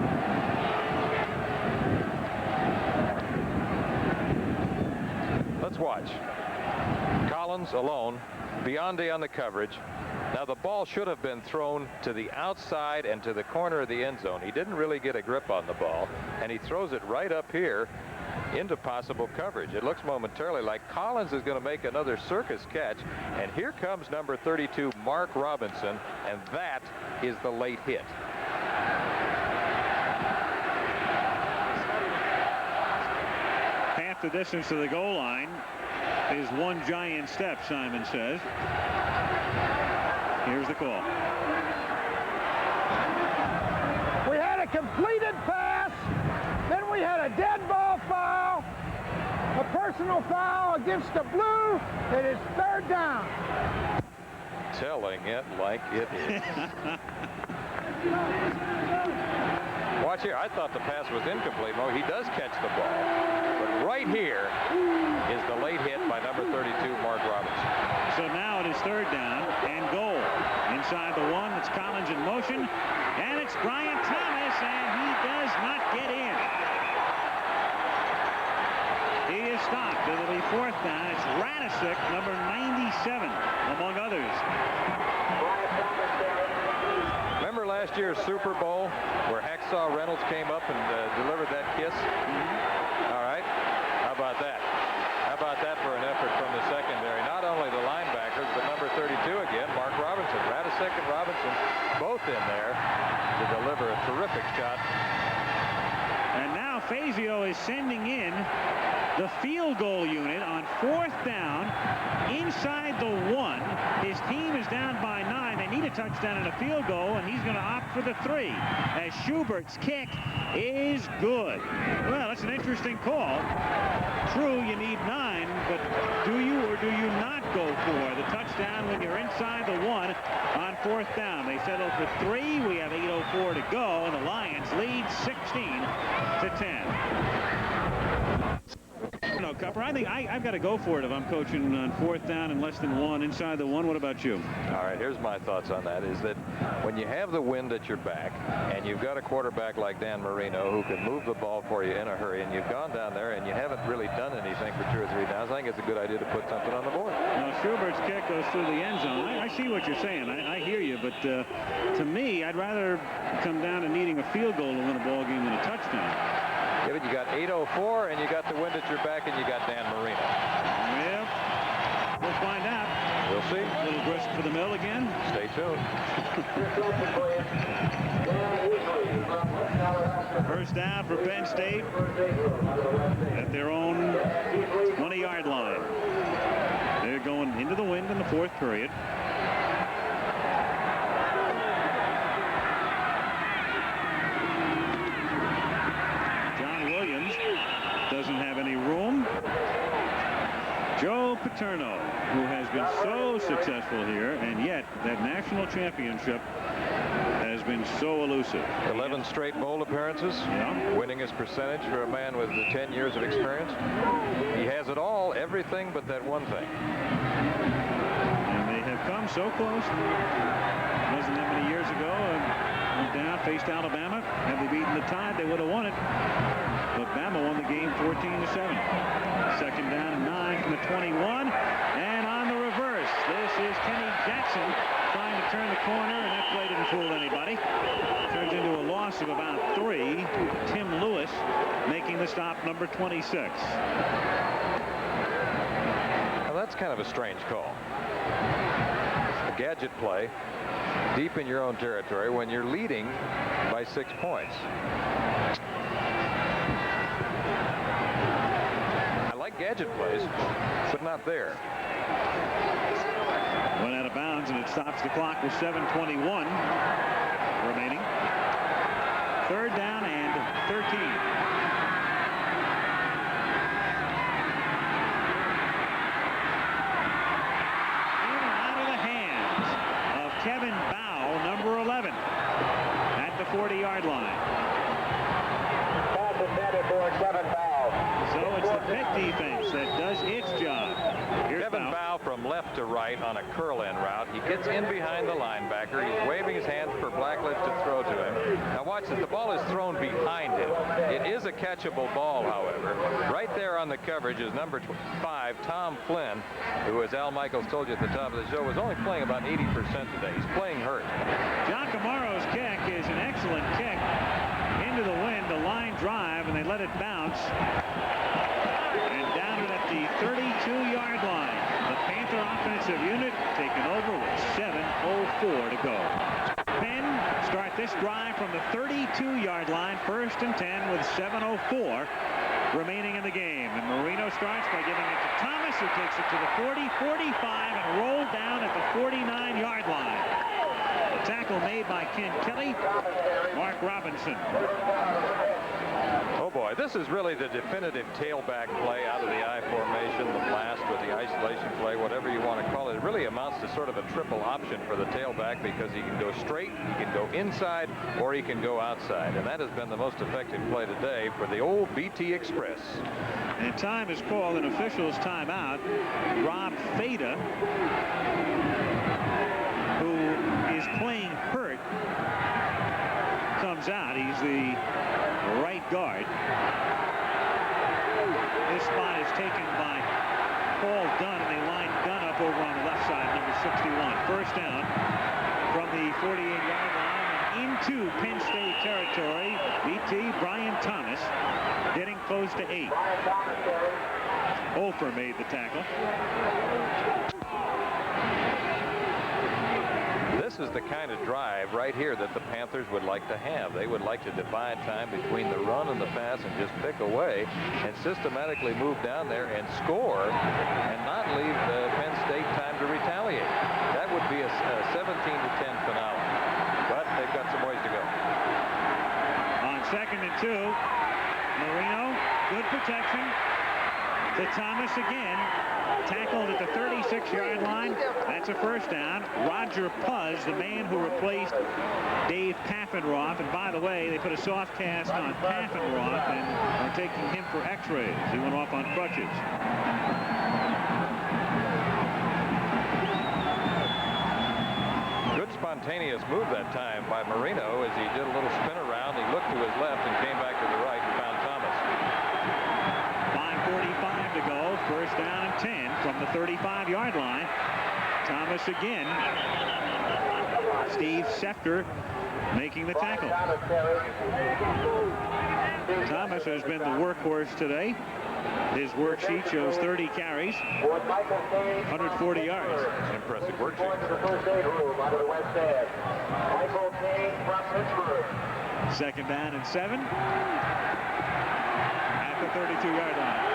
Let's watch. Collins alone, Biondi on the coverage. Now, the ball should have been thrown to the outside and to the corner of the end zone. He didn't really get a grip on the ball, and he throws it right up here into possible coverage. It looks momentarily like Collins is going to make another circus catch, and here comes number 32, Mark Robinson, and that is the late hit. Half the distance to the goal line is one giant step, Simon says. Here's the call. We had a completed pass. Then we had a dead ball foul. A personal foul against the Blue. It is third down. Telling it like it is. Watch here. I thought the pass was incomplete. Mo, he does catch the ball. But right here is the late hit by number 32, Mark Robinson. So now it is third down and goal. Inside the 1, it's Collins in motion. And it's Brian Thomas, and he does not get in. He is stopped. It'll be fourth down. It's Radisick, number 97, among others. Remember last year's Super Bowl where Hacksaw Reynolds came up and delivered that kiss? All right. How about that? How about that for an effort from the secondary? Not only the linebackers, but number 32 again, Mark Robinson. Radisick and Robinson both in there to deliver a terrific shot. And now Fazio is sending in the field goal unit on fourth down inside the 1. His team is down by 9. They need a touchdown and a field goal, and he's going to opt for the 3 as Schubert's kick is good. Well, that's an interesting call. True, you need 9, but do you or do you not go for the touchdown when you're inside the 1 on fourth down? They settle for 3. We have 8:04 to go, and the Lions lead 16-10. No, Cupper, I think I've got to go for it if I'm coaching on fourth down and less than 1 inside the 1. What about you? All right, here's my thoughts on that, is that when you have the wind at your back and you've got a quarterback like Dan Marino who can move the ball for you in a hurry, and you've gone down there and you haven't really done anything for 2 or 3 downs, I think it's a good idea to put something on the board. Now, Schubert's kick goes through the end zone. I see what you're saying. I hear you, but to me, I'd rather come down to needing a field goal to win a ball game than a touchdown. Yeah, but you got 8:04 and you got the wind at your back and you got Dan Marino. Well, we'll find out. We'll see. A little grist for the mill again. Stay tuned. First down for Penn State at their own 20-yard line. They're going into the wind in the fourth period. Doesn't have any room. Joe Paterno, who has been so successful here, and yet that national championship has been so elusive. 11 straight bowl appearances. Yeah. Winningest percentage for a man with 10 years of experience. He has it all, everything but that one thing. And they have come so close. It wasn't that many years ago. Went down, faced Alabama. Had they beaten the Tide, they would have won it. But Bama won the game 14-7. Second down and 9 from the 21. And on the reverse, this is Kenny Jackson trying to turn the corner, and that play didn't fool anybody. Turns into a loss of about 3. Tim Lewis making the stop, number 26. Now that's kind of a strange call. A gadget play deep in your own territory when you're leading by 6 points. I like gadget plays, but not there. Went out of bounds, and it stops the clock with 7:21 remaining. Third down and 13. In and out of the hands of Kevin Bow, number 11, at the 40-yard line. Pass intended for Kevin Bow. So it's the Pitt defense that does its job. Here's Kevin Bow from left to right on a curl-in route. He gets in behind the linebacker. He's waving his hands for Blackledge to throw to him. Now watch this. The ball is thrown behind him. It is a catchable ball, however. Right there on the coverage is number 5, Tom Flynn, who, as Al Michaels told you at the top of the show, was only playing about 80% today. He's playing hurt. John Camaro's kick is an excellent kick into the wind, a line drive, and they let it bounce. And down it at the 32-yard line. The Panther offensive unit taken over with 7:04 to go. Penn start this drive from the 32-yard line, 1st and 10 with 7:04 remaining in the game. And Marino starts by giving it to Thomas, who takes it to the 40, 45, and rolled down at the 49-yard line. A tackle made by Ken Kelly. Mark Robinson. Oh boy, this is really the definitive tailback play out of the I formation, the blast or the isolation play, whatever you want to call it. It really amounts to sort of a triple option for the tailback because he can go straight, he can go inside, or he can go outside. And that has been the most effective play today for the old BT Express. And time is called, an official's timeout. Rob Fada, who is playing hurt, comes out. He's the right guard. This spot is taken by Paul Dunn, and they line Dunn up over on the left side, number 61. First down from the 48-yard line and into Penn State territory. BT Brian Thomas getting close to 8. Ofer made the tackle. This is the kind of drive right here that the Panthers would like to have. They would like to divide time between the run and the pass and just pick away and systematically move down there and score and not leave Penn State time to retaliate. That would be a 17-10 finale. But they've got some ways to go. On 2nd and 2, Marino, good protection to Thomas again. Tackled at the 36-yard line. That's a first down. Roger Puzz, the man who replaced Dave Paffenroth. And by the way, they put a soft cast on Paffenroth and are taking him for x-rays. He went off on crutches. Good spontaneous move that time by Marino as he did a little spin around. He looked to his left and came back to the right and found Thomas. 5:45 to go. First down and 10 from the 35-yard line. Thomas again. Steve Schefter making the tackle. Thomas has been the workhorse today. His worksheet shows 30 carries, 140 yards. Impressive worksheet. Second down and 7 at the 32-yard line.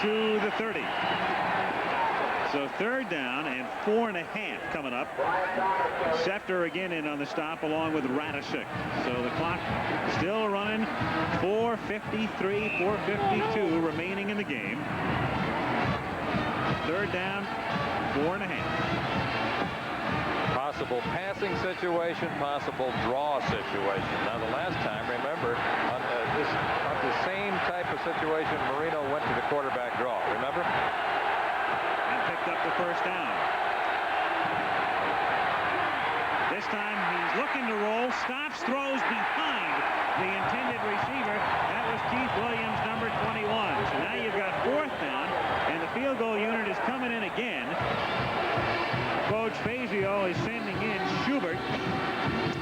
To the 30. So third down and 4.5 coming up. Schefter again in on the stop along with Radishik. So the clock still running. 4:53, 4:52 remaining in the game. Third down, 4.5. Possible passing situation, possible draw situation. Now the last time, remember, on the same type of situation, Marino went to the quarterback draw. Remember? And picked up the first down. This time he's looking to roll, stops, throws behind the intended receiver. That was Keith Williams, number 21. So now you've got fourth down, and the field goal unit is coming in again. Coach Fazio is sending in Schubert.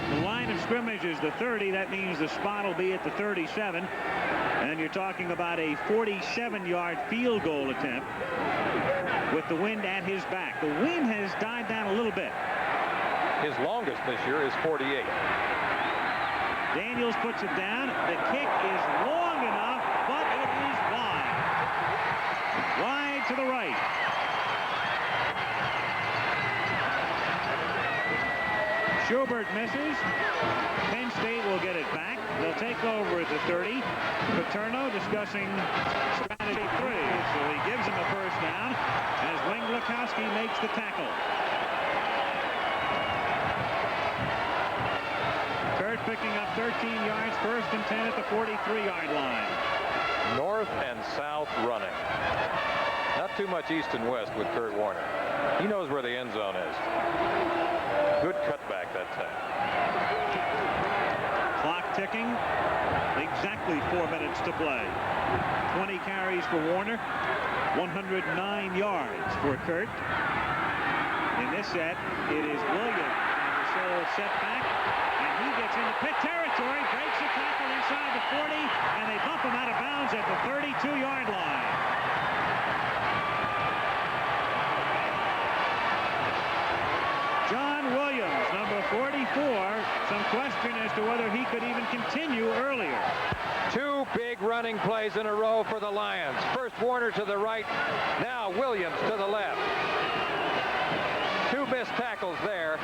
The line of scrimmage is the 30. That means the spot will be at the 37. And you're talking about a 47-yard field goal attempt with the wind at his back. The wind has died down a little bit. His longest this year is 48. Daniels puts it down. The kick is long enough, but it is wide. Wide to the right. Schubert misses. Penn State will get it back. They'll take over at the 30. Paterno discussing strategy 3. So he gives him a first down as Wing Lukowski makes the tackle. Kurt picking up 13 yards, first and 10 at the 43-yard line. North and south running. Not too much east and west with Kurt Warner. He knows where the end zone is. Good cutback that time. Clock ticking. Exactly 4 minutes to play. 20 carries for Warner. 109 yards for Kurt. In this set, it is Williams on the sole setback. And he gets into Pitt territory, breaks a tackle inside the 40, and they bump him out of bounds at the 32-yard line. John Williams, number 44. Some question as to whether he could even continue earlier. Two big running plays in a row for the Lions. First Warner to the right, now Williams to the left. Two missed tackles there.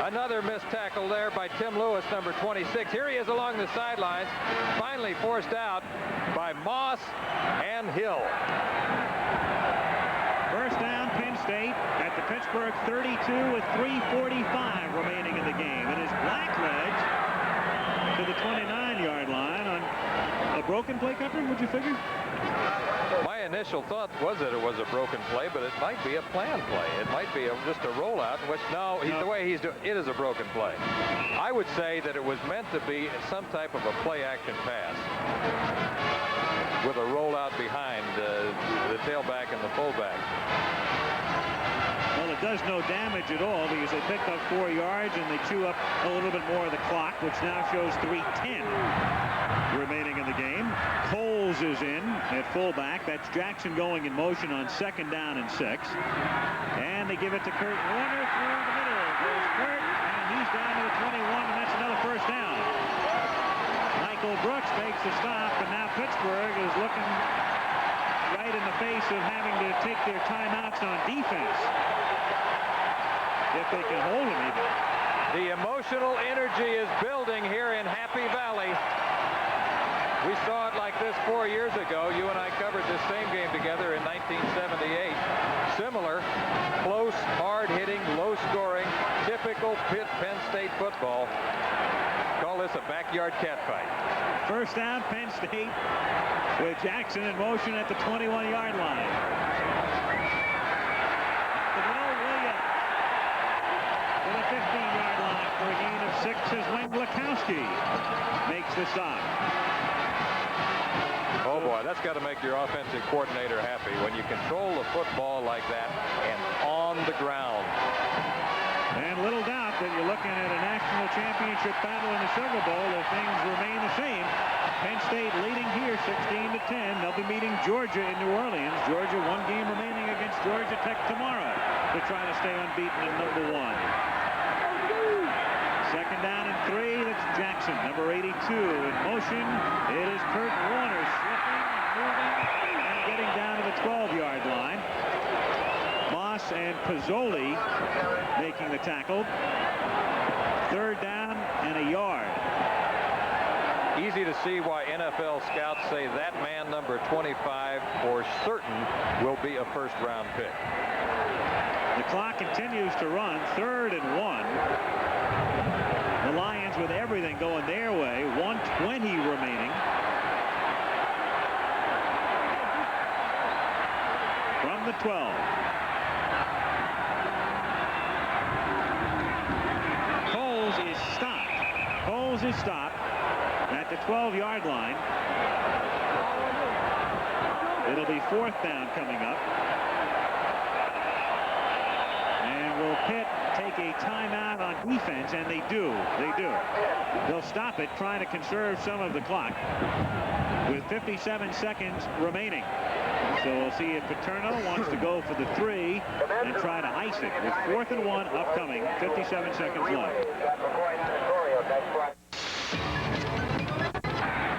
Another missed tackle there by Tim Lewis, number 26. Here he is along the sidelines, finally forced out by Moss and Hill. First down, Penn State at the Pittsburgh 32 with 3:45 remaining in the game. It is Blackledge to the 29-yard line on a broken play, Cutler, would you figure? My initial thought was that it was a broken play, but it might be a planned play. It might be just a rollout, in which, no. The way he's doing it is a broken play. I would say that it was meant to be some type of a play-action pass with a rollout behind the tailback and the fullback. Well, it does no damage at all because they pick up 4 yards and they chew up a little bit more of the clock, which now shows 3:10 remaining in the game. Coles is in at fullback. That's Jackson going in motion on second down and 6. And they give it to Kurt Warner through the middle. Goes Kurt, and he's down to the 21, and that's another first down. Michael Brooks makes the stop, and now Pittsburgh is looking right in the face of having to take their timeouts on defense. If they can hold him even. The emotional energy is building here in Happy Valley. We saw it like this 4 years ago. You and I covered this same game together in 1978. Similar, close, hard-hitting, low-scoring, typical Pitt Penn State football. Call this a backyard catfight. First down, Penn State, with Jackson in motion at the 21-yard line. Williams to the 15-yard line for a gain of 6 as Wayne Lukowski makes the stop. Oh boy, that's got to make your offensive coordinator happy when you control the football like that and on the ground. And little doubt that you're looking at a national championship battle in the Sugar Bowl if things remain the same. Penn State leading here 16-10. They'll be meeting Georgia in New Orleans. Georgia, 1 game remaining against Georgia Tech tomorrow to try to stay unbeaten at number 1. Second down and 3. That's Jackson, number 82, in motion. It is Kurt Warner slipping, moving, and getting down to the 12-yard line. Moss and Pizzoli making the tackle. Third down and a yard. Easy to see why NFL scouts say that man, number 25, for certain will be a first-round pick. The clock continues to run. 3rd and 1. The Lions with everything going their way. 1:20 remaining. From the 12. calls his stop at the 12-yard line. It'll be 4th down coming up. And will Pitt take a timeout on defense? And they do. They do. They'll stop it, trying to conserve some of the clock with 57 seconds remaining. So we'll see if Paterno wants to go for the 3 and try to ice it with 4th and 1 upcoming. 57 seconds left.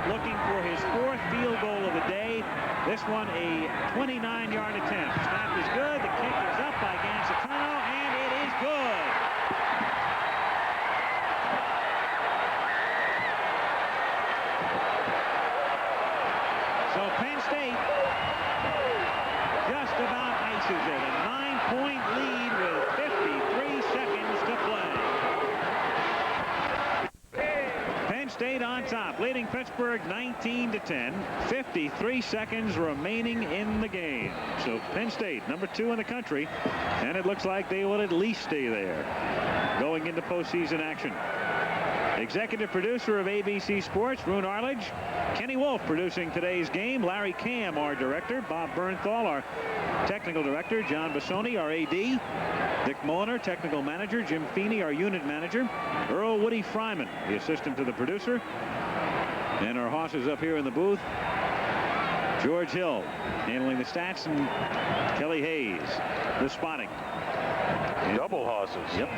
Looking for his 4th field goal of the day. This one a 29-yard attempt. Snap is good. The kick is up by Gansitano, and it is good. So Penn State just about ices it. A 9-point lead with 53 seconds to play. Penn State on top, leading Pittsburgh 19-10. 53 seconds remaining in the game. So Penn State, number 2 in the country, and it looks like they will at least stay there going into postseason action. Executive producer of ABC Sports, Roone Arledge. Kenny Wolf producing today's game. Larry Cam, our director. Bob Bernthal, our technical director. John Bassoni, our AD. Dick Mulliner, technical manager. Jim Feeney, our unit manager. Earl Woody Fryman, the assistant to the producer. And our hosses up here in the booth. George Hill handling the stats, and Kelly Hayes, the spotting. Double hosses. Yep.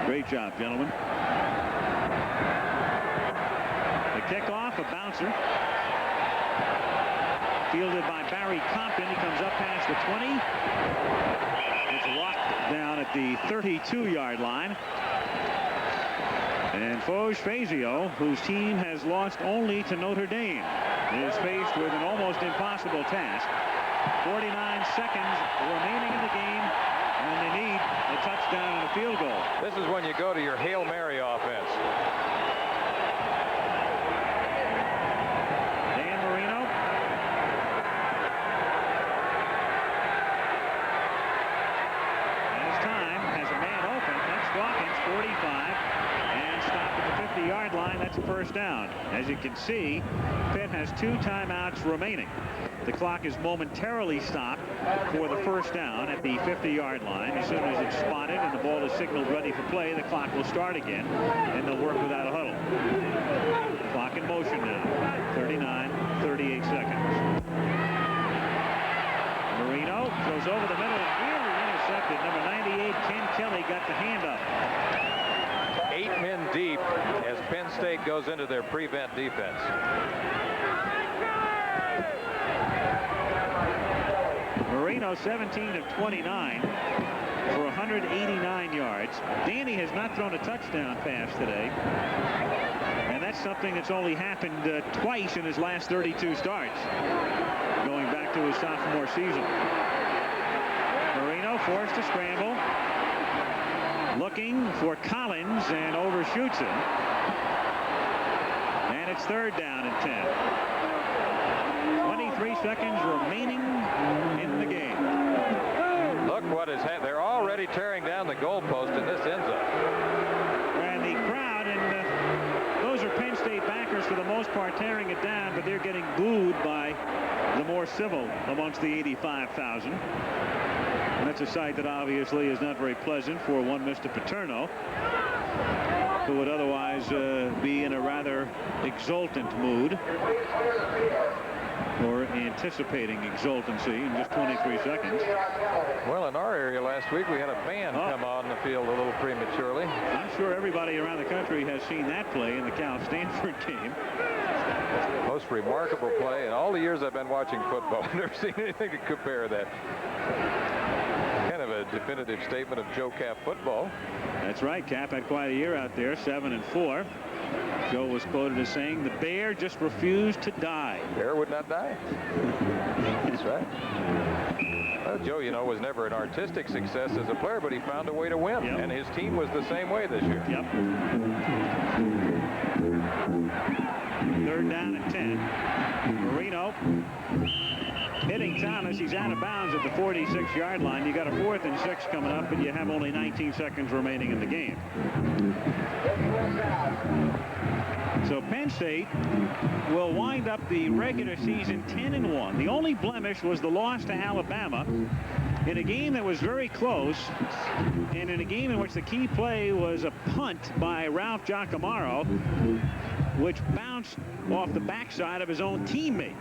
Great job, gentlemen. The kickoff, a bouncer. Fielded by Barry Compton. He comes up past the 20. It's locked down at the 32-yard line. And Foge Fazio, whose team has lost only to Notre Dame, is faced with an almost impossible task. 49 seconds remaining in the game, and they need a touchdown and a field goal. This is when you go to your Hail Mary offense. Dan Marino. And his time has a man open. That's Dawkins, 45. And stopped at the 50-yard line. That's a first down. As you can see, Pitt has 2 timeouts remaining. The clock is momentarily stopped for the first down at the 50-yard line. As soon as it's spotted and the ball is signaled ready for play, the clock will start again, and they'll work without a huddle. Clock in motion now. 38 seconds. Marino goes over the middle and nearly intercepted. Number 98, Ken Kelly, got the hand up. 8 men deep as Penn State goes into their prevent defense. Marino 17 of 29 for 189 yards. Danny has not thrown a touchdown pass today. And that's something that's only happened twice in his last 32 starts, going back to his sophomore season. Marino forced to scramble. Looking for Collins and overshoots him. And it's 3rd down and 10. 23 seconds remaining in the game. Look what is happening. They're already tearing down the goalpost in this end zone. And the crowd, and those are Penn State backers for the most part, tearing it down, but they're getting booed by the more civil amongst the 85,000. And that's a sight that obviously is not very pleasant for one Mr. Paterno, who would otherwise be in a rather exultant mood, or anticipating exultancy in just 23 seconds. Well, in our area last week, we had a band come on the field a little prematurely. I'm sure everybody around the country has seen that play in the Cal Stanford game. Most remarkable play in all the years I've been watching football. I've never seen anything to compare that. Kind of a definitive statement of Joe Cap football. That's right. Cap had quite a year out there, 7-4. Joe was quoted as saying, "The bear just refused to die." Bear would not die. That's right. Well, Joe, you know, was never an artistic success as a player, but he found a way to win. Yep. And his team was the same way this year. Yep. 3rd down and 10. Marino hitting Thomas. He's out of bounds at the 46-yard line. You got a 4th and 6 coming up, and you have only 19 seconds remaining in the game. So Penn State will wind up the regular season 10-1. The only blemish was the loss to Alabama in a game that was very close, and in a game in which the key play was a punt by Ralph Giacomaro, which bounced off the backside of his own teammate.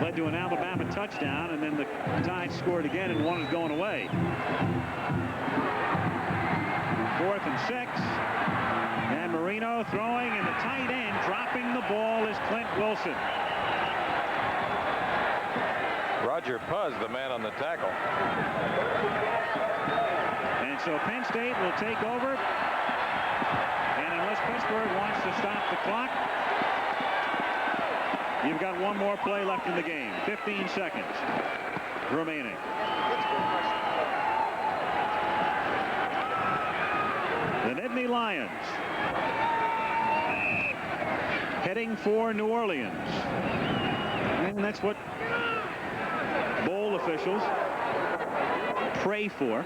Led to an Alabama touchdown, and then the Tide scored again, and one is going away. 4th and 6. And Marino throwing, and the tight end dropping the ball is Clint Wilson. Roger Puzz, the man on the tackle. And so Penn State will take over. And unless Pittsburgh wants to stop the clock, you've got one more play left in the game. 15 seconds remaining. The Nittany Lions heading for New Orleans. And that's what bowl officials pray for.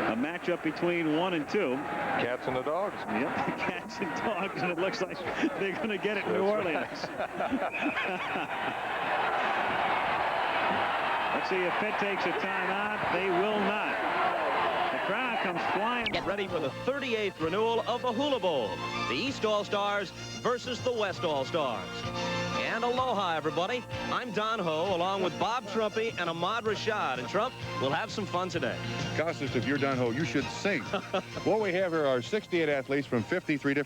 A matchup between 1 and 2. Cats and the dogs. Yep, cats and dogs, and it looks like they're going to get it in New Orleans. Let's see if Pitt takes a timeout. They will not. The crowd comes flying. Get ready for the 38th renewal of the Hula Bowl. The East All-Stars versus the West All-Stars. And aloha, everybody. I'm Don Ho, along with Bob Trumpy and Ahmad Rashad. And Trump, we'll have some fun today. Costas, if you're Don Ho, you should sing. What we have here are 68 athletes from 53 different